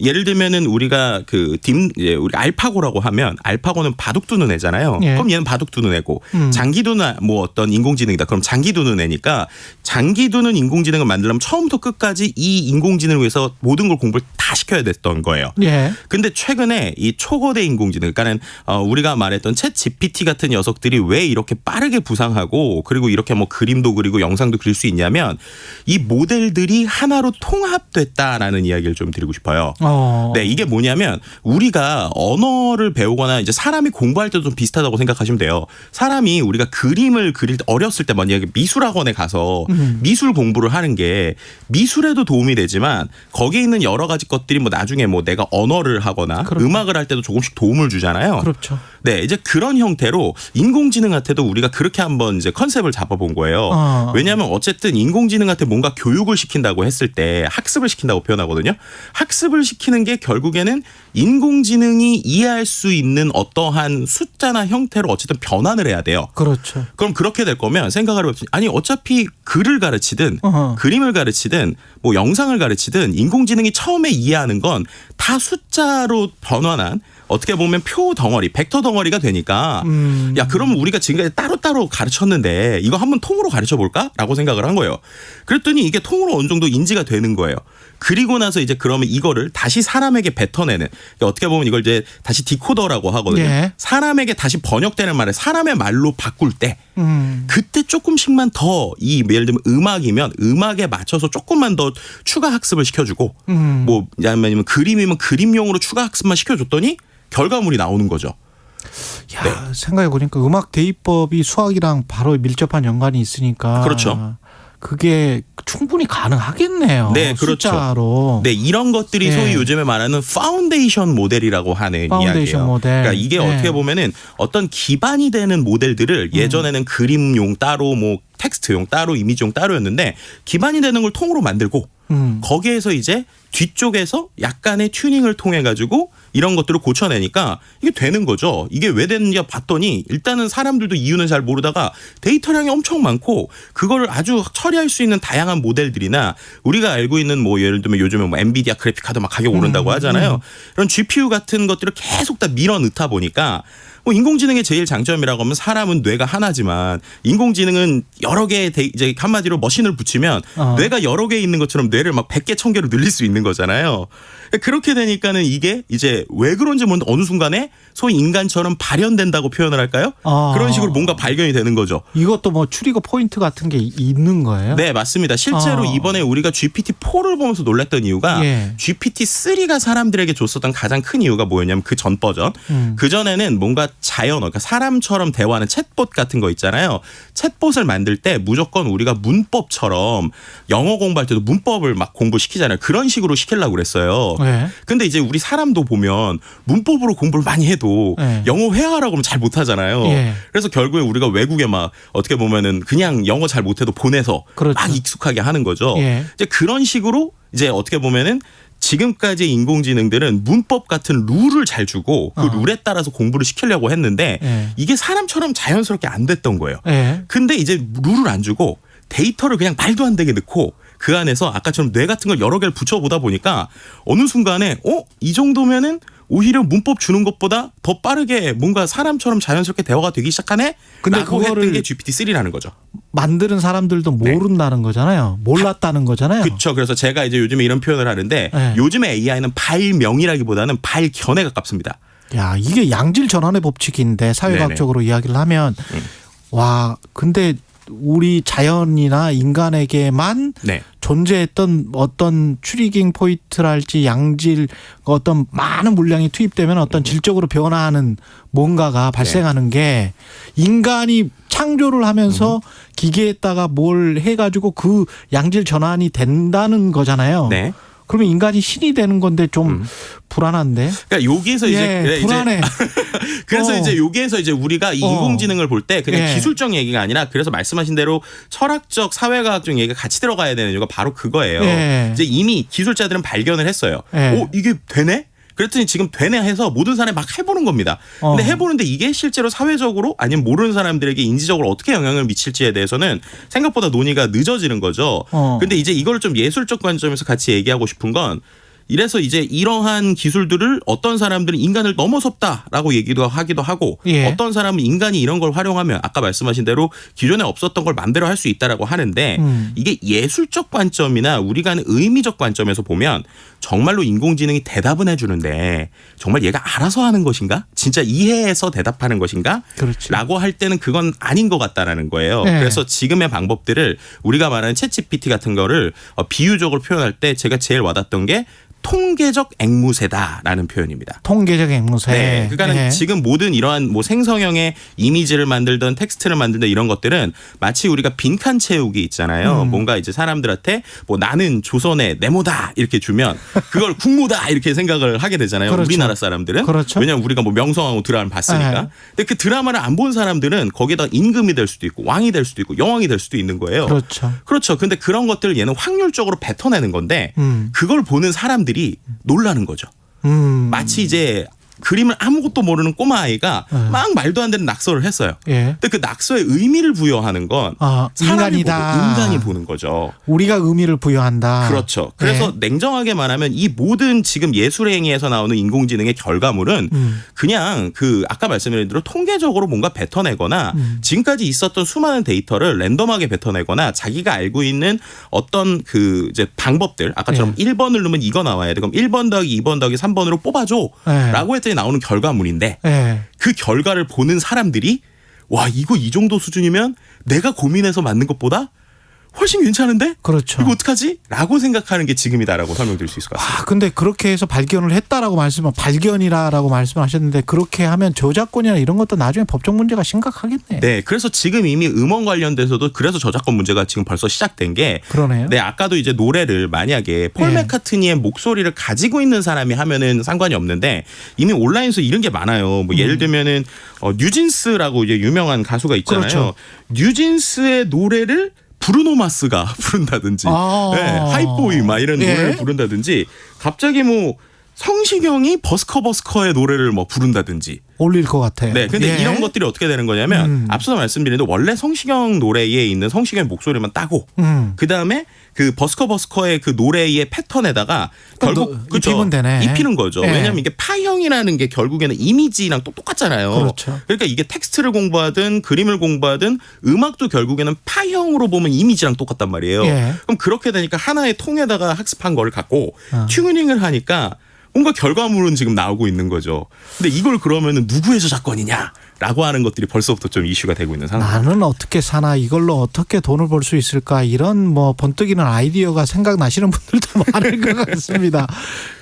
예를 들면은 우리가 우리 알파고라고 하면 알파고는 바둑 두는 애잖아요. 그럼 얘는 바둑 두는 애고 장기 두는 뭐 어떤 인공지능이다. 그럼 장기 두는 애니까 장기 두는 인공지능을 만들려면 처음부터 끝까지 이 인공지능을 위해서 모든 걸 공부를 다 시켜야 됐던 거예요. 근데 최근에 이 초거대 인공지능, 그러니까는 우리가 말했던 챗 GPT 같은 녀석들이 왜 이렇게 빠르게 부상하고 그리고 이렇게 뭐 그림도 그리고 영상도 그릴 수 있냐면 이 모델들이 하나로 통합됐다라는 이야기를 좀 드리고 싶어요. 네, 이게 뭐냐면 우리가 언어를 배우거나 이제 사람이 공부할 때도 좀 비슷하다고 생각하시면 돼요. 사람이 우리가 그림을 그릴 때 어렸을 때 만약에 미술학원에 가서 미술 공부를 하는 게 미술에도 도움이 되지만 거기에 있는 여러 가지 것들이 뭐 나중에 뭐 내가 언어를 하거나 음악을 할 때도 조금씩 도움을 주잖아요. 그렇죠. 네, 이제 그런 형태로 인공지능한테도 우리가 그렇게 한번 이제 컨셉을 잡아본 거예요. 왜냐하면 어쨌든 인공지능한테 뭔가 교육을 시킨다고 했을 때 학습을 시킨다고 표현하거든요. 학습을 시키는 게 결국에는 인공지능이 이해할 수 있는 어떠한 숫자나 형태로 어쨌든 변환을 해야 돼요. 그렇죠. 그럼 그렇게 될 거면 생각을 해보면 아니 어차피 글을 가르치든 그림을 가르치든 뭐 영상을 가르치든 인공지능이 처음에 이해하는 건 다 숫자로 변환한 어떻게 보면 표 덩어리, 벡터 덩어리가 되니까 야 그러면 우리가 지금까지 따로따로 가르쳤는데 이거 한번 통으로 가르쳐 볼까? 라고 생각을 한 거예요. 그랬더니 이게 통으로 어느 정도 인지가 되는 거예요. 그리고 나서 이제 그러면 이거를 다시 사람에게 뱉어내는, 그러니까 어떻게 보면 이걸 이제 다시 디코더라고 하거든요. 사람에게 다시 번역되는 말을 사람의 말로 바꿀 때 그때 조금씩만 더 이 예를 들면 음악이면 음악에 맞춰서 조금만 더 추가 학습을 시켜주고 뭐 아니면 그림이면 그림용으로 추가 학습만 시켜줬더니 결과물이 나오는 거죠. 야, 생각해보니까 음악 대입법이 수학이랑 바로 밀접한 연관이 있으니까. 그렇죠. 그게 충분히 가능하겠네요. 네, 그렇죠. 숫자로. 네, 이런 것들이 소위 요즘에 말하는 파운데이션 모델이라고 하는 이야기예요. 모델. 그러니까 이게 어떻게 보면은 어떤 기반이 되는 모델들을 예전에는 그림용 따로 뭐 텍스트용 따로 이미지용 따로였는데 기반이 되는 걸 통으로 만들고 거기에서 이제 뒤쪽에서 약간의 튜닝을 통해 가지고 이런 것들을 고쳐내니까 이게 되는 거죠. 이게 왜 되는지 봤더니 일단은 사람들도 이유는 잘 모르다가 데이터량이 엄청 많고 그거를 아주 처리할 수 있는 다양한 모델들이나 우리가 알고 있는 뭐 예를 들면 요즘에 뭐 엔비디아 그래픽 카드 막 가격 오른다고 하잖아요. 이런 GPU 같은 것들을 계속 다 밀어 넣다 보니까 뭐 인공지능의 제일 장점이라고 하면 사람은 뇌가 하나지만 인공지능은 여러 개 이제 한마디로 머신을 붙이면 뇌가 여러 개 있는 것처럼 뇌를 막 100개 1000개로 늘릴 수 있는 거잖아요. 그렇게 되니까는 이게 이제 왜 그런지 모르는데 어느 순간에 소위 인간처럼 발현된다고 표현을 할까요? 그런 식으로 뭔가 발견이 되는 거죠. 이것도 뭐 트리거 포인트 같은 게 있는 거예요? 네, 맞습니다. 실제로 이번에 우리가 GPT-4를 보면서 놀랐던 이유가 GPT-3가 사람들에게 줬었던 가장 큰 이유가 뭐였냐면 그 전 버전. 그전에는 뭔가 자연어, 그러니까 사람처럼 대화하는 챗봇 같은 거 있잖아요. 챗봇을 만들 때 무조건 우리가 문법처럼 영어 공부할 때도 문법을 막 공부시키잖아요. 그런 식으로 시키려고 그랬어요. 근데 이제 우리 사람도 보면 문법으로 공부를 많이 해도 영어 회화라고 하면 잘 못하잖아요. 그래서 결국에 우리가 외국에 막 어떻게 보면은 그냥 영어 잘 못해도 보내서 막 익숙하게 하는 거죠. 이제 그런 식으로 이제 어떻게 보면은 지금까지 인공지능들은 문법 같은 룰을 잘 주고 그 룰에 따라서 공부를 시키려고 했는데 이게 사람처럼 자연스럽게 안 됐던 거예요. 근데 이제 룰을 안 주고 데이터를 그냥 말도 안 되게 넣고 그 안에서 아까처럼 뇌 같은 걸 여러 개를 붙여보다 보니까 어느 순간에 이 정도면은 오히려 문법 주는 것보다 더 빠르게 뭔가 사람처럼 자연스럽게 대화가 되기 시작하네? 근데 라고 했던 게 GPT-3라는 거죠. 만드는 사람들도 모른다는 거잖아요. 몰랐다는 거잖아요. 그렇죠. 그래서 제가 이제 요즘에 이런 표현을 하는데 요즘에 AI는 발명이라기보다는 발견에 가깝습니다. 야, 이게 양질 전환의 법칙인데 사회과학적으로 이야기를 하면 와, 근데 우리 자연이나 인간에게만 존재했던 어떤 트리깅 포인트랄지 양질 어떤 많은 물량이 투입되면 어떤 질적으로 변화하는 뭔가가 발생하는 게 인간이 창조를 하면서 기계에다가 뭘 해가지고 그 양질 전환이 된다는 거잖아요. 그러면 인간이 신이 되는 건데 좀 불안한데. 그러니까 여기에서 이제 불안해. 그래서 이제 여기에서 이제 우리가 이 인공지능을 볼 때 그냥 기술적 얘기가 아니라 그래서 말씀하신 대로 철학적 사회과학적 얘기가 같이 들어가야 되는 이유가 바로 그거예요. 이제 이미 기술자들은 발견을 했어요. 이게 되네? 그랬더니 지금 되네 해서 모든 사람이 막 해보는 겁니다. 근데 해보는데 이게 실제로 사회적으로 아니면 모르는 사람들에게 인지적으로 어떻게 영향을 미칠지에 대해서는 생각보다 논의가 늦어지는 거죠. 근데 이제 이걸 좀 예술적 관점에서 같이 얘기하고 싶은 건 이래서 이제 이러한 기술들을 어떤 사람들은 인간을 넘어섰다라고 얘기도 하기도 하고 어떤 사람은 인간이 이런 걸 활용하면 아까 말씀하신 대로 기존에 없었던 걸 마음대로 할 수 있다라고 하는데 이게 예술적 관점이나 우리가 하는 의미적 관점에서 보면 정말로 인공지능이 대답은 해주는데 정말 얘가 알아서 하는 것인가? 진짜 이해해서 대답하는 것인가? 그렇죠. 라고 할 때는 그건 아닌 것 같다라는 거예요. 그래서 지금의 방법들을 우리가 말하는 챗GPT 같은 거를 비유적으로 표현할 때 제가 제일 와닿던 게 통계적 앵무새다라는 표현입니다. 통계적 앵무새. 네, 그러니까 지금 모든 이러한 뭐 생성형의 이미지를 만들든 텍스트를 만들든 이런 것들은 마치 우리가 빈칸 채우기 있잖아요. 뭔가 이제 사람들한테 뭐 나는 조선의 네모다 이렇게 주면 그걸 국모다 이렇게 생각을 하게 되잖아요. 그렇죠. 우리나라 사람들은. 그렇죠. 왜냐하면 우리가 뭐 명성황후 드라마를 봤으니까. 근데 그 드라마를 안 본 사람들은 거기다 임금이 될 수도 있고 왕이 될 수도 있고 여왕이 될 수도 있는 거예요. 그렇죠. 그렇죠. 근데 그런 것들을 얘는 확률적으로 뱉어내는 건데 그걸 보는 사람들이 놀라는 거죠. 마치 이제 그림을 아무것도 모르는 꼬마 아이가 막 말도 안 되는 낙서를 했어요. 근데 그 낙서의 의미를 부여하는 건 사람이 인간이다. 보고 인간이 보는 거죠. 우리가 의미를 부여한다. 그렇죠. 그래서 냉정하게 말하면 이 모든 지금 예술 행위에서 나오는 인공지능의 결과물은 그냥 그 아까 말씀드린 대로 통계적으로 뭔가 뱉어내거나 지금까지 있었던 수많은 데이터를 랜덤하게 뱉어내거나 자기가 알고 있는 어떤 그 이제 방법들 아까처럼 1번을 누르면 이거 나와야 돼. 그럼 1번 더하기 2번 더하기 3번으로 뽑아줘. 라고 했더니 나오는 결과물인데 그 결과를 보는 사람들이 와 이거 이 정도 수준이면 내가 고민해서 만든 것보다 훨씬 괜찮은데? 그렇죠. 이거 어떡하지? 라고 생각하는 게 지금이다라고 설명드릴 수 있을 것 같습니다. 근데 그렇게 해서 발견을 했다라고 발견이라고 말씀하셨는데 그렇게 하면 저작권이나 이런 것도 나중에 법적 문제가 심각하겠네요. 네, 그래서 지금 이미 음원 관련돼서도 그래서 저작권 문제가 지금 벌써 시작된 게 그러네요. 네, 아까도 이제 노래를 만약에 폴 맥카트니의 목소리를 가지고 있는 사람이 하면은 상관이 없는데 이미 온라인에서 이런 게 많아요. 뭐 예를 들면은 뉴진스라고 이제 유명한 가수가 있잖아요. 그렇죠. 뉴진스의 노래를 브루노 마스가 부른다든지 네, 하이보이 막 이런 노래를 부른다든지 갑자기 뭐 성시경이 버스커의 노래를 뭐 부른다든지 올릴 것 같아요. 네, 근데 이런 것들이 어떻게 되는 거냐면 앞서서 말씀드린 대로 원래 성시경 노래에 있는 성시경의 목소리만 따고 그 다음에 그 버스커의 그 노래의 패턴에다가 결국 입히면 되네. 입히는 거죠. 왜냐하면 이게 파형이라는 게 결국에는 이미지랑 똑같잖아요. 그렇죠. 그러니까 이게 텍스트를 공부하든 그림을 공부하든 음악도 결국에는 파형으로 보면 이미지랑 똑같단 말이에요. 그럼 그렇게 되니까 하나의 통에다가 학습한 거를 갖고 튜닝을 하니까 뭔가 결과물은 지금 나오고 있는 거죠. 근데 이걸 그러면은 누구의 저작권이냐라고 하는 것들이 벌써부터 좀 이슈가 되고 있는 상황입니다. 나는 어떻게 사나 이걸로 어떻게 돈을 벌 수 있을까 이런 뭐 번뜩이는 아이디어가 생각나시는 분들도 많을 것 같습니다.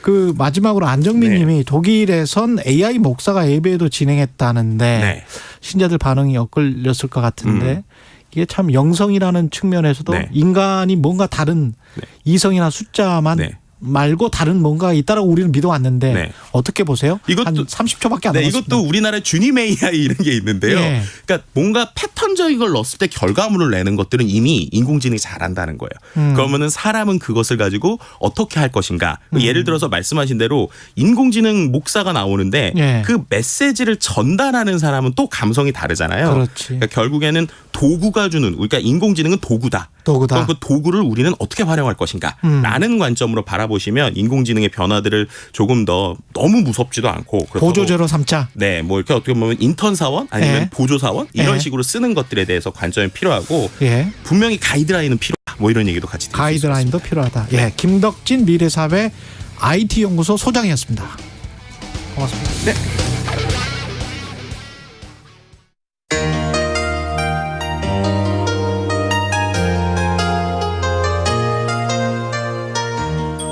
그 마지막으로 안정민 님이 독일에선 AI 목사가 예배도 진행했다는데 신자들 반응이 엇갈렸을 것 같은데 이게 참 영성이라는 측면에서도 인간이 뭔가 다른 이성이나 숫자만 말고 다른 뭔가가 있다라고 우리는 믿어왔는데 어떻게 보세요? 이것도 한 30초밖에 안 남았습니다. 이것도 우리나라의 주님 AI 이런 게 있는데요. 그러니까 뭔가 패턴적인 걸 넣었을 때 결과물을 내는 것들은 이미 인공지능이 잘한다는 거예요. 그러면은 사람은 그것을 가지고 어떻게 할 것인가. 예를 들어서 말씀하신 대로 인공지능 목사가 나오는데 그 메시지를 전달하는 사람은 또 감성이 다르잖아요. 그러니까 결국에는 도구가 주는 그러니까 인공지능은 도구다. 그럼 그 도구를 우리는 어떻게 활용할 것인가 라는 관점으로 바라보시면 인공지능의 변화들을 조금 더 너무 무섭지도 않고 보조제로 삼자. 네, 뭐 이렇게 어떻게 보면 인턴 사원 아니면 보조 사원 이런 식으로 쓰는 것들에 대해서 관점이 필요하고 분명히 가이드라인은 필요하다. 뭐 이런 얘기도 같이 가이드라인도 필요하다. 김덕진 미래사회 IT 연구소 소장이었습니다. 고맙습니다. 네.